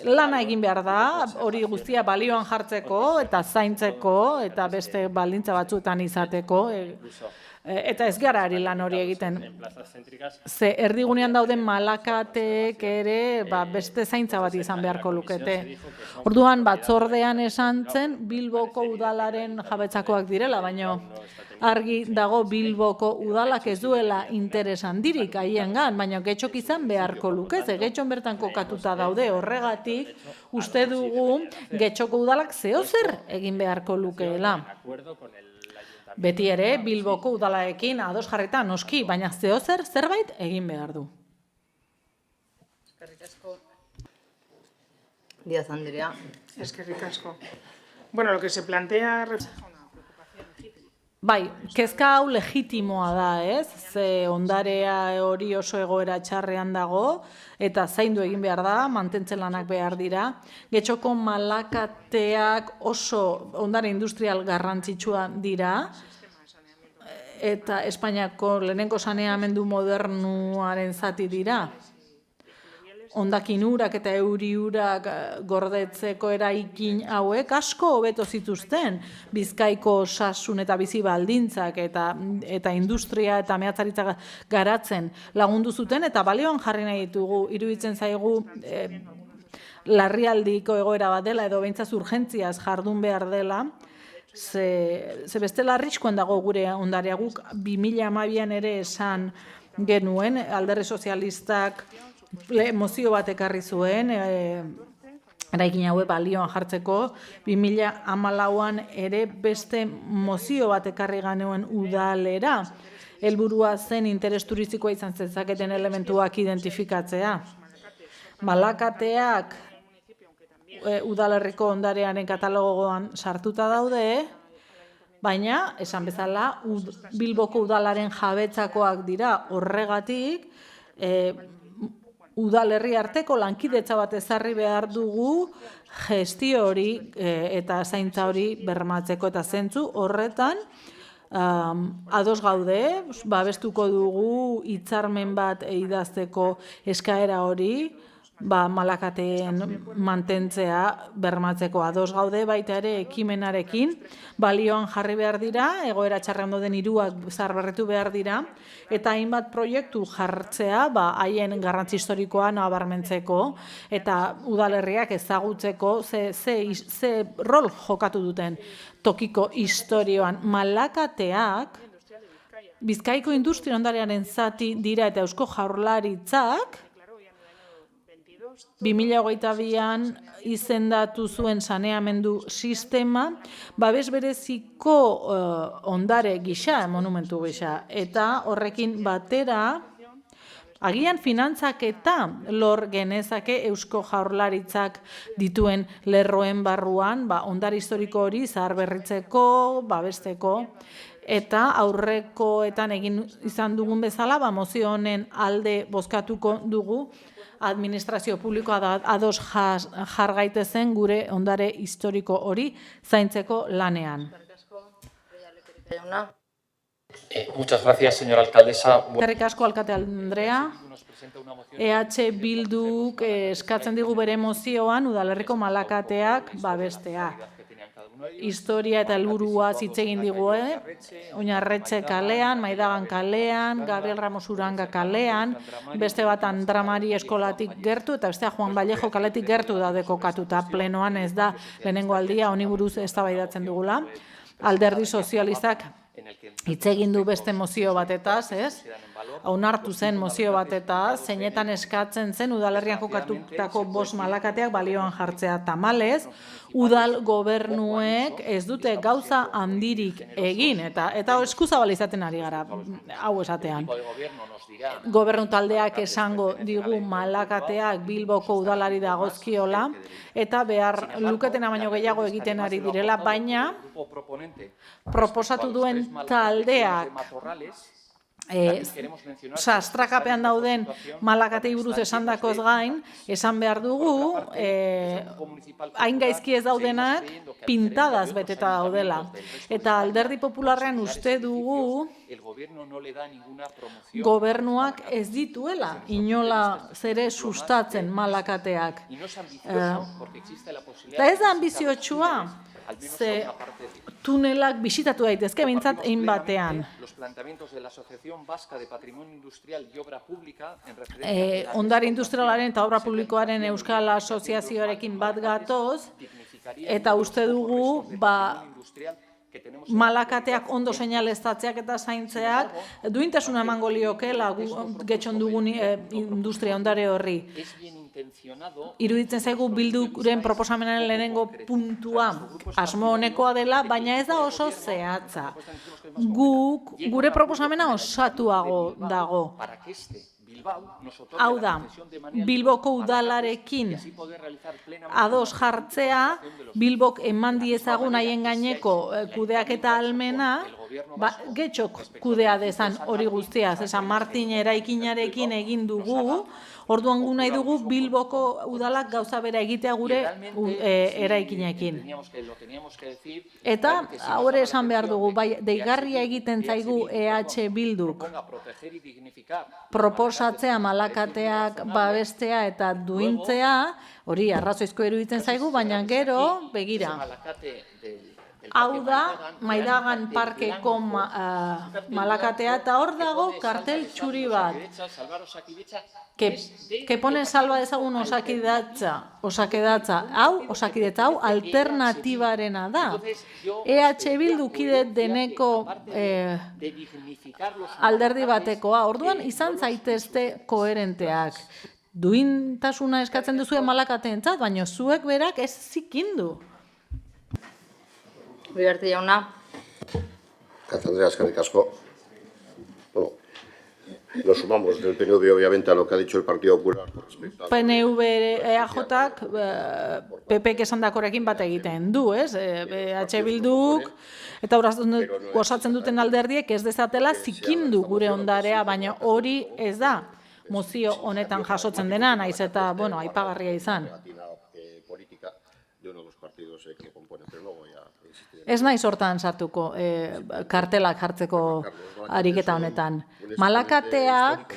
Lana egin behar da, hori guztia balioan jartzeko eta zaintzeko eta beste baldintza batzuetan izateko. Eta ez gara ari lan hori egiten. Ze erdigunean dauden Malakateek ere beste zaintza bat izan beharko lukete. Orduan batzordean esan zen Bilboko udalaren jabetzakoak direla, baina argi dago Bilboko udalak ez duela interes handirik haiengan, baina Getxok izan beharko luke, ze Getxon bertan kokatuta daude horregatik, uste dugu Getxoko udalak zeozer egin beharko lukeela. Beti ere, Bilboko udalaekin ados jarrita noski, baina zeozer zerbait egin behar du. Eskerrik asko. Díaz Andrea. Eskerrik asko. Bueno, lo que se plantea... Bai, kezka hau legitimoa da, ez? Ze ondarea hori oso egoera txarrean dago, eta zaindu egin behar da, mantentzen lanak behar dira. Getxoko Malakateak oso ondare industrial garrantzitsua dira, eta Espainiako lehenengo saneamendu modernuaren zati dira. Hondakin urak eta euri urak gordetzeko eraikin hauek asko hobeto zituzten Bizkaiko osasun eta bizi baldintzak eta industria eta mehatzaritza garatzen lagundu zuten, eta balioan jarri nahi ditugu. Iruditzen zaigu larrialdiko egoera bat dela edo behintzat urgentziaz jardun behar dela, ze bestela arriskuan dago gure ondarea. Guk 2012an ere esan genuen, Alderdi Sozialistak mozio bat ekarri zuen, eraikin hauek balioan jartzeko. 2014an ere beste mozio bat ekarri genuen udalera. Helburua zen interes turistikoa izan zezaketen elementuak identifikatzea. Malakateak udalerriko ondarearen katalogoan sartuta daude, baina, esan bezala, Bilboko udalaren jabetzakoak dira. Horregatik, udalerri arteko lankidetza bat ezarri behar dugu gestio hori eta zaintza hori bermatzeko, eta zentzu horretan ados gaude, babestuko dugu hitzarmen bat idazteko eskaera hori, Malakateen mantentzea bermatzeko. Ados gaude baita ere ekimenarekin, balioan jarri behar dira, egoera txarrean dauden hiruak zaharberritu behar dira, eta hainbat proiektu jartzea haien garrantzi historikoa nabarmentzeko eta udalerriak ezagutzeko ze rol jokatu duten tokiko historioan. Malakateak Bizkaiko industria ondarearen zati dira, eta Eusko Jaurlaritzak 2022an izendatu zuen saneamendu sistema babes bereziko ondare gisa, monumentu gisa, eta horrekin batera agian finantzaketa lor genezake Eusko Jaurlaritzak dituen lerroen barruan, ondare historiko hori zaharberritzeko, babesteko, eta aurrekoetan egin izan dugun bezala, mozio honen alde bozkatuko dugu, administrazio publikoa ados jar gaitezen gure ondare historiko hori zaintzeko lanean. Muchas gracias, señora alcaldesa. Eskerrik asko, alkate Andrea. EH Bilduk eskatzen digu bere mozioan udalerriko Malakateak babestea. Historia eta helburua hitz egin digu, Oinarretxe kalean, Maidagan kalean, Gabriel Ramos Uranga kalean, beste bat Andramari eskolatik gertu, eta bestea Juan Vallejo kaletik gertu daude kokatuta. Plenoan ez da lehenengo aldia honi buruz eztabaidatzen dugula. Alderdi Sozialistak hitz egin du beste mozio batetaz, onartu zen mozio batetaz, zeinetan eskatzen zen udalerrian kokatutako 5 Malakateak balioan jartzea. Tamalez, udal gobernuek ez dute gauza handirik egin, eta eskuzabal izaten ari gara, hau esatean. Gobernu taldeak esango digu Malakateak Bilboko udalari dagozkiola, eta behar luketena baino gehiago egiten ari direla, baina proposatu duen taldeak sastrakapean dauden Malakatei buruz esandakoz gain, esan behar dugu, hain gaizki ez daudenak pintadaz beteta daudela. Eta Alderdi Popularrean uste dugu gobernuak ez dituela inola zere sustatzen Malakateak. Eta ez da ambiziotsua, ze tunelak bisitatu daitezke behintzat egin batean. Ondare industrialaren eta obra publikoaren Euskal Asoziazioarekin bat gatoz, eta uste dugu Malakateak ondo seinaleztatzeak eta zaintzeak duintasuna emango liokeela getxon dugun industria ondare horri. Iruditzen zaigu Bilduren proposamenaren lehenengo puntua asmo honekoa dela, baina ez da oso zehatza. Gure proposamena osatuago dago. Hau da, Bilboko udalarekin ados jartzea, Bilbok eman diezagun haien gaineko kudeaketa ahalmena, getxok kudea dezan hori guztia. San Martin eraikinarekin egin dugu, orduan gu nahi dugu Bilboko udalak gauza bera egitea gure eraikinekin. Eta hori esan behar dugu, bai, deigarria egiten zaigu EH Bilduk proposatzea, malakateak babestea eta duintzea, hori arrazoizko iruditzen zaigu, baina gero, begira. Hau da, Maidagan parkeko malakatea, eta hor dago kartel txuri bat. Que ponen salba dezagun osakidatza. Osakidetza hau alternatibarena da. EH Bildu kide deneko alderdi batekoa. Orduan izan zaitezte koherenteak. Duintasuna eskatzen duzue malakateentzat, baina zuek berak ez zikindu. Uriarte jauna. Andrea, eskerrik asko. Bueno, nos sumamos del PNV obviamente a lo que ha dicho el Partido Popular. PNV EAJak PPk esandakorekin bat egiten du, ez? EH Bilduk eta osatzen duten alderdiek ez dezatela zikindu gure ondarea, baina hori ez da mozio honetan jasotzen dena, naiz eta, bueno, aipagarria izan. Ez naiz hortan sartuko kartelak jartzeko ariketa honetan. Malakateak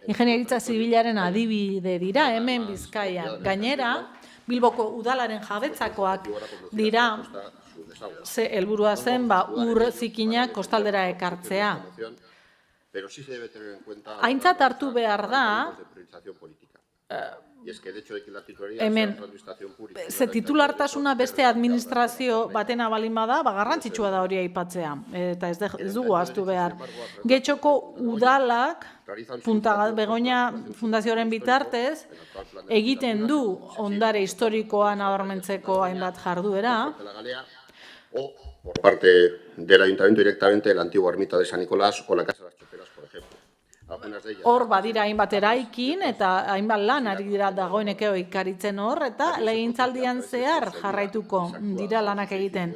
ingenieritza zibilaren adibide dira hemen Bizkaian. Gainera, Bilboko udalaren jabetzakoak dira, ze helburua zen, ur zikinak kostaldera ekartzea. Aintzat hartu behar da, hemen, ze titulartasuna beste administrazio batena balin bada, garrantzitsua da hori aipatzea, eta ez dugu ahaztu behar. Getxoko udalak, Begoña Fundazioaren bitartez, egiten du ondare historikoa nabarmentzeko hainbat jarduera. Por parte del Ayuntamiento directamente la antigua ermita de San Nicolás o la Casa de las Choperas, por ejemplo. Hor badira hainbat eraikin eta hainbat lan ari dira dagoeneko ikaritzen hor, eta legegintzaldian zehar jarraituko dira lanak egiten.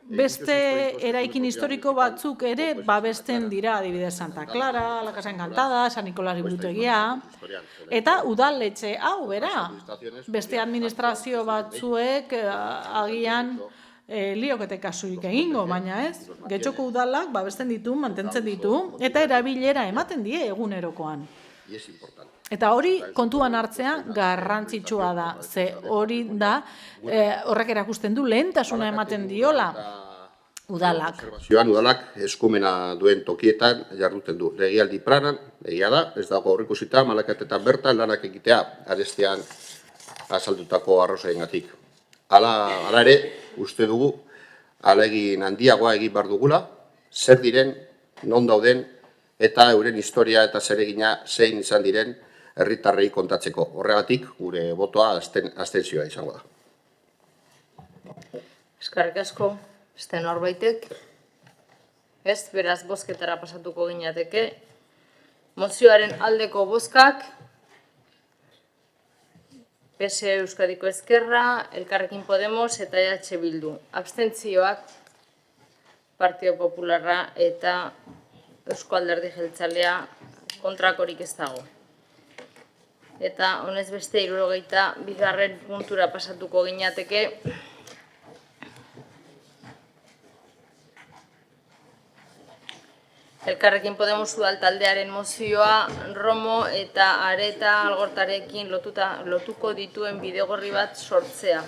Beste eraikin historiko batzuk ere babesten dira, adibidez Santa Clara, la Casa Encantada, San Nicolás liburutegia, eta udaletxe hau, bera, beste administrazio batzuek agian liokete kasurik egingo, baina ez. Getxoko udalak babesten ditu, mantentzen ditu, eta erabilera ematen die egunerokoan. Eta hori kontuan hartzea garrantzitsua da, ze hori da, horrek erakusten du lehentasuna ematen diola udalak. Udalak eskumena duen tokietan jarduten du. Legialdi planan, egia da, ez dago aurreikusita, malakatetan bertan lanak egitea, arestean azaldutako arrazoiengatik. Hala ere, uste dugu, ahalegin handiagoa egin behar dugula, zer diren, non dauden, eta euren historia eta zeregina zein izan diren herritarrei kontatzeko. Horregatik, gure botoa abstentzioa izango da. Eskerrik asko, beste norbaitek. Ez, beraz, bozketara pasatuko ginateke. Mozioaren aldeko bozkak, PSE Euskadiko Ezkerra, Elkarrekin Podemos eta EH Bildu. Abstentzioak Partido Popularra eta Eusko Alderdi Jeltzalea kontrakorik ez dago. Eta honez beste 72. puntura pasatuko ginateke. Elkarrekin Podemos udal taldearen mozioa Romo eta Areta Algortarekin lotuko dituen bidegorri bat sortzea.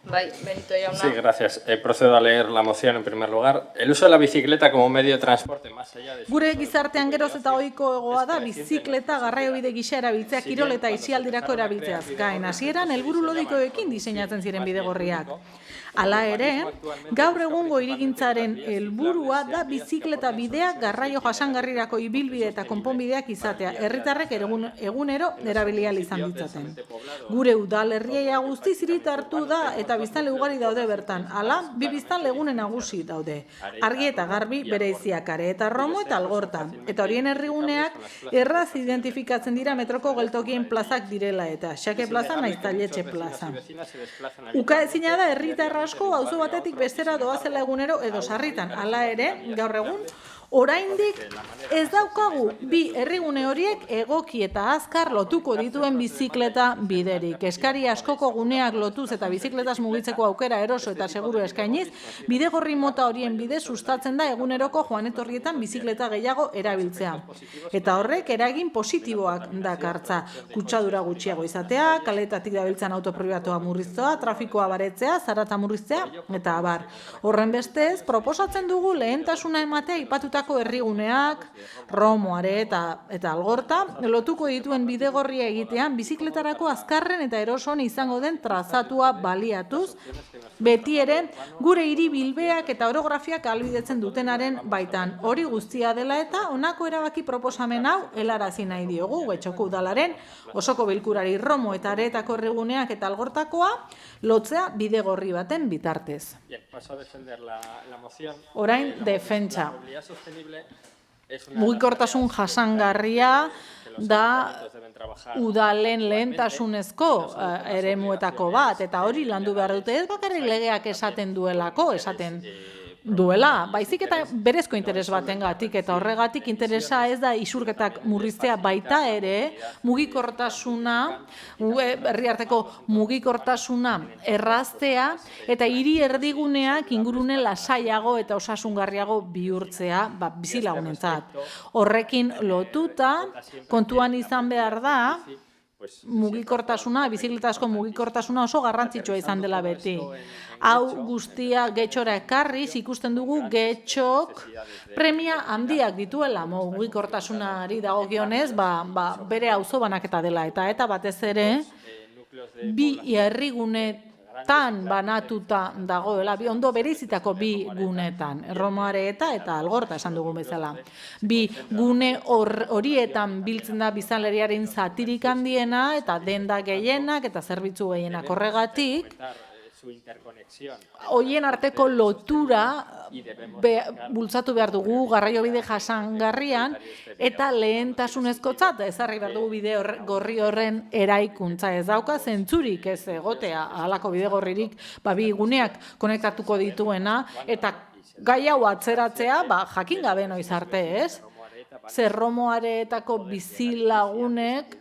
Bai, Benito Jauna. Sí, gracias. Procedo a leer la moción en primer lugar. El uso de la bicicleta como medio de transporte más allá de... Gure gizartean geroz eta ohikoagoa da bizikleta garraiobide gisa erabiltzea, kirol eta aisialdirako erabiltzeaz gain. Hasieran helburu logikoekin diseinatzen ziren bidegorriak. Hala ere, gaur egungo hirigintzaren helburua da bizikleta bideak garraio jasangarrirako ibilbide eta konponbideak izatea, herritarrek egunero erabilia izan ditzaten. Gure udalerria guztiz hiritartu da eta biztanle ugari daude bertan. Hala, bi biztanle gune nagusi daude. Argi eta Garbi bereiziak, Areta, Romo eta Algorta. Eta horien herriguneak erraz identifikatzen dira metroko geltokien plazak direla eta Xake plaza naiz Tailetxe plaza. Ukaezina da herritarra asko auzo batetik bestera doazela egunero edo sarritan. Hala ere, gaur egun, oraindik ez daukagu bi herrigune horiek egoki eta azkar lotuko dituen bizikleta biderik. Eskari askoko guneak lotuz eta bizikletaz mugitzeko aukera eroso eta seguru eskainiz, bidegorri mota horien bide sustatzen da eguneroko joan etorrietan bizikleta gehiago erabiltzea. Eta horrek eragin positiboak dakartza. Kutsadura gutxiago izatea, kaletatik dabiltzan autopribatoa murriztea, trafikoa baretzea, zarata murriztea, eta abar. Horren bestez, proposatzen dugu lehentasuna ematea aipatutako herriguneak, Romoare eta Algorta, lotuko dituen bidegorria egitean bizikletarako azkarren eta eroson izango den trazatua baliatuz, beti ere gure hiri bilbeak eta orografiak ahalbidetzen dutenaren baitan. Hori guztia dela eta honako erabaki proposamen hau helarazi nahi diogu Getxoko udalaren osoko bilkurari Romo eta Areetako herriguneak eta Algortakoa lotzea bidegorri baten bitartez. Bien, paso a defender la moción. Orain defentsa. Mugikortasun jasangarria da udalen lehentasunezko eremuetako bat, eta hori landu behar dute ez bakarrik legeak esaten duela, baizik eta berezko interes batengatik, eta horregatik interesa ez da isurketak murriztea, baita ere mugikortasuna, herriarteko mugikortasuna erraztea, eta hiri erdiguneak ingurune lasaiago eta osasungarriago bihurtzea bizilagunentzat. Horrekin lotuta, kontuan izan behar da, mugikortasuna, bizikletazko mugikortasuna oso garrantzitsua izan dela beti. Hau guztia Getxora ekarriz, ikusten dugu Getxok premia handiak dituela mugikortasunari dagokionez, bere auzo banaketa dela. Eta batez ere, bi herrigunetan banatuta dagoela, ondo bereizitako bi gunetan, Romoare eta Algorta esan dugun bezala. Bi gune horietan biltzen da biztanleriaren zatirik handiena eta denda gehienak eta zerbitzu gehienak horregatik, hoien arteko lotura bultzatu behar dugu garraiobide jasangarrian eta lehentasunezkotzat ezarri behar dugu bide gorri horren eraikuntza. Ez dauka zentzurik ez egotea halako bide gorririk bi guneak konektatuko dituena eta gai hau atzeratzea jakin gabe noiz arte, ez? Zer Romoareetako bizilagunek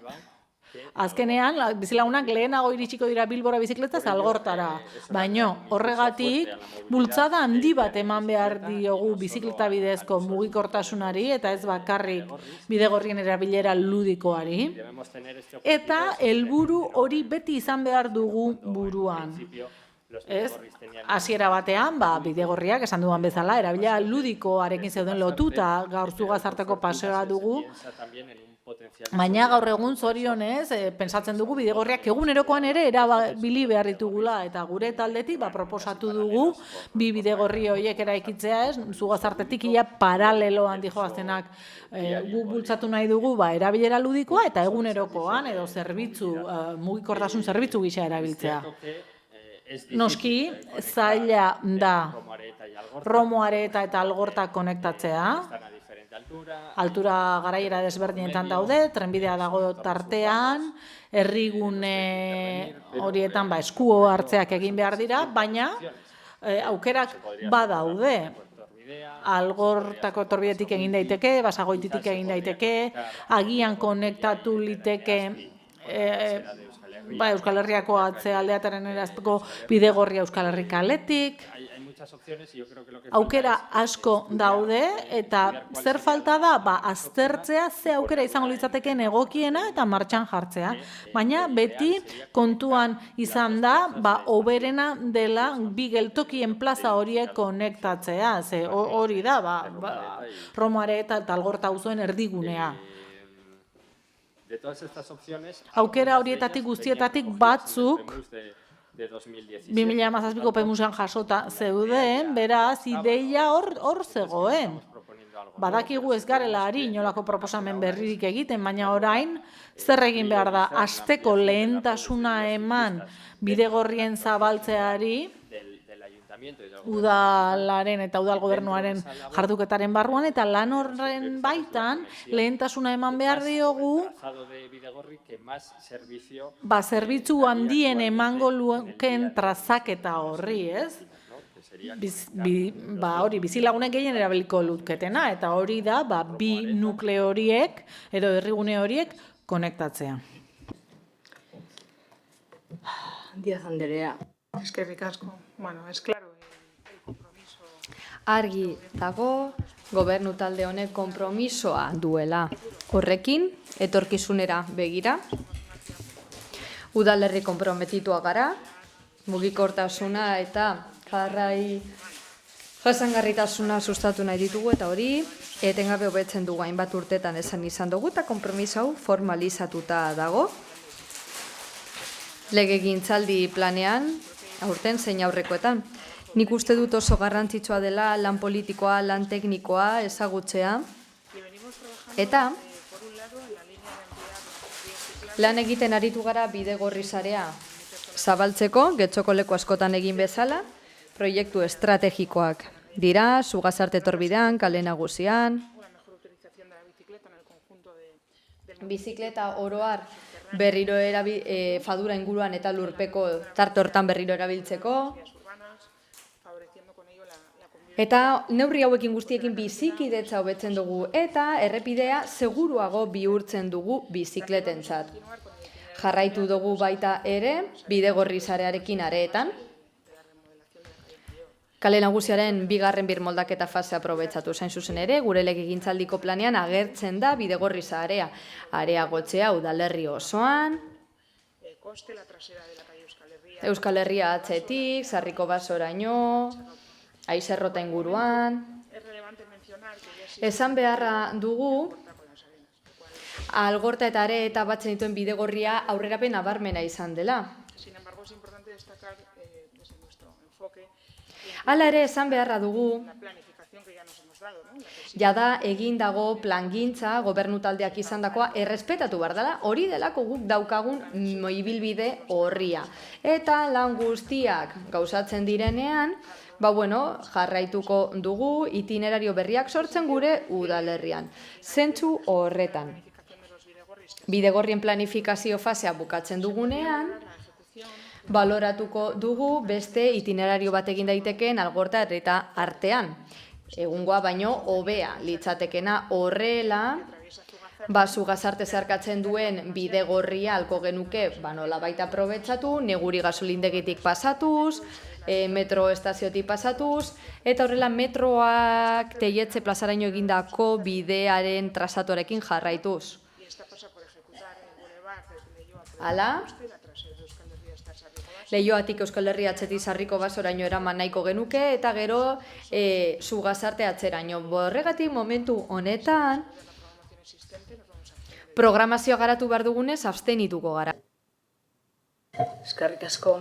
azkenean, bizilagunak lehenago iritsiko dira Bilbora bizikletaz Algortara, baino horregatik bultzada handi bat eman behar diogu bizikleta bidezko mugikortasunari eta ez bakarrik bidegorrien erabilera ludikoari, eta helburu hori beti izan behar dugu buruan. Ez, hasiera batean, bidegorriak esan duan bezala, erabilera ludikoarekin zeuden lotuta gaur zugazarteko paseoa dugu, baina gaur egun zorionez, pentsatzen dugu bidegorriak egunerokoan ere erabili behar ditugula, eta gure taldetik proposatu dugu bi bidegorri horiek eraikitzea, ez, zugazartetik ia paraleloan dijoaztenak bultzatu nahi dugu erabilera ludikoa eta egunerokoan edo mugikortasun zerbitzu gisa erabiltzea. Noski, zaila da Romoare eta Algorta konektatzea, altura garaiera desberdinetan daude, trenbidea dago tartean, herrigune horietan eskuo hartzeak egin behar dira, baina aukerak badaude. Algortako torbidetik egin daiteke, Basagoititik egin daiteke, agian konektatu liteke Euskal Herriako atzealdeataren erazteko bidegorria Euskal Herri kaletik. Aukera asko daude eta zer falta da aztertzea ze aukera izango litzateken egokiena eta martxan jartzea. Baina beti kontuan izan da hoberena dela bi geltokien plaza horiek konektatzea. Ze hori da Romoare eta Algorta auzoen erdigunea. Aukera horietatik guztietatik batzuk 2017ko PEMUSan jasota zeuden, beraz, ideia hor zegoen. Badakigu ez garela ari inolako proposamen berririk egiten, baina orain zer egin behar da, asteko lehentasuna eman bidegorrien zabaltzeari, udalaren eta udal gobernuaren jarduketaren barruan, eta lan horren baitan lehentasuna eman behar diogu zerbitzu handien emango lukeen trazaketa horri, ez? Hori, bizilagunek gehien erabiliko luketena, eta hori da, bi nukleo horiek, edo herrigune horiek, konektatzea. Díaz Anderea. Eskerrik asko. Bueno, es claro, el compromiso. Argi dago, gobernu talde honek konpromisoa duela. Horrekin, etorkizunera begira, udalerri konprometitua gara, mugikortasuna eta jasangarritasuna sustatu nahi ditugu, eta hori etengabe hobetzen dugu hainbat urtetan esan izan dugu, eta konpromiso hau formalizatuta dago. Legegintzaldi planean, aurten zein aurrekoetan. Nik uste dut oso garrantzitsua dela lan politikoa, lan teknikoa ezagutzea, eta lan egiten aritu gara bidegorri sarea zabaltzeko, Getxoko leku askotan egin bezala, proiektu estrategikoak dira, Zugazarte torbidean, Kale Nagusian. Bizikleta oroar berriro fadura inguruan eta lurpeko tarte hortan berriro erabiltzeko. Eta neurri hauekin guztiekin bizikidetza hobetzen dugu eta errepidea seguruago bihurtzen dugu bizikletentzat. Jarraitu dugu baita ere bidegorri sarearekin areetan. Kale Nagusiaren bigarren birmoldaketa fasea aprobetxatu zain zuzen ere, gure legegintzaldiko planean agertzen da bidegorri sarea. Areagotzea udalerri osoan, Euskal Herria atzetik, Sarriko Basoraino, Aizerrota inguruan. Esan beharra dugu, Algorta eta Areeta batzen dituen bidegorria aurrerapen nabarmena izan dela. Hala ere, esan beharra dugu, jada egin dago plangintza, gobernu taldeak izandakoa errespetatu behar dela, hori delako guk daukagun ibilbide horria. Eta lan guztiak gauzatzen direnean, jarraituko dugu itinerario berriak sortzen gure udalerrian. Zentzu horretan. Bidegorrien planifikazio fasea bukatzen dugunean, baloratuko dugu beste itinerario bat egin daitekeen Algorta eta artean. Egungoa baino hobea litzatekena horrela, Zugazarte zeharkatzen duen bidegorria alko genuke nolabait aprobetxatu, Neguri gasolindegitik pasatuz, metro estaziotik pasatuz, eta horrela metroak Teietze plazaraino egindako bidearen trazatorekin jarraituz. Hala, Leioatik Euskal Herria atzetik Sarriko Basoraino eraman nahiko genuke, eta gero Zugazarte atzeraino. Horregatik momentu honetan, programazioa garatu behar dugunez, abstenituko gara. Eskerrik asko.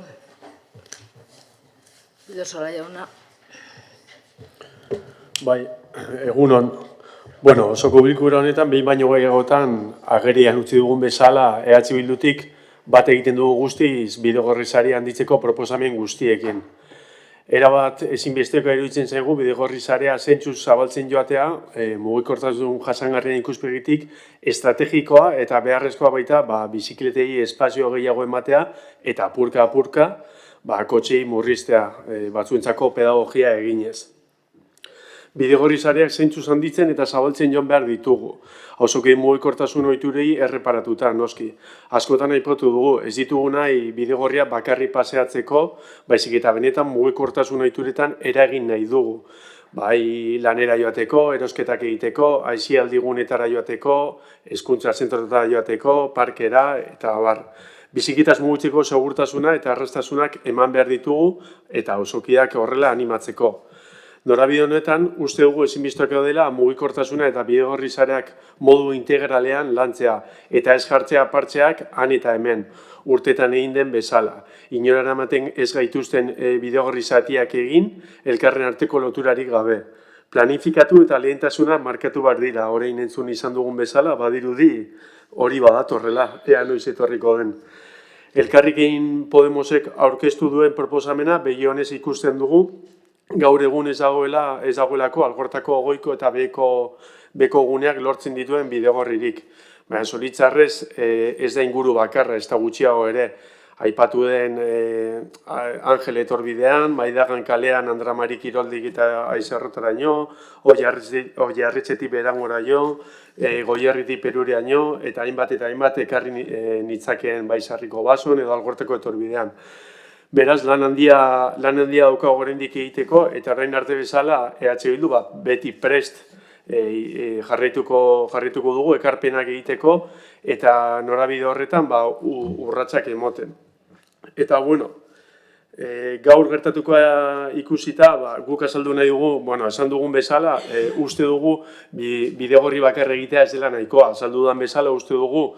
Bidosola jauna. Bai, egunon. Osoko bilkura honetan, behin baino gehiagotan agerian utzi dugun bezala EH Bildutik bat egiten dugu guztiz bidegorri sarea handitzeko proposamen guztiekin. Erabat ezinbesteko iruditzen zaigu bidegorri sarea zentzuz zabaltzen joatea, mugikortasun jasangarrien ikuspegitik estrategikoa eta beharrezkoa baita bizikletei espazio gehiago ematea eta apurka kotxei murriztea batzuentzako pedagogia eginez. Bidegorri sareak zentzuz handitzen eta zabaltzen joan behar ditugu. Auzoki mugikortasun ohiturei erreparatuta, noski. Askotan aipatu dugu, ez ditugu nahi bidegorria bakarri paseatzeko, baizik eta benetan mugikortasun ohituretan eragin nahi dugu. Bai lanera joateko, erosketak egiteko, aisialdigunetara joateko, hezkuntza zentrotara joateko, parkera eta abar. Bizikitaz mugitzeko segurtasuna eta erraztasunak eman behar ditugu eta auzokiak horrela animatzeko. Norabide honetan, uste dugu ezinbestekoa dela mugikortasuna eta bidegorri sareak modu integralean lantzea eta ez jartzea partxeak han eta hemen, urtetan egin den bezala. Inora eramaten ez gaituzten bidegorri zatiak egin, elkarren arteko loturarik gabe. Planifikatu eta lehentasuna markatu behar dira, orain entzun izan dugun bezala, badirudi hori badatorrela, ea noiz etorriko den. Elkarrekin Podemosek aurkeztu duen proposamena begionez ikusten dugu, gaur egun ez dagoelako Algortako goiko eta beko guneak lortzen dituen bidegorririk. Baina zoritzarrez ez da inguru bakarra, ez da gutxiago ere, aipatu den Angel etorbidean, Maidagan kalean Andramari Kiroldik eta Aizarrotaraino, Oiarritzetik Berangoraino, Goierritik Peruriaino, eta hainbat ekarri nitzakeen Baizarriko bason edo Algorteko etorbidean. Beraz, lan handia daukago oraindik egiteko, eta orain arte bezala EH Bildu beti prest jarraituko dugu ekarpenak egiteko, eta norabide horretan urratsak emoten. Eta, gaur gertatukoa ikusita, guk azaldu nahi dugu, esan dugun bezala, uste dugu bidegorri bakarra egitea ez dela nahikoa. Azaldu dudan bezala, uste dugu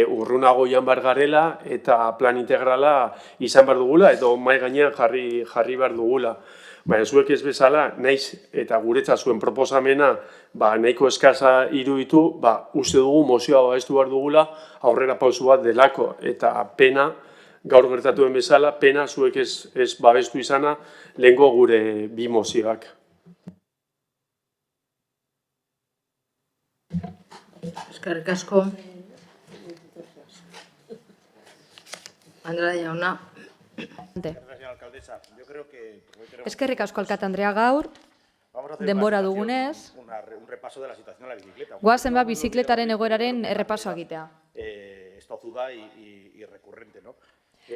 urrunago joan behar garela eta plan integrala izan behar dugula, edo mahai gainean jarri behar dugula. Baina zuek ez bezala, naiz eta guretzat zuen proposamena nahiko eskasa iruditu, uste dugu mozioa babestu behar dugula aurrera pausu bat delako. Eta pena, gaur gertatuen bezala, pena zuek ez babestu izana lehengo gure bi mozioak. Eskerrik asko. Andrea jauna. Eskerrik asko alkate Andrea gaur, denbora dugunez. Goazen bizikletaren egoeraren errepasoa egitea.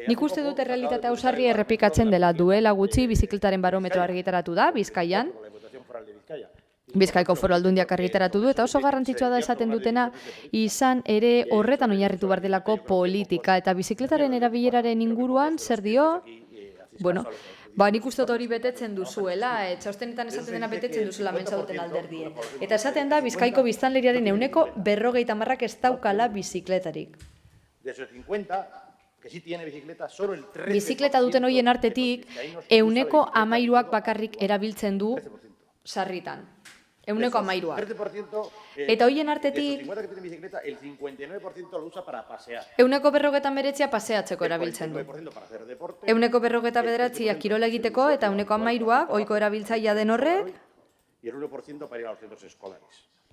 Nik uste dut errealitatea ausarri errepikatzen dela, duela gutxi bizikletaren barometroa argitaratu da, Bizkaian. Bizkaiko Foru Aldundiak argitaratu du, eta oso garrantzitsua da esaten dutena, izan ere horretan oinarritu behar delako politika, eta bizikletaren erabileraren inguruan, zer dio? Nik uste dut hori betetzen duzuela, txostenetan esaten dena betetzen duzuela mentza duten alderdie. Eta esaten da, Bizkaiko biztanleriaren 50% ez daukala bizikletarik. Bizikleta duten horien artetik, 13%ak bakarrik erabiltzen du sarritan. 13%. Eta horien artetik, 49% paseatzeko erabiltzen du. 49% kirola egiteko eta 13%ak ohiko erabiltzailea den horrek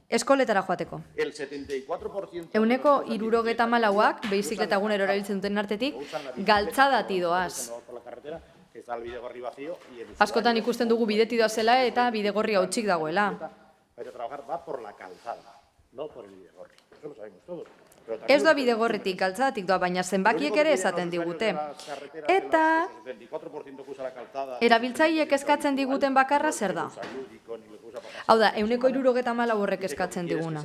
eskoletara joateko. 74%ak bizikleta egunero erabiltzen duten artetik galtzadati doaz. Askotan ikusten dugu bideti doazela eta bidegorri hautsik dagoela. Ez da bidegorritik, galtzadatik doa, baina zenbakiek ere esaten digute. Eta erabiltzaileek eskatzen diguten bakarra zer da? Hau da, 74% horrek eskatzen diguna.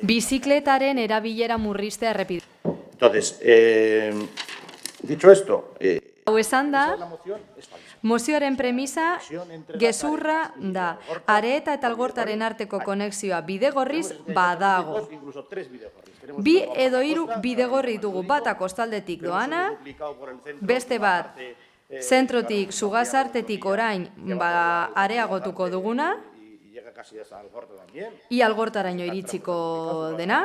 Bizikletaren erabilera murriztea errepide. Entonces, dicho esto... Hau esan da, mozioaren premisa gezurra da. Areta eta Algortaren arteko konexioa bidegorriz badago. 2 edo 3 bidegorri dugu, bata kostaldetik doana, beste bat zentrotik, Sugazartetik orain areagotuko duguna, ia Algortaraino iritsiko dena,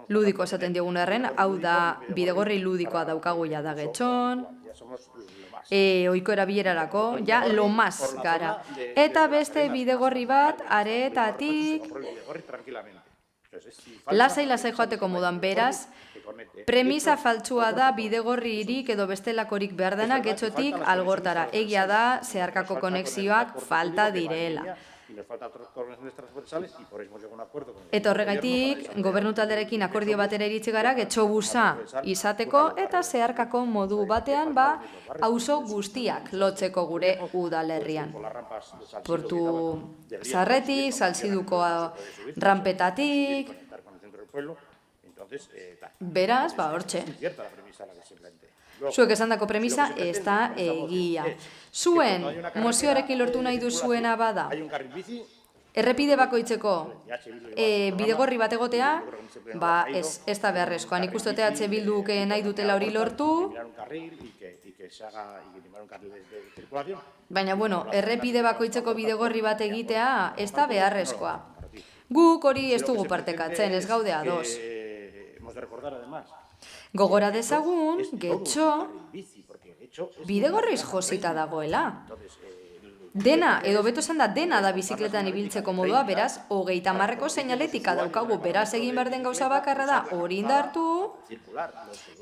ludiko esaten diogun erren, hau da bidegorri ludikoa daukagu ja da Getxon, ohiko erabilerarako, ja lo más gara. Eta beste bidegorri bat Aretatik lasai joateko modan, beraz, premisa faltsua da bidegorririk edo bestelakorik behar dena Getxotik Algortara. Egia da zeharkako konexioak falta direla. Eta horregaitik, gobernu talderekin akordio batera iritsi gara Getxo busa izateko eta zeharkako modu batean auzo guztiak lotzeko gure udalerrian. Portu Zarretik, Salziduko rampetatik, beraz, hortxe. Zuek esandako premisa ez da egia. Zuen mozioarekin lortu nahi duzuena bada, errepide bakoitzeko bidegorri bat egotea, ez da beharrezkoa. Nik uste EH Bilduk nahi dutela hori lortu, baina, errepide bakoitzeko bidegorri bat egitea ez da beharrezkoa. Guk hori ez dugu partekatzen, ez gaude ados. de recordar además. Gogora dezagun, Getxo, bidegorriz josita dagoela. Dena, edo beto esan da, dena da bizikletan ibiltzeko modua, beraz, 30ko seinaletika daukagu, beraz egin behar den gauza bakarra da, hori indartu,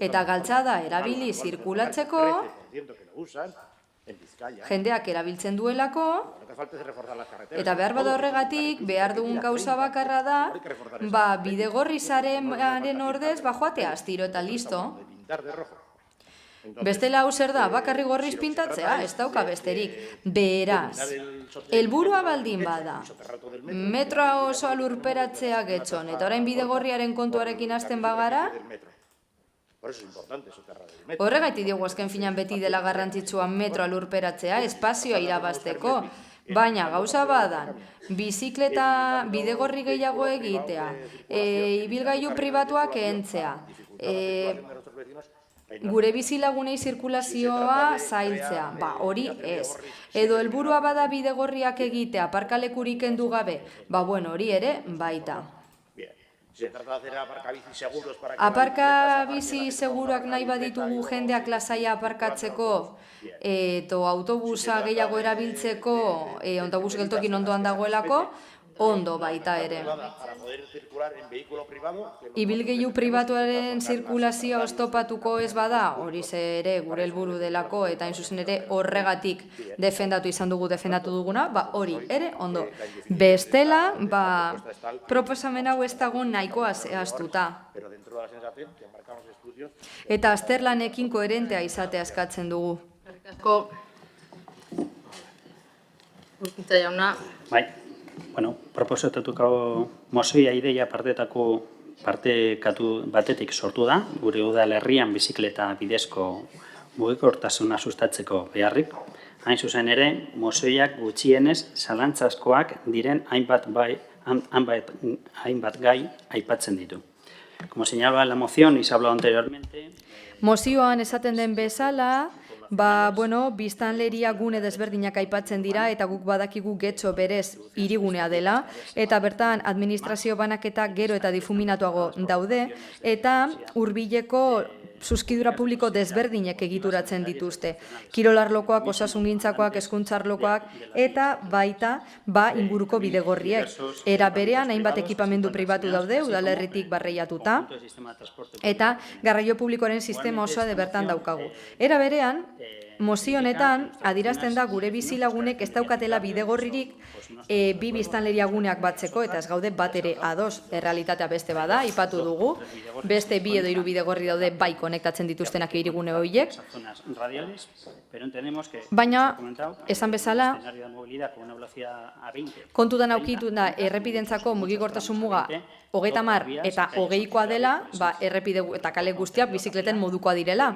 eta galtzada erabili zirkulatzeko, jendeak erabiltzen duelako, eta behar bada horregatik, behar dugun gauza bakarra da, bidegorri zarearen ordez, joatea astiro eta listo. Bestela hau zer da, bakarri gorriz pintatzea, ez dauka besterik. Beraz, helburua baldin bada, metroa oso lurperatzea Getxon, eta orain bidegorriaren kontuarekin hasten bagara, horregatik diogu azken finan beti dela garrantzitsua metroa lurperatzea, espazioa irabazteko, baina gauza badan, bizikleta bidegorri gehiago egitea, ibilgailu pribatuak ehentzea, gure bizilagunei zirkulazioa zailtzea, hori ez. Edo helburua bada bidegorriak egitea, aparkalekurik kendu gabe, hori ere baita. Aparka bizi seguruak nahi baditugu jendeak lasaia aparkatzeko, edo autobusa gehiago erabiltzeko, autobus geltokin ondoan dagoelako, ondo baita ere. Ibilgailu pribatuaren zirkulazioa oztopatuko ez bada, hori ere gure helburu delako, eta hain zuzen ere horregatik defendatu duguna, hori ere ondo. Bestela, proposamen hau ez dago nahikoa zehaztuta. Eta azterlanekin koherentea izatea eskatzen dugu. Urkintza jauna. Proposatutako mozioa ideia partekatu batetik sortu da, gure udalerrian bizikleta bidezko mugikortasuna sustatzeko beharrik. Hain zuzen ere, mozioak gutxienez zalantzazkoak diren hainbat gai aipatzen ditu. Como señalaba la moción y se ha hablado anteriormente, mozioan esaten den bezala, biztanleria gune desberdinak aipatzen dira eta guk badakigu Getxo berez hirigunea dela eta bertan administrazio banaketa gero eta difuminatuago daude eta hurbileko zuzkidura publiko desberdinek egituratzen dituzte. Kirolarlokoak, osasungintzakoak, hezkuntzarlokoak eta baita inguruko bidegorriek. Era berean hainbat ekipamendu pribatu daude udalerritik barreiatuta eta garraio publikoaren sistema osoa de bertan daukagu. Era berean, mozio honetan adierazten da gure bizilagunek ez daukatela bidegorririk bi biztanleria guneak batzeko eta ez gaude bat ere ados. Errealitatea beste bada, aipatu dugu, beste 2 edo 3 bidegorri daude bai konektatzen dituztenak hirigune horiek. Baina, esan bezala, kontutan aukitu da errepidentzako mugikortasun muga 30 eta 20koa dela, errepide eta kale guztiak bizikleten modukoa direla.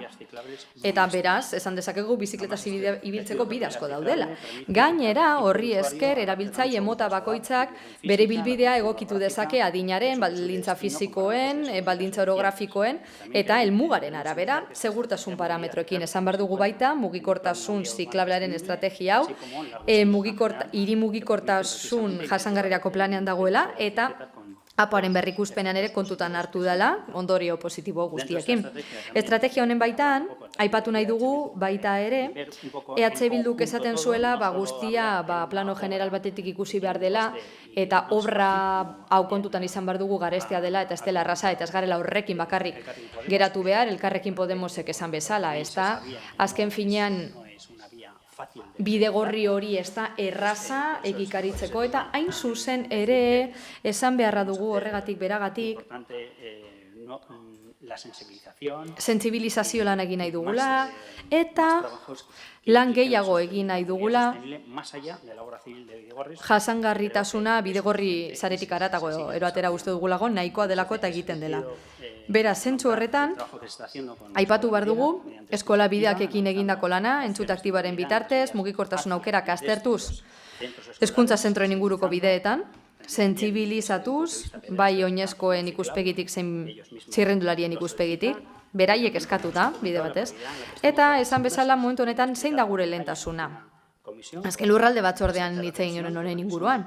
Eta beraz, esan dezakegu bizikletaz ibiltzeko bide asko daudela. Gainera, horri esker, erabiltzaile mota bakoitzak bere bilbidea egokitu dezake adinaren, baldintza fisikoen, baldintza orografikoen, eta helmugaren arabera, segurtasun parametroekin. Esan behar dugu baita, mugikortasun ziklablearen estrategia hau, hiri mugikortasun jasangarrirako planean dagoela, eta APOaren berrikuspenean ere kontutan hartu dela, ondorio positibo guztiekin. Estrategia honen baitan, aipatu nahi dugu baita ere, EH Bilduk esaten zuela guztia plano general batetik ikusi behar dela, eta obra hau kontutan izan behar dugu garestea dela, eta ez dela erraza, eta ez garela horrekin bakarrik geratu behar, Elkarrekin Podemosek esan bezala, ez da, azken finean, bidegorri hori ez da erraza egikaritzeko eta hain zuzen ere esan beharra dugu horregatik beragatik sentsibilizazio lan egin nahi dugula eta lan gehiago egin nahi dugula jasangarritasuna bidegorri zaretik haratago eroatera uste dugulago nahikoa delako eta egiten dela. Beraz, zentzu horretan, aipatu behar dugu, eskola bideakekin egindako lana, entzute aktibaren bitartez, mugikortasun aukerak aztertuz, hezkuntza zentroen inguruko bideetan, sentsibilizatuz, bai oinezkoen ikuspegitik zein txirrendularien ikuspegitik, beraiek eskatuta, bide batez, eta esan bezala momentu honetan zein da gure lehentasuna. Azken lurralde batzordean hitz egin genuen honen inguruan.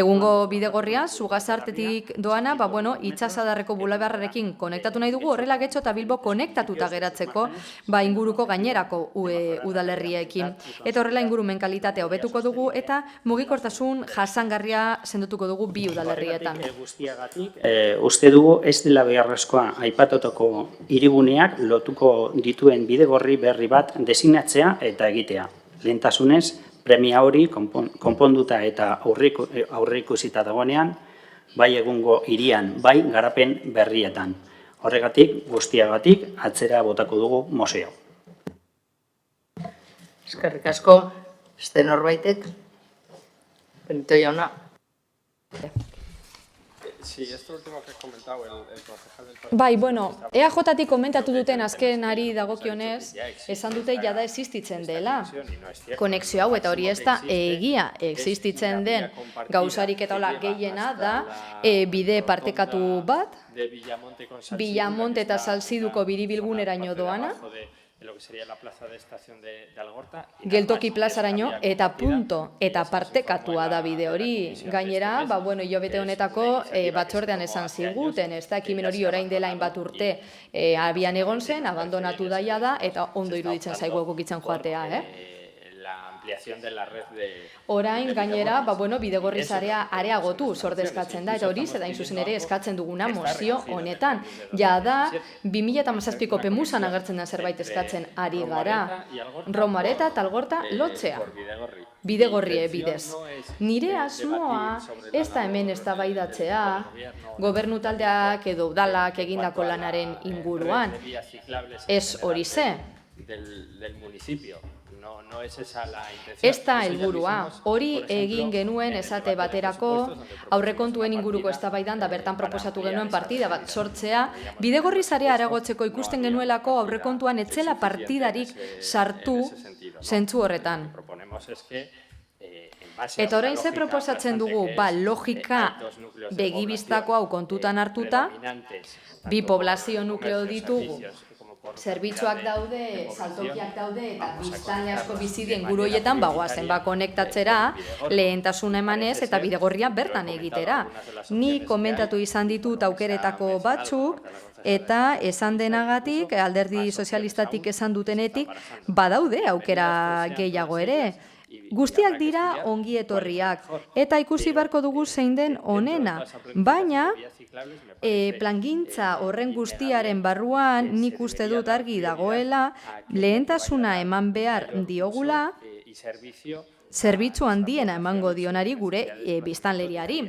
Egungo bidegorria, Zugazartetik doana, itsasadarreko bulabarrarekin konektatu nahi dugu, horrela Getxo eta Bilbo konektatuta geratzeko inguruko gainerako udalerriekin. Eta horrela ingurumen kalitatea hobetuko dugu eta mugikortasun jasangarria sendotuko dugu bi udalerrietan. Uste dugu ez dela beharrezkoa aipatutako hiriguneak lotuko dituen bidegorri berri bat designatzea eta egitea. Lehentasunez, premia hori konponduta eta aurreikusita dagoenean, bai egungo hirian, bai garapen berrietan. Horregatik, guztiagatik, atzera botako dugu mozio. Eskerrik asko, beste norbaitek. Benito jauna. Sí, esto último que has comentado, el concejal del Bai, EAJ-tik komentatu duten azkenari dagokionez, esan dute jada existitzen dela. Konexio hau eta hori ez da egia existitzen den gauzarik eta hola gehiena da bide partekatu bat, Villamonte eta Salziduko biribilguneraino doana, Geltoki plazaraino eta punto eta partekatua da bide hori. Gainera, hilabete honetako batzordean esan ziguten, ez da ekimen hori orain dela hainbat urte abian egon zen, abandonatu daia da eta ondo iruditzen zaigu egokitzen joatea, Orain, gainera, bidegorri sarea areagotu ordezkatzen da, eta hori zedain zuzen ere eskatzen duguna mozio honetan. Jada, 2017ko pemusan agertzen da zerbait eskatzen ari gara. Romareta eta Algorta lotzea. Bidegorrie bidez. Nire asmoa ez da hemen eztabaidatzea, gobernu taldeak edo udalak egindako lanaren inguruan. Ez hori ze. Ez da helburua, hori egin genuen esate baterako aurrekontuen inguruko eztabaidan da bertan proposatu genuen partida bat sortzea, bidegorri sarea areagotzeko ikusten genuelako aurrekontuan etzela partidarik sartu zentzu horretan. Eta orain ze proposatzen dugu, logika begibistako hau kontutan hartuta, bi poblazio nukleo ditugu. Zerbitzuak daude, saltokiak daude eta biztanle asko bizidien guru horietan goazen konektatzera, lehentasuna emanez eta bidegorria bertan egitera. Ni komentatu izan ditut aukeretako batzuk eta esan denagatik, alderdi sozialistatik esan dutenetik, badaude aukera gehiago ere. Guztiak dira ongi etorriak eta ikusi beharko dugu zein den onena, baina plangintza horren guztiaren barruan nik uste dut argi dagoela lehentasuna eman behar diogula zerbitzu handiena emango dionari gure biztanleriari.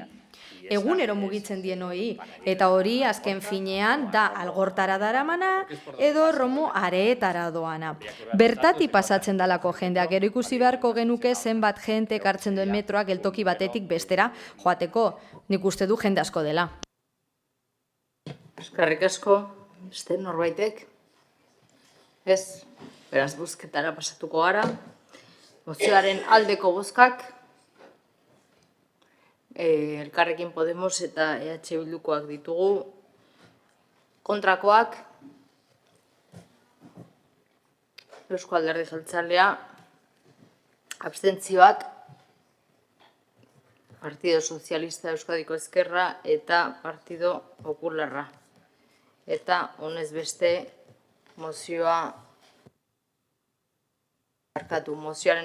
Egunero mugitzen dien hori, eta hori azken finean da Algortara daramana edo Romo areetara doana. Bertati pasatzen dalako jendeak, gero ikusi beharko genuke zenbat jente hartzen duen metroa geltoki batetik bestera joateko, nik uste du jende asko dela. Eskerrik asko, beste norbaitek? Ez, beraz bozketara pasatuko gara. Mozioaren aldeko bozkak, Elkarrekin Podemos eta EH Bildukoak ditugu. Kontrakoak, Eusko Alderdi Jeltzalea, abstentzioak, Partido Sozialista Euskadiko Ezkerra eta Partido Popularra. Eta honez beste mozioaren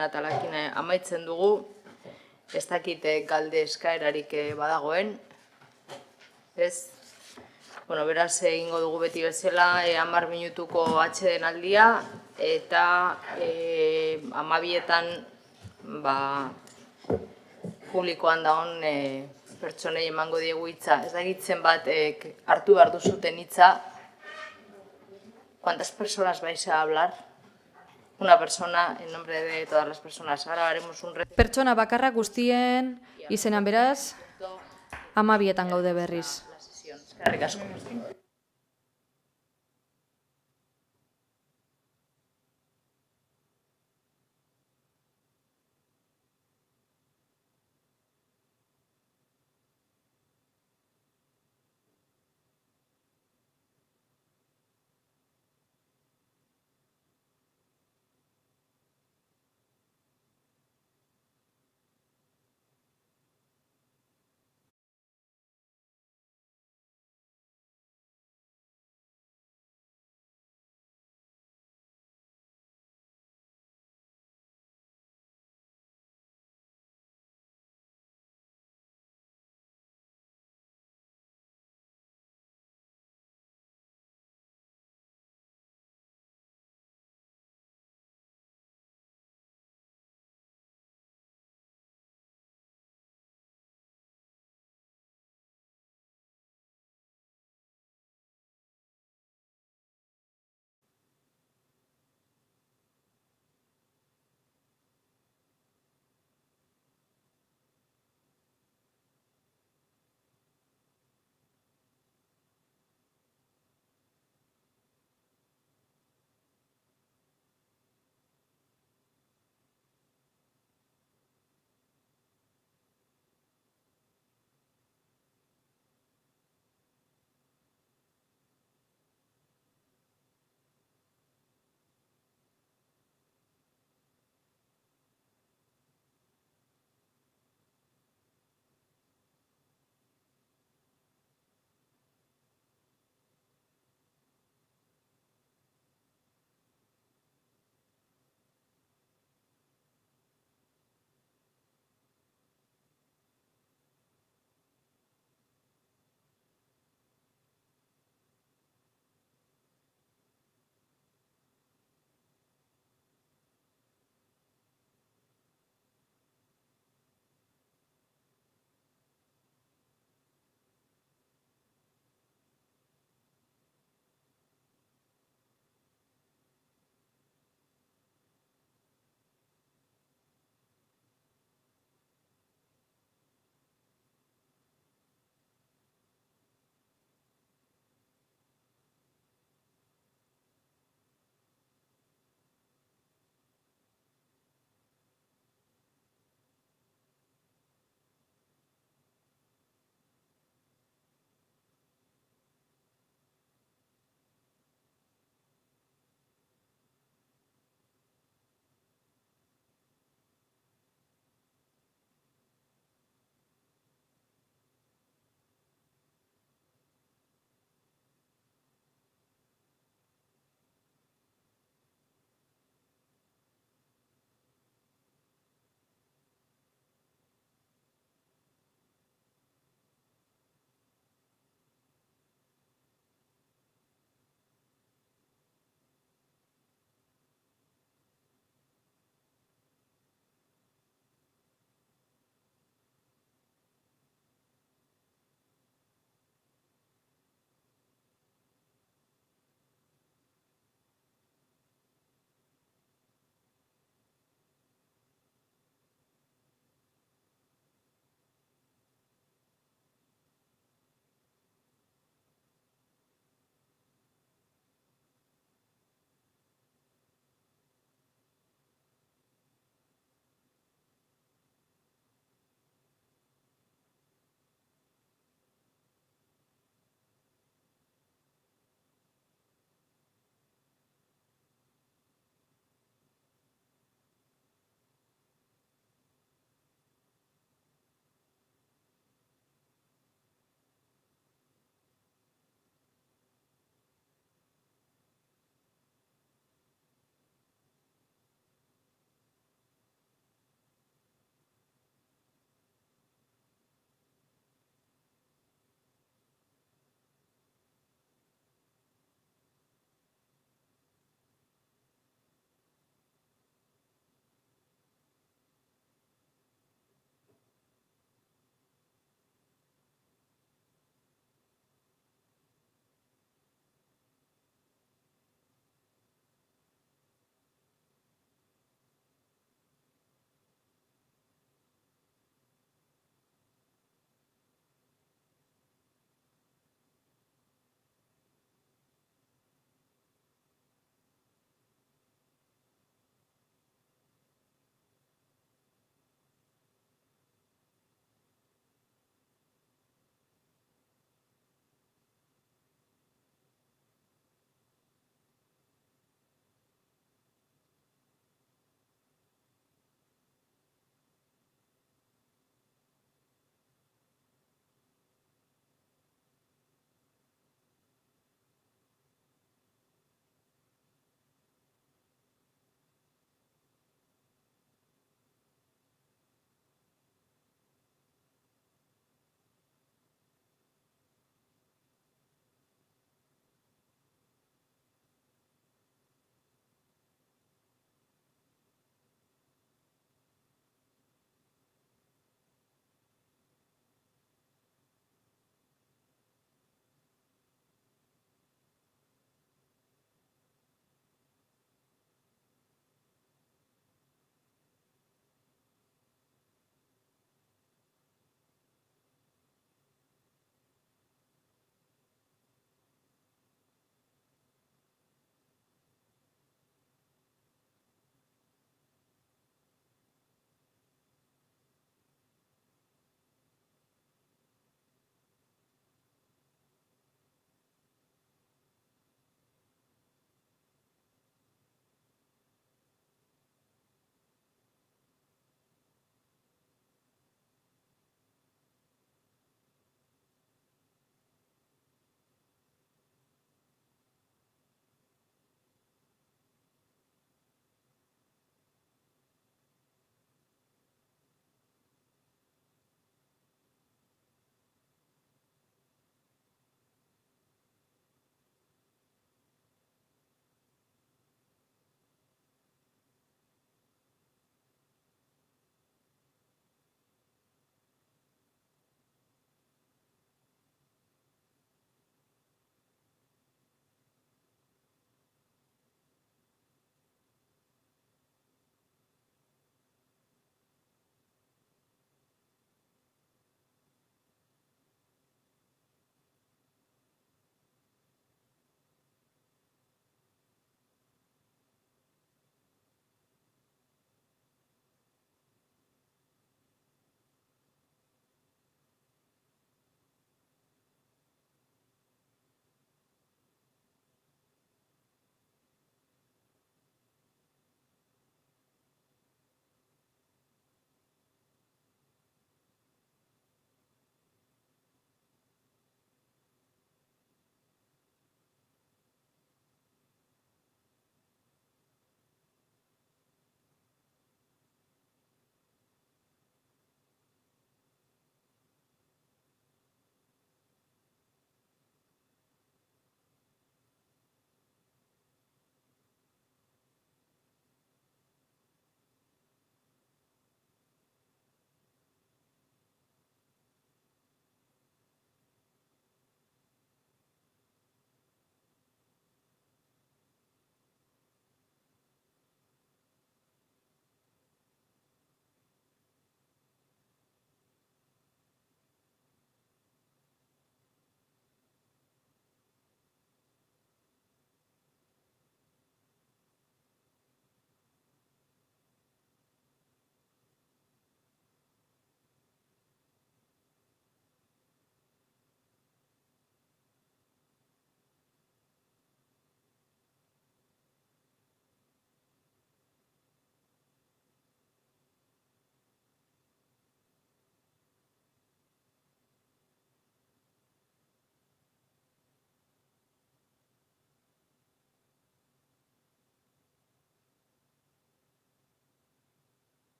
atalakin amaitzen dugu. Ez dakite galde eskaerarik badagoen. Ez? Beraz, egingo dugu beti bezala 10 minutuko atxeden aldia eta 12etan publikoan dagoen pertsonei emango diegu hitza. Ez dakitzen bat hartu behar duzuten hitza. ¿Cuántas personas vais a hablar? Una persona en nombre de todas las personas. Ahora haremos un reto. Pertsona bakarra guztien izenan beraz, 12etan gaude berriz. Eskerrik asko.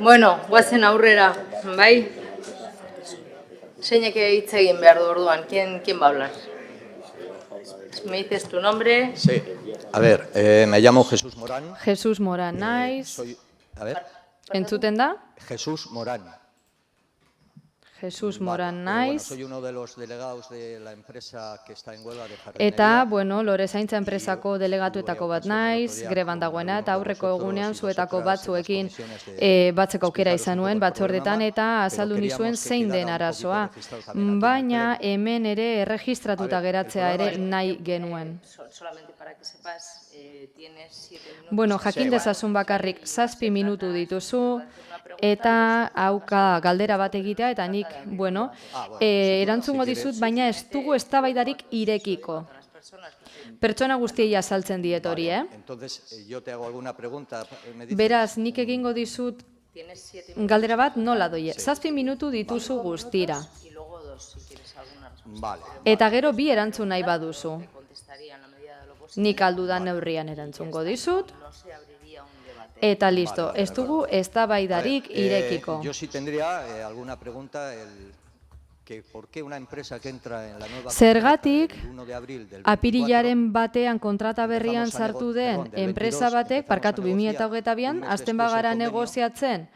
Bueno, guazen aurrera, bai? Zeinek hitz egin behar du orduan, ¿quién va a hablar? ¿Me dices tu nombre? Sí, a ver, me llamo Jesús Morán. Jesus Moran naiz. A ver, Entzuten da? Jesús Morán. Jesus Moran Bueno, naiz. soy uno de los delegados de la empresa que está en huelga de Eta, bueno, Lorezaintza enpresako delegatuetako bat naiz, greban dagoena, eta aurreko egunean zuetako batzuekin batzeko aukera izan nuen, batzordetan, eta azaldu nizuen zein den arazoa. Baina hemen ere erregistratuta geratzea ere nahi genuen. Bueno, jakin dezazun bakarrik 7 minutu dituzu, eta hauka galdera bat egitea, eta nik, bueno, erantzungo dizut, baina ez dugu eztabaidarik irekiko. Pertsona guztiei azaltzen diet hori, Entonces, yo te hago alguna pregunta. Beraz, nik egingo dizut galdera bat nola doie. 7 minutu dituzu guztira. Vale. Eta gero bi erantzun nahi baduzu. Nik aldudan neurrian erantzungo dizut. Eta listo, ez dugu eztabaidarik irekiko. Yo sí tendría alguna pregunta, que por qué una empresa que entra en la nueva Zergatik, apirilaren batean kontrata berrian sartu den enpresa batek, parkatu 2022an, hasten bagara negoziatzen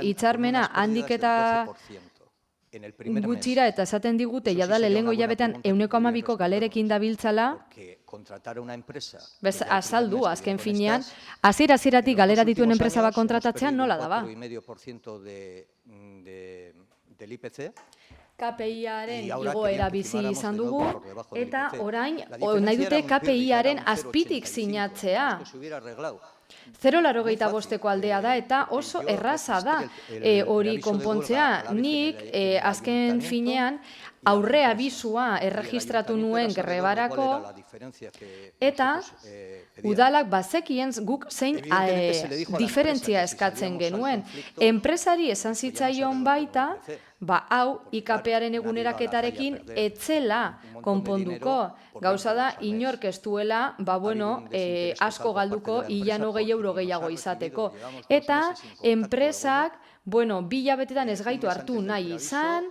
hitzarmena handik eta gutxira, eta esaten digute jada lehengo hilabetean 1,2ko galerekin dabiltzala, azaldu, azken finean, hasieratik galera dituen enpresa bat kontratatzean nola da ba? KPI-aren igoera bizi izan dugu, eta orain nahi dute KPI-aren azpitik sinatzea. 0,85ko aldea da, eta oso erraza da hori konpontzea. Nik azken finean aurre abisua erregistratu nuen grebarako, eta udalak bazekien guk zein diferentzia eskatzen genuen. Enpresari esan zitzaion baita, hau IKP-aren eguneraketarekin etzela konponduko. Gauza da, inork ez duela, asko galduko ilan 20 euro gehiago izateko. Eta enpresak, 2 hilabetetan ez gaitu hartu nahi izan,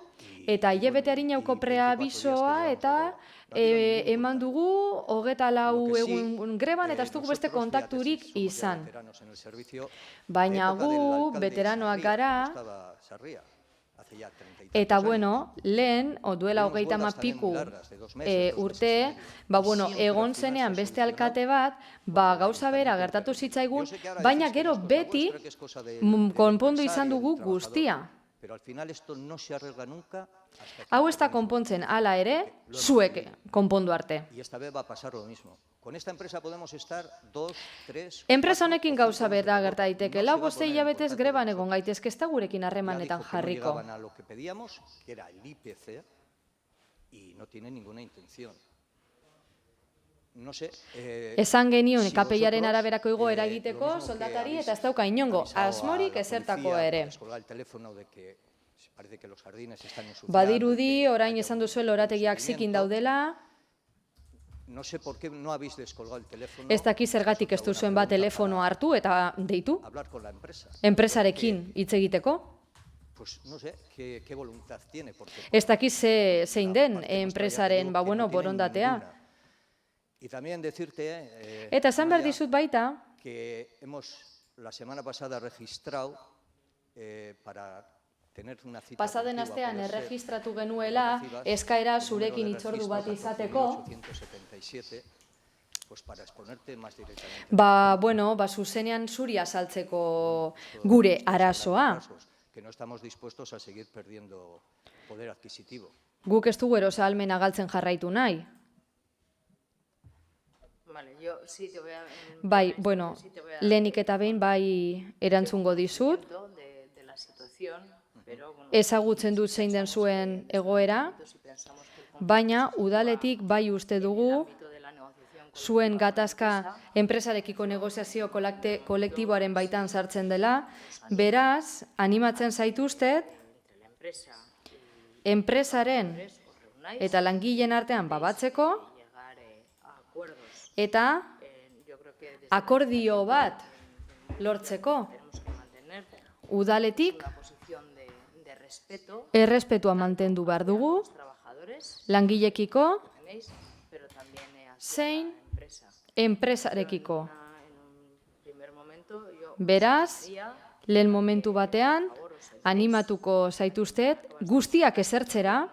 eta hilabete harinauko preabisoa, eta eman dugu 24 egun greban, eta ez dugu beste kontakturik izan. Baina gu, veteranoak gara, eta lehen, duela 30 urte, egon zenean beste alkate bat, gauza bera gertatu zitzaigun, baina gero beti konpondu izan dugu guztia. Hau ez da konpontzen, hala ere, zuek konpondu arte. Enpresa honekin gauza bera gerta daiteke, 4 hilabetez greban egon gaitezke, ez da gurekin harremanetan jarriko. Esan genion KPI-aren araberako igoera egiteko soldatari, eta ez dauka inongo asmorik ezertako ere. Badirudi, orain esan duzuela orategiak zikin daudela, ez daki zergatik ez duzuen bat telefono hartu eta deitu, enpresarekin hitz egiteko. Ez daki zein den enpresaren borondatea. Eta esan behar dizut baita, pasaden astean erregistratu genuela eskaera zurekin hitzordu bat izateko, zuzenean zuri azaltzeko gure arazoa. Guk ez dugu erosa ahalmena galtzen jarraitu nahi. Lehenik eta behin erantzungo dizut, ezagutzen dut zein den zuen egoera, baina udaletik uste dugu zuen gatazka enpresarekiko negoziazio kolektiboaren baitan sartzen dela, beraz, animatzen zaituztet, enpresaren eta langileen artean batzeko, eta akordio bat lortzeko. udaletik errespetua mantendu behar dugu, langilekiko, zein enpresarekiko. Beraz, lehen momentu batean, animatuko zaituztet, guztiak esertzera,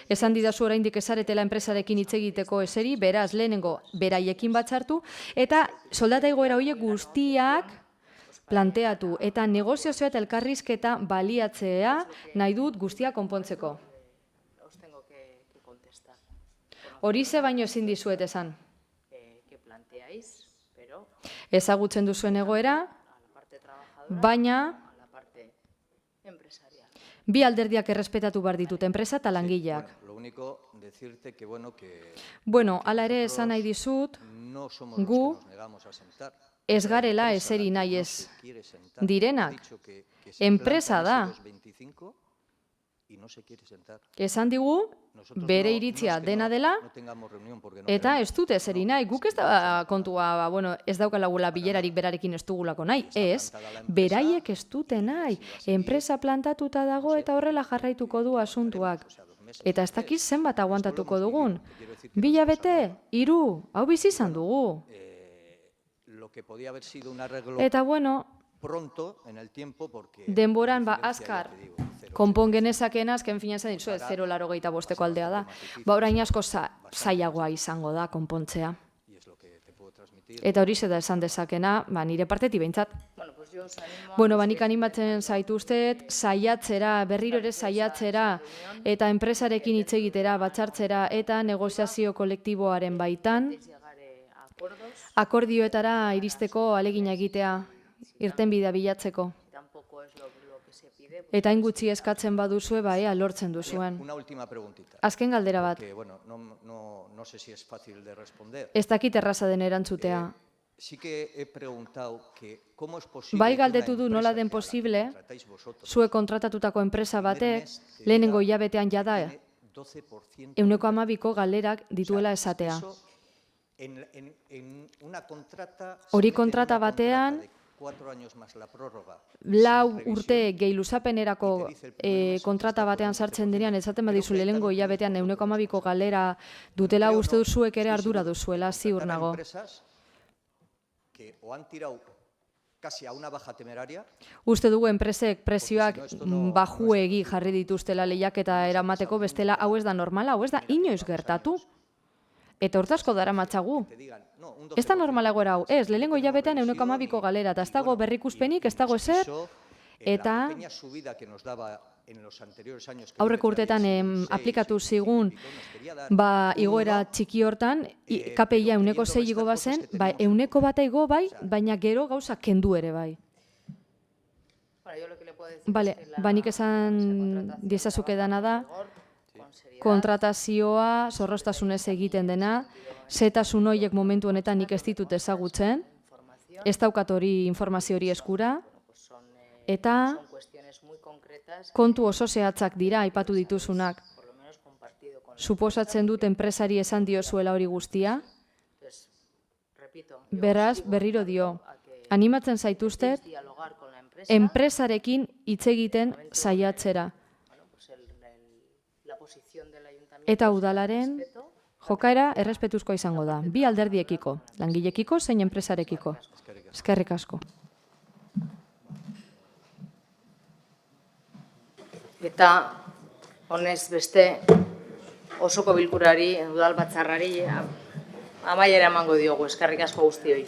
esan didazu oraindik esaretela enpresarekin hitz egiteko eseri, beraz, lehenengo beraiekin batzartu, eta soldata igoera horiek guztiak planteatu, eta negoziazioa eta elkarrizketa baliatzea nahi dut guztiak konpontzeko. Horize baino ezin dizuet esan. Ezagutzen duzuen egoera, baina bi alderdiak errespetatu behar ditut, enpresa eta langileak. Bueno, hala ere esan nahi dizut, gu ez garela eseri nahi ez direnak. Enpresa da. Esan digu, bere iritzia dena dela, eta ez dute eseri nahi. Guk ez da kontua, ez daukalagula bilerarik berarekin ez dugulako nahi. Ez, beraiek ez dute nahi. Enpresa plantatuta dago eta horrela jarraituko du asuntuak. Eta ez dakiz zenbat aguantatuko dugun. 2 hilabete, 3, hau bizi izan dugu. Eta denboran azkar konpon genezakeen azken fina zen ditu, 0,85 aldea da. Orain asko zailagoa izango da konpontzea. Eta hori da esan dezakena, nire partetik behintzat. Nik animatzen zaituztet, saiatzera, berriro ere saiatzera, eta enpresarekin hitz egitera, batzartzera, eta negoziazio kolektiboaren baitan, akordioetara iristeko ahalegina egitea, irtenbidea bilatzeko. Eta hain gutxi eskatzen baduzue, lortzen duzuen. Azken galdera bat. Ez dakit erraza den erantzutea. Bai galdetu du nola den posible, zuek kontratatutako enpresa batek, lehenengo hilabetean jada, 12% galerak dituela esatea. Hori kontrata batean, 4 urte gehi luzapenerako kontrata batean sartzen denean, esaten badizu lehenengo hilabetean 12% galera dutela, uste duzuek ere ardura duzuela, ziur nago. Uste dugu enpresek prezioak bajuegi jarri dituztela lehiaketa eramateko, bestela hau ez da normala, hau ez da inoiz gertatu. Eta hortazko dara matzagu. Ez da normalago erau, ez, lehenengo hilabetean 12% galera, eta ez dago berrikuspenik, ez dago ezer, eta aurreko urteetan aplikatu zigun igoera txiki hortan, KPI-a 6% igo bazen, 1% igo bai, baina gero gauza kendu ere bai. Nik esan diezazuke dana da, kontratazioa zorroztasunez egiten dena, zetasun horiek momentu honetan nik ez ditut ezagutzen, ez daukat hori informazio hori eskura, eta kontu oso zehatzak dira aipatu dituzunak. Suposatzen dut enpresari esan diozuela hori guztia, beraz berriro dio, animatzen zaituztet, enpresarekin hitz egiten saiatzera. Eta udalaren jokaera errespetuzkoa izango da, bi alderdiekiko, langilekiko zein enpresarekiko. Eskerrik asko. Eta honez beste osoko bilkurari, udal batzarrari amaiera emango diogu. Eskerrik asko guztioi.